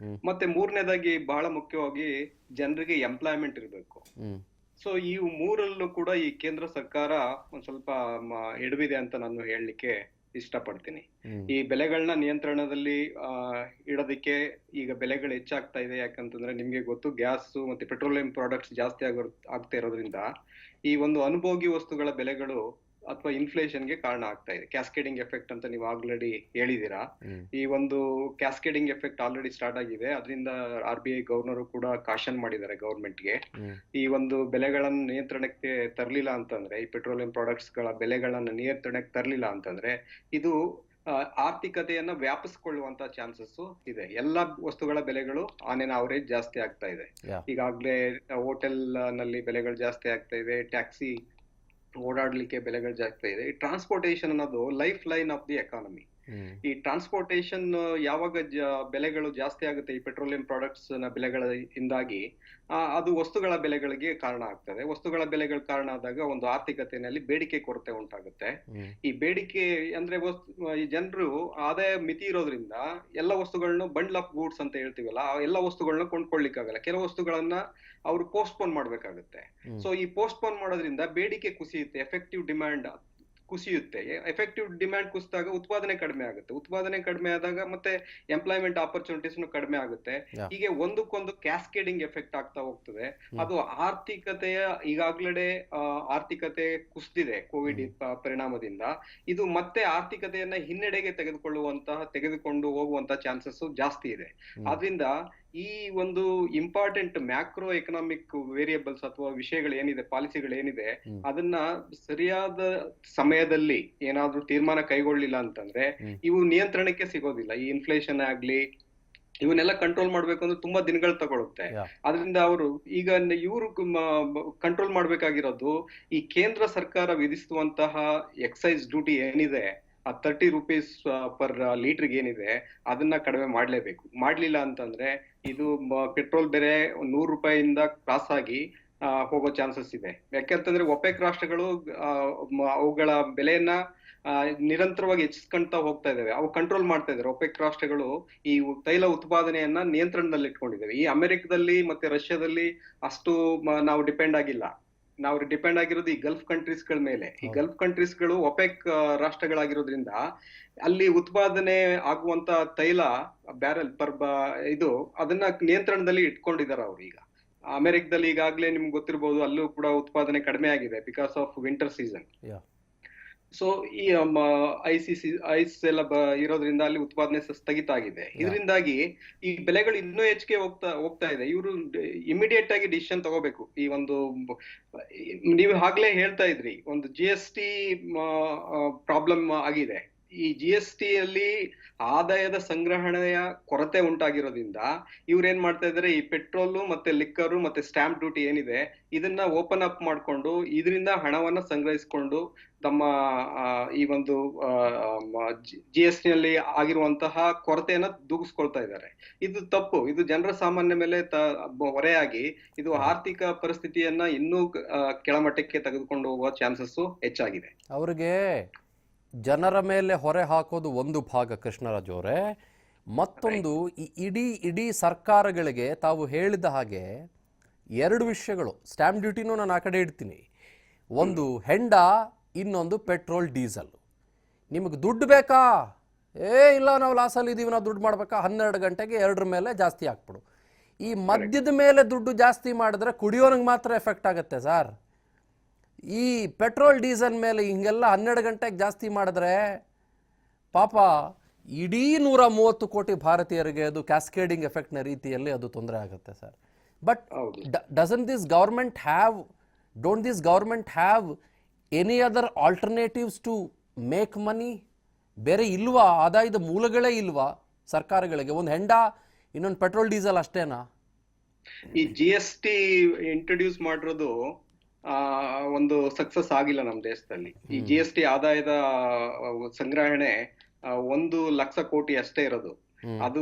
ಮತ್ತೆ ಮೂರನೇದಾಗಿ ಬಹಳ ಮುಖ್ಯವಾಗಿ ಜನರಿಗೆ ಎಂಪ್ಲಾಯ್ಮೆಂಟ್ ಇರಬೇಕು. ಸೊ ಈ 3ರಲ್ಲೂ ಕೂಡ ಈ ಕೇಂದ್ರ ಸರ್ಕಾರ ಒಂದ್ ಸ್ವಲ್ಪ ಎಡವಿದೆ ಅಂತ ನಾನು ಹೇಳಲಿಕ್ಕೆ ಇಷ್ಟಪಡ್ತೀನಿ. ಈ ಬೆಲೆಗಳನ್ನ ನಿಯಂತ್ರಣದಲ್ಲಿ ಇಡೋದಕ್ಕೆ ಈಗ ಬೆಲೆಗಳು ಹೆಚ್ಚಾಗ್ತಾ ಇದೆ. ಯಾಕಂತಂದ್ರೆ ನಿಮ್ಗೆ ಗೊತ್ತು, ಗ್ಯಾಸ್ ಮತ್ತೆ ಪೆಟ್ರೋಲಿಯಂ ಪ್ರಾಡಕ್ಟ್ಸ್ ಜಾಸ್ತಿ ಆಗ್ತಾ ಇರೋದ್ರಿಂದ ಈ ಒಂದು ಅನುಭೋಗಿ ವಸ್ತುಗಳ ಬೆಲೆಗಳು ಅಥವಾ ಇನ್ಫ್ಲೇಷನ್ಗೆ ಕಾರಣ ಆಗ್ತಾ ಇದೆ. ಕ್ಯಾಸ್ಕೇಡಿಂಗ್ ಎಫೆಕ್ಟ್ ಅಂತ ನೀವು ಆಲ್ರೆಡಿ ಹೇಳಿದೀರಾ. ಈ ಒಂದು ಕ್ಯಾಸ್ಕೇಡಿಂಗ್ ಎಫೆಕ್ಟ್ ಆಲ್ರೆಡಿ ಸ್ಟಾರ್ಟ್ ಆಗಿದೆ. ಅದರಿಂದ RBI ಗವರ್ನರ್ ಕೂಡ ಕಾಷನ್ ಮಾಡಿದ್ದಾರೆ ಗವರ್ಮೆಂಟ್ಗೆ. ಈ ಒಂದು ಬೆಲೆಗಳನ್ನ ನಿಯಂತ್ರಣಕ್ಕೆ ತರಲಿಲ್ಲ ಅಂತಂದ್ರೆ, ಈ ಪೆಟ್ರೋಲಿಯಂ ಪ್ರಾಡಕ್ಟ್ಸ್ ಗಳ ಬೆಲೆಗಳನ್ನ ನಿಯಂತ್ರಣಕ್ಕೆ ತರಲಿಲ್ಲ ಅಂತಂದ್ರೆ ಇದು ಆರ್ಥಿಕತೆಯನ್ನ ವ್ಯಾಪಿಸಿಕೊಳ್ಳುವಂತ ಚಾನ್ಸಸ್ ಇದೆ. ಎಲ್ಲಾ ವಸ್ತುಗಳ ಬೆಲೆಗಳು ಆನ್ ಎನ್ ಅವರೇಜ್ ಜಾಸ್ತಿ ಆಗ್ತಾ ಇದೆ. ಈಗಾಗ್ಲೇ ಹೋಟೆಲ್ ನಲ್ಲಿ ಬೆಲೆಗಳು ಜಾಸ್ತಿ ಆಗ್ತಾ ಇದೆ, ಟ್ಯಾಕ್ಸಿ ಓಡಾಡ್ಲಿಕ್ಕೆ ಬೆಲೆಗಳು ಜಾಸ್ತಿ ಇದೆ. ಈ ಟ್ರಾನ್ಸ್ಪೋರ್ಟೇಷನ್ ಅನ್ನೋದು life line of the economy. ಈ ಟ್ರಾನ್ಸ್ಪೋರ್ಟೇಷನ್ ಯಾವಾಗ ಬೆಲೆಗಳು ಜಾಸ್ತಿ ಆಗುತ್ತೆ ಈ ಪೆಟ್ರೋಲಿಯಂ ಪ್ರಾಡಕ್ಟ್ಸ್ ನ ಬೆಲೆಗಳಿಂದಾಗಿ ಅದು ವಸ್ತುಗಳ ಬೆಲೆಗಳಿಗೆ ಕಾರಣ ಆಗ್ತದೆ. ವಸ್ತುಗಳ ಬೆಲೆಗಳು ಕಾರಣ ಆದಾಗ ಒಂದು ಆರ್ಥಿಕತೆಯಲ್ಲಿ ಬೇಡಿಕೆ ಕೊರತೆ ಉಂಟಾಗುತ್ತೆ. ಈ ಬೇಡಿಕೆ ಅಂದ್ರೆ ಈ ಜನರು ಆದಾಯ ಮಿತಿ ಇರೋದ್ರಿಂದ ಎಲ್ಲ ವಸ್ತುಗಳನ್ನ ಬಂಡ್ಲ್ ಆಫ್ ಗೂಡ್ಸ್ ಅಂತ ಹೇಳ್ತೀವಲ್ಲ, ಆ ಎಲ್ಲ ವಸ್ತುಗಳನ್ನ ಕೊಂಡ್ಕೊಳ್ಳಿಕ್ಕಾಗಲ್ಲ. ಕೆಲವು ವಸ್ತುಗಳನ್ನ ಅವ್ರು ಪೋಸ್ಟ್ಪೋನ್ ಮಾಡ್ಬೇಕಾಗುತ್ತೆ. ಸೊ ಈ ಪೋಸ್ಟ್ಪೋನ್ ಮಾಡೋದ್ರಿಂದ ಬೇಡಿಕೆ ಕುಸಿಯುತ್ತೆ, ಎಫೆಕ್ಟಿವ್ ಡಿಮ್ಯಾಂಡ್ ಕುಸಿಯುತ್ತೆ. ಎಫೆಕ್ಟಿವ್ ಡಿಮ್ಯಾಂಡ್ ಕುಸಿದಾಗ ಉತ್ಪಾದನೆ ಕಡಿಮೆ ಆಗುತ್ತೆ. ಉತ್ಪಾದನೆ ಕಡಿಮೆ ಆದಾಗ ಮತ್ತೆ ಎಂಪ್ಲಾಯ್ಮೆಂಟ್ ಆಪರ್ಚುನಿಟೀಸ್ ಕಡಿಮೆ ಆಗುತ್ತೆ. ಹೀಗೆ ಒಂದಕ್ಕೊಂದು ಕ್ಯಾಸ್ಕೇಡಿಂಗ್ ಎಫೆಕ್ಟ್ ಆಗ್ತಾ ಹೋಗ್ತದೆ. ಅದು ಆರ್ಥಿಕತೆಯ ಈಗಾಗಲೇ ಆರ್ಥಿಕತೆ ಕುಸಿದಿದೆ ಕೋವಿಡ್ ಪರಿಣಾಮದಿಂದ. ಇದು ಮತ್ತೆ ಆರ್ಥಿಕತೆಯನ್ನ ಹಿನ್ನಡೆಗೆ ತೆಗೆದುಕೊಂಡು ಹೋಗುವಂತಹ ಚಾನ್ಸಸ್ ಜಾಸ್ತಿ ಇದೆ. ಆದ್ರಿಂದ ಈ ಒಂದು ಇಂಪಾರ್ಟೆಂಟ್ ಮ್ಯಾಕ್ರೋ ಎಕನಾಮಿಕ್ ವೇರಿಯೇಬಲ್ಸ್ ಅಥವಾ ವಿಷಯಗಳು ಏನಿದೆ, ಪಾಲಿಸಿಗಳು ಏನಿದೆ, ಅದನ್ನ ಸರಿಯಾದ ಸಮಯದಲ್ಲಿ ಏನಾದ್ರೂ ತೀರ್ಮಾನ ಕೈಗೊಳ್ಳಿಲ್ಲ ಅಂತಂದ್ರೆ ಇವು ನಿಯಂತ್ರಣಕ್ಕೆ ಸಿಗೋದಿಲ್ಲ. ಈ ಇನ್ಫ್ಲೇಷನ್ ಆಗ್ಲಿ ಇವನ್ನೆಲ್ಲ ಕಂಟ್ರೋಲ್ ಮಾಡ್ಬೇಕು ಅಂದ್ರೆ ತುಂಬಾ ದಿನಗಳು ತಗೊಳುತ್ತೆ. ಅದರಿಂದ ಅವರು ಈಗ ಇವರು ಕಂಟ್ರೋಲ್ ಮಾಡ್ಬೇಕಾಗಿರೋದು ಈ ಕೇಂದ್ರ ಸರ್ಕಾರ ವಿಧಿಸುವಂತಹ ಎಕ್ಸೈಸ್ ಡ್ಯೂಟಿ ಏನಿದೆ, ಆ 30 ರೂಪೀಸ್ ಪರ್ ಲೀಟರ್ಗೆ ಏನಿದೆ ಅದನ್ನ ಕಡಿಮೆ ಮಾಡ್ಲೇಬೇಕು. ಮಾಡ್ಲಿಲ್ಲ ಅಂತಂದ್ರೆ ಇದು ಪೆಟ್ರೋಲ್ ಬೆಲೆ 100 ರೂಪಾಯಿಯಿಂದ ಕ್ರಾಸ್ ಆಗಿ ಹೋಗೋ ಚಾನ್ಸಸ್ ಇದೆ. ಯಾಕೆಂತಂದ್ರೆ ಒಪೆಕ್ ರಾಷ್ಟ್ರಗಳು ಅವುಗಳ ಬೆಲೆಯನ್ನ ನಿರಂತರವಾಗಿ ಹೆಚ್ಚಿಸ್ಕೊಂತ ಹೋಗ್ತಾ ಇದಾವೆ. ಅವು ಕಂಟ್ರೋಲ್ ಮಾಡ್ತಾ ಇದಾರೆ. ಒಪೆಕ್ ರಾಷ್ಟ್ರಗಳು ಈ ತೈಲ ಉತ್ಪಾದನೆಯನ್ನ ನಿಯಂತ್ರಣದಲ್ಲಿ ಇಟ್ಕೊಂಡಿದ್ದಾವೆ. ಈ ಅಮೆರಿಕದಲ್ಲಿ ಮತ್ತೆ ರಷ್ಯಾದಲ್ಲಿ ಅಷ್ಟು ನಾವು ಡಿಪೆಂಡ್ ಆಗಿಲ್ಲ. ನಾವು ಡಿಪೆಂಡ್ ಆಗಿರೋದು ಈ ಗಲ್ಫ್ ಕಂಟ್ರೀಸ್ ಗಳ ಮೇಲೆ. ಈ ಗಲ್ಫ್ ಕಂಟ್ರೀಸ್ ಗಳು ಒಪೆಕ್ ರಾಷ್ಟ್ರಗಳಾಗಿರೋದ್ರಿಂದ ಅಲ್ಲಿ ಉತ್ಪಾದನೆ ಆಗುವಂತ ತೈಲ ಬ್ಯಾರೆಲ್ ಅದನ್ನ ನಿಯಂತ್ರಣದಲ್ಲಿ ಇಟ್ಕೊಂಡಿದ್ದಾರೆ ಅವ್ರು. ಈಗ ಅಮೆರಿಕದಲ್ಲಿ ಈಗಾಗ್ಲೇ ನಿಮ್ಗೆ ಗೊತ್ತಿರಬಹುದು, ಅಲ್ಲೂ ಕೂಡ ಉತ್ಪಾದನೆ ಕಡಿಮೆ ಆಗಿದೆ because of winter season. So ಈ ಐಸ್ ಎಲ್ಲ ಇರೋದ್ರಿಂದ ಅಲ್ಲಿ ಉತ್ಪಾದನೆ ಸ್ಥಗಿತ ಆಗಿದೆ. ಇದರಿಂದಾಗಿ ಈ ಬೆಲೆಗಳು ಇನ್ನೂ ಹೆಚ್ಚಿಗೆ ಹೋಗ್ತಾ ಇದೆ. ಇವರು ಇಮಿಡಿಯೇಟ್ ಆಗಿ ಡಿಸಿಷನ್ ತಗೋಬೇಕು. ಈ ಒಂದು ನೀವು ಆಗ್ಲೇ ಹೇಳ್ತಾ ಇದ್ರಿ, ಒಂದು GST ಪ್ರಾಬ್ಲಮ್ ಆಗಿದೆ. ಈ GST ಅಲ್ಲಿ ಆದಾಯದ ಸಂಗ್ರಹಣೆಯ ಕೊರತೆ ಉಂಟಾಗಿರೋದ್ರಿಂದ ಇವ್ರೇನ್ ಮಾಡ್ತಾ ಇದಾರೆ, ಈ ಪೆಟ್ರೋಲು ಮತ್ತೆ ಲಿಕ್ಕರು ಮತ್ತೆ ಸ್ಟಾಂಪ್ ಡ್ಯೂಟಿ ಏನಿದೆ ಇದನ್ನ ಓಪನ್ ಅಪ್ ಮಾಡ್ಕೊಂಡು ಇದರಿಂದ ಹಣವನ್ನ ಸಂಗ್ರಹಿಸಿಕೊಂಡು ತಮ್ಮ ಈ ಒಂದು GST ನಲ್ಲಿ ಆಗಿರುವಂತಹ ಕೊರತೆಯನ್ನ ದೂಗಿಸ್ಕೊಳ್ತಾ ಇದ್ದಾರೆ. ಇದು ತಪ್ಪು. ಇದು ಜನರ ಸಾಮಾನ್ಯ ಮೇಲೆ ಹೊರೆಯಾಗಿ ಇದು ಆರ್ಥಿಕ ಪರಿಸ್ಥಿತಿಯನ್ನ ಇನ್ನೂ ಕೆಳಮಟ್ಟಕ್ಕೆ ತೆಗೆದುಕೊಂಡು ಹೋಗುವ ಚಾನ್ಸಸ್ ಹೆಚ್ಚಾಗಿದೆ. ಅವರಿಗೆ ಜನರ ಮೇಲೆ ಹೊರೆ ಹಾಕೋದು ಒಂದು ಭಾಗ ಕೃಷ್ಣರಾಜ್ ಅವರೇ. ಮತ್ತೊಂದು ಈ ಇಡೀ ಸರ್ಕಾರಗಳಿಗೆ ತಾವು ಹೇಳಿದ ಹಾಗೆ ಎರಡು ವಿಷಯಗಳು, ಸ್ಟ್ಯಾಂಪ್ ಡ್ಯೂಟಿನೂ ನಾನು ಆ ಕಡೆ ಇಡ್ತೀನಿ, ಒಂದು ಹೆಂಡ, ಇನ್ನೊಂದು ಪೆಟ್ರೋಲ್ ಡೀಸೆಲ್. ನಿಮಗೆ ದುಡ್ಡು ಬೇಕಾ? ಇಲ್ಲ ನಾವು ಲಾಸಲ್ಲಿ ಇದ್ದೀವಿ, ನಾವು ದುಡ್ಡು ಮಾಡಬೇಕಾ? 12 ಗಂಟೆಗೆ 2 ಮೇಲೆ ಜಾಸ್ತಿ ಹಾಕ್ಬಿಡು. ಈ ಮದ್ಯದ ಮೇಲೆ ದುಡ್ಡು ಜಾಸ್ತಿ ಮಾಡಿದ್ರೆ ಕುಡಿಯೋನಿಗೆ ಮಾತ್ರ ಎಫೆಕ್ಟ್ ಆಗುತ್ತೆ ಸರ್. ಈ ಪೆಟ್ರೋಲ್ ಡೀಸೆಲ್ ಮೇಲೆ ಹಿಂಗೆಲ್ಲ 12 ಗಂಟೆಗೆ ಜಾಸ್ತಿ ಮಾಡಿದ್ರೆ ಪಾಪ ಇಡೀ 130 ಕೋಟಿ ಭಾರತೀಯರಿಗೆ ಅದು ಕ್ಯಾಸ್ಕೇಡಿಂಗ್ ಎಫೆಕ್ಟ್ನ ರೀತಿಯಲ್ಲಿ ಅದು ತೊಂದರೆ ಆಗುತ್ತೆ sir. But don't this government have any other alternatives to make money? ಬೇರೆ ಇಲ್ವಾ? ಆದಾಯದ ಮೂಲಗಳೇ ಇಲ್ವಾ ಸರ್ಕಾರಗಳಿಗೆ? ಒಂದು ಹೆಂಡ, ಇನ್ನೊಂದು ಪೆಟ್ರೋಲ್ ಡೀಸೆಲ್ ಅಷ್ಟೇನಾ? ಈ GST ಇಂಟ್ರೊಡ್ಯೂಸ್ ಮಾಡಿರೋದು ಒಂದು ಸಕ್ಸಸ್ ಆಗಿಲ್ಲ ನಮ್ಮ ದೇಶದಲ್ಲಿ. ಈ GST ಆದಾಯದ ಸಂಗ್ರಹಣೆ 1 ಲಕ್ಷ ಕೋಟಿ ಅಷ್ಟೇ ಇರೋದು. ಅದು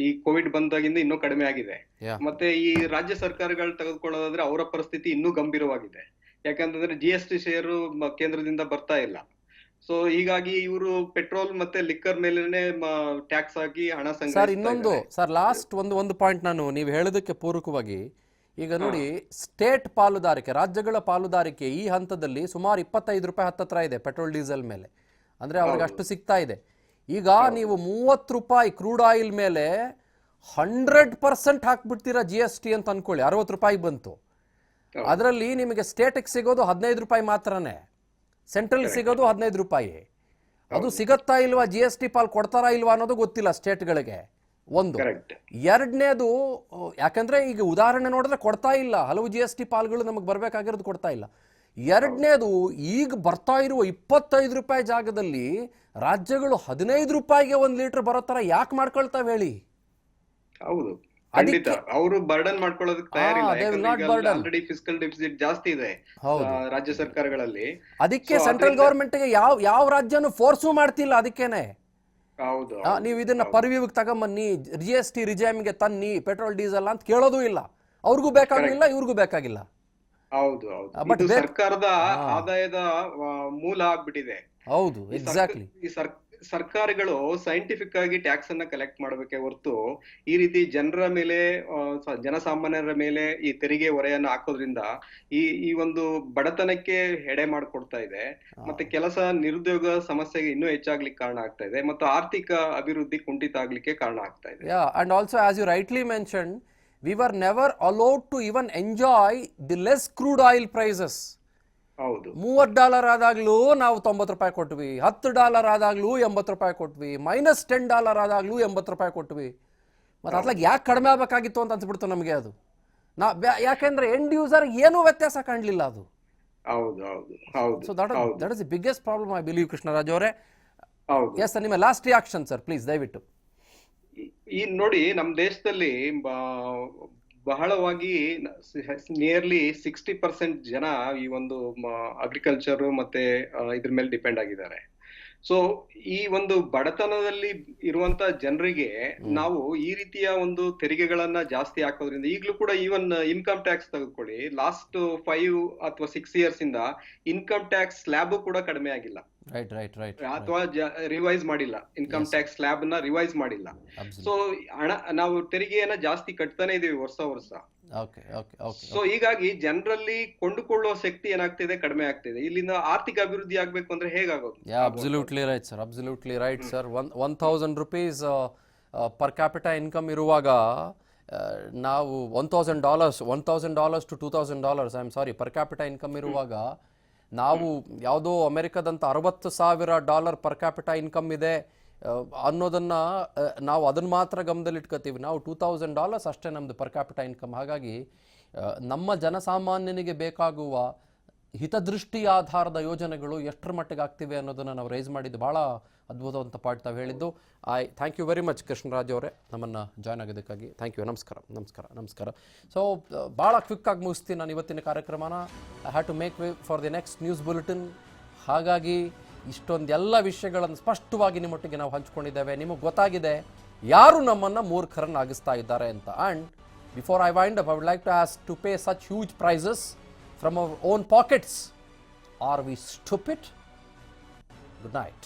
ಈ ಕೋವಿಡ್ ಬಂದಾಗಿಂದ ಇನ್ನೂ ಕಡಿಮೆ ಆಗಿದೆ. ಮತ್ತೆ ಈ ರಾಜ್ಯ ಸರ್ಕಾರಗಳು ತೆಗೆದುಕೊಳ್ಳೋದಾದ್ರೆ ಅವರ ಪರಿಸ್ಥಿತಿ ಇನ್ನೂ ಗಂಭೀರವಾಗಿದೆ. ಯಾಕಂತಂದ್ರೆ GST ಶೇರು ಕೇಂದ್ರದಿಂದ ಬರ್ತಾ ಇಲ್ಲ. ಸೊ ಹೀಗಾಗಿ ಇವರು ಪೆಟ್ರೋಲ್ ಮತ್ತೆ ಲಿಕ್ಕರ್ ಮೇಲೆನೆ ಟ್ಯಾಕ್ಸ್ ಹಾಕಿ ಹಣ ಸರ್. ಇನ್ನೊಂದು ಸರ್, ಲಾಸ್ಟ್ ಒಂದು ಪಾಯಿಂಟ್ ನಾನು ನೀವು ಹೇಳೋದಕ್ಕೆ ಪೂರಕವಾಗಿ, ಈಗ ನೋಡಿ, ಸ್ಟೇಟ್ ಪಾಲುದಾರಿಕೆ, ರಾಜ್ಯಗಳ ಪಾಲುದಾರಿಕೆ ಈ ಹಂತದಲ್ಲಿ ಸುಮಾರು 25 ರೂಪಾಯಿ ಹತ್ತತ್ರ ಇದೆ ಪೆಟ್ರೋಲ್ ಡೀಸೆಲ್ ಮೇಲೆ. ಅಂದರೆ ಅವ್ರಿಗೆ ಅಷ್ಟು ಸಿಗ್ತಾ ಇದೆ. ಈಗ ನೀವು 30 ರೂಪಾಯಿ ಕ್ರೂಡ್ ಆಯಿಲ್ ಮೇಲೆ 100% ಹಾಕ್ಬಿಡ್ತೀರಾ GST ಅಂತ ಅನ್ಕೊಳ್ಳಿ. 60 ರೂಪಾಯಿ ಬಂತು. ಅದರಲ್ಲಿ ನಿಮಗೆ ಸ್ಟೇಟಿಗೆ ಸಿಗೋದು 15 ರೂಪಾಯಿ ಮಾತ್ರನೇ, ಸೆಂಟ್ರಲ್ ಸಿಗೋದು 15 ರೂಪಾಯಿ. ಅದು ಸಿಗತ್ತಾ ಇಲ್ವಾ, GST ಪಾಲ್ ಕೊಡ್ತಾರಾ ಇಲ್ವಾ ಅನ್ನೋದು ಗೊತ್ತಿಲ್ಲ ಸ್ಟೇಟ್ಗಳಿಗೆ. ಒಂದು. ಎರಡನೇದು, ಯಾಕಂದ್ರೆ ಈಗ ಉದಾಹರಣೆ ನೋಡಿದ್ರೆ ಕೊಡ್ತಾ ಇಲ್ಲ, ಹಲವು GST ಪಾಲ್ಗಳು ನಮಗೆ ಬರ್ಬೇಕಾಗಿರೋದು ಕೊಡ್ತಾ ಇಲ್ಲ. ಎರಡನೇದು, ಈಗ ಬರ್ತಾ ಇರುವ 25 ರೂಪಾಯಿ ಜಾಗದಲ್ಲಿ ರಾಜ್ಯಗಳು 15 ರೂಪಾಯಿಗೆ 1 ಲೀಟರ್ ಬರೋ ತರ ಯಾಕೆ ಮಾಡ್ಕೊಳ್ತಾವೆ ಹೇಳಿ? ಹೌದು. ಖಂಡಿತ ಅವರು ಬರ್ಡನ್ ಮಾಡ್ಕೊಳ್ಳೋದಕ್ಕೆ ತಯಾರಿಲ್ಲ. they will not burden. Already fiscal deficit ಜಾಸ್ತಿ ಇದೆ ಹೌದು. ರಾಜ್ಯ ಸರ್ಕಾರಗಳಲ್ಲಿ. ಅದಕ್ಕೆ ಸೆಂಟ್ರಲ್ ಗವರ್ಮೆಂಟ್ಗೆ ಯಾವ ರಾಜ್ಯನೂ ಫೋರ್ಸು ಮಾಡ್ತಿಲ್ಲ. ಅದಕ್ಕೇನೆ ಹೌದು ನೀವು ಇದನ್ನ ಪರ್ವ್ಯೂಗೆ ತಗೊಂಬನ್ನಿ, GST ರಿಜೈಮ್ಗೆ ತನ್ನಿ ಪೆಟ್ರೋಲ್ ಡೀಸೆಲ್ ಅಂತ ಕೇಳೋದು ಇಲ್ಲ. ಅವ್ರಿಗೂ ಬೇಕಾಗಿಲ್ಲ, ಇವ್ರಿಗೂ ಬೇಕಾಗಿಲ್ಲ. ಹೌದು ಇದು ಸರ್ಕಾರದ ಆದಾಯದ ಮೂಲ ಆಗ್ಬಿಟ್ಟಿದೆ. ಹೌದು, ಎಕ್ಸಾಕ್ಟ್ಲಿ. ಈ ಸರ್ಕಾರಗಳು ಸೈಂಟಿಫಿಕ್ ಆಗಿ ಟ್ಯಾಕ್ಸ್ ಅನ್ನ ಕಲೆಕ್ಟ್ ಮಾಡಬೇಕೆ ಹೊರತು ಈ ರೀತಿ ಜನರ ಮೇಲೆ ಜನಸಾಮಾನ್ಯರ ಮೇಲೆ ಈ ತೆರಿಗೆ ಹೊರೆಯನ್ನ ಹಾಕೋದ್ರಿಂದ ಈ ಒಂದು ಬಡತನಕ್ಕೆ ಎಡೆ ಮಾಡಿಕೊಡ್ತಾ ಇದೆ. ಮತ್ತೆ ಕೆಲಸ ನಿರುದ್ಯೋಗ ಸಮಸ್ಯೆಗೆ ಇನ್ನೂ ಹೆಚ್ಚಾಗ್ಲಿಕ್ಕೆ ಕಾರಣ ಆಗ್ತಾ ಇದೆ, ಮತ್ತು ಆರ್ಥಿಕ ಅಭಿವೃದ್ಧಿ ಕುಂಠಿತ ಆಗ್ಲಿಕ್ಕೆ ಕಾರಣ ಆಗ್ತಾ ಇದೆ. And also as you rightly mention, we were never allowed to even enjoy the less crude oil prices. ಹೌದು, $30 ಆದಾಗ್ಲೂ ನಾವು $90 ಕೊಟ್ವಿ, $10 ಆದಾಗ್ಲೂ $80 ಕೊಟ್ವಿ, -$10 ಆದಾಗ್ಲೂ $80 ಕೊಟ್ವಿ. ಮತ್ತೆ ಅದ್ಲಾಗ ಯಾಕೆ ಕಡಿಮೆ ಆಗ್ಬೇಕಾಗಿತ್ತು ಅಂತ ಅನ್ಸ್ಬಿಡ್ತು ನಮಗೆ. ಅದು ಯಾಕೆಂದ್ರೆ ಎಂಡ್ ಯೂಸರ್ ಏನೂ ವ್ಯತ್ಯಾಸ ಕಾಣಲಿಲ್ಲ ಅದು. So that is the biggest problem I believe, Krishnaraj ಅವರೇ. ಎಸ್ ಸರ್, ನಿಮ್ಮ ಲಾಸ್ಟ್ ರಿಯಾಕ್ಷನ್ ಸರ್ ಪ್ಲೀಸ್, ದಯವಿಟ್ಟು. ಈ ನೋಡಿ, ನಮ್ಮ ದೇಶದಲ್ಲಿ ಬಹಳವಾಗಿ ನಿಯರ್ಲಿ 60% ಜನ ಈ ಒಂದು ಅಗ್ರಿಕಲ್ಚರ್ ಮತ್ತೆ ಇದ್ರ ಮೇಲೆ ಡಿಪೆಂಡ್ ಆಗಿದ್ದಾರೆ. ಸೊ ಈ ಒಂದು ಬಡತನದಲ್ಲಿ ಇರುವಂತ ಜನರಿಗೆ ನಾವು ಈ ರೀತಿಯ ಒಂದು ತೆರಿಗೆಗಳನ್ನ ಜಾಸ್ತಿ ಹಾಕೋದ್ರಿಂದ, ಈಗಲೂ ಕೂಡ ಈವನ್ ಇನ್ಕಮ್ ಟ್ಯಾಕ್ಸ್ ತೆಗೆದುಕೊಳ್ಳಿ, ಲಾಸ್ಟ್ 5 ಅಥವಾ 6 years ಇಂದ ಇನ್ಕಮ್ ಟ್ಯಾಕ್ಸ್ ಸ್ಲ್ಯಾಬ್ ಕೂಡ ಕಡಿಮೆ ಆಗಿಲ್ಲ, ಅಥವಾ ರಿವೈಸ್ ಮಾಡಿಲ್ಲ. ಇನ್ಕಮ್ ಟ್ಯಾಕ್ಸ್ ಸ್ಲ್ಯಾಬ್ ನ ರಿವೈಸ್ ಮಾಡಿಲ್ಲ. ಸೊ ನಾವು ತೆರಿಗೆಯನ್ನ ಜಾಸ್ತಿ ಕಟ್ತಾನೆ ಇದೀವಿ ವರ್ಷ. ಸೊ ಹೀಗಾಗಿ ಜನರಲ್ಲಿ ಕೊಂಡುಕೊಳ್ಳುವ ಶಕ್ತಿ ಏನಾಗ್ತಿದೆ, ಕಡಿಮೆ ಆಗ್ತಿದೆ. ಇಲ್ಲಿಂದ ಆರ್ಥಿಕ ಅಭಿವೃದ್ಧಿ ಆಗ್ಬೇಕು ಅಂದ್ರೆ ಹೇಗಾಗೋದು? Absolutely right sir, absolutely right sir. 1000 rupees per capita income ಇರುವಾಗ ನಾವು $1,000 to $2,000 I am sorry per capita income ಇರುವಾಗ ನಾವು ಯಾವುದೋ ಅಮೆರಿಕದಂತ $60,000 ಪರ್ ಕ್ಯಾಪಿಟಾ ಇನ್ಕಮ್ ಇದೆ ಅನ್ನೋದನ್ನ ನಾವು ಅದನ್ನ ಮಾತ್ರ ಗಮನದಲ್ಲಿ ಇಟ್ಕೋತೀವಿ. ನಾವು $2,000 ಅಷ್ಟೇ ನಮ್ಮದು ಪರ್ ಕ್ಯಾಪಿಟಾ ಇನ್ಕಮ್. ಹಾಗಾಗಿ ನಮ್ಮ ಜನಸಾಮಾನ್ಯನಿಗೆ ಬೇಕಾಗುವ ಹಿತದೃಷ್ಟಿ ಆಧಾರದ ಯೋಜನೆಗಳು ಎಷ್ಟರ ಮಟ್ಟಿಗೆ ಆಗ್ತಿವೆ ಅನ್ನೋದನ್ನು ನಾವು ರೈಸ್ ಮಾಡಿದ್ದು ಭಾಳ ಅದ್ಭುತವಂತ ಪಾಯಿಂಟ್ ತಾವು ಹೇಳಿದ್ದು. Thank you very much Krishnaraj ಅವರೇ, ನಮ್ಮನ್ನು ಜಾಯ್ನ್ ಆಗೋದಕ್ಕಾಗಿ. Thank you. ನಮಸ್ಕಾರ. ಸೊ ಭಾಳ ಕ್ವಿಕ್ಕಾಗಿ ಮುಗಿಸ್ತೀನಿ ನಾನು ಇವತ್ತಿನ ಕಾರ್ಯಕ್ರಮನ. I have to make way for the next news bulletin. ಹಾಗಾಗಿ ಇಷ್ಟೊಂದೆಲ್ಲ ವಿಷಯಗಳನ್ನು ಸ್ಪಷ್ಟವಾಗಿ ನಿಮ್ಮೊಟ್ಟಿಗೆ ನಾವು ಹಂಚ್ಕೊಂಡಿದ್ದೇವೆ. ನಿಮಗೆ ಗೊತ್ತಾಗಿದೆ ಯಾರು ನಮ್ಮನ್ನು ಮೂರ್ಖರನ್ನಾಗಿಸ್ತಾ ಇದ್ದಾರೆ ಅಂತ. And before I wind up, I would like to ask to pay such huge prices from our own pockets. Are we stupid? Good night.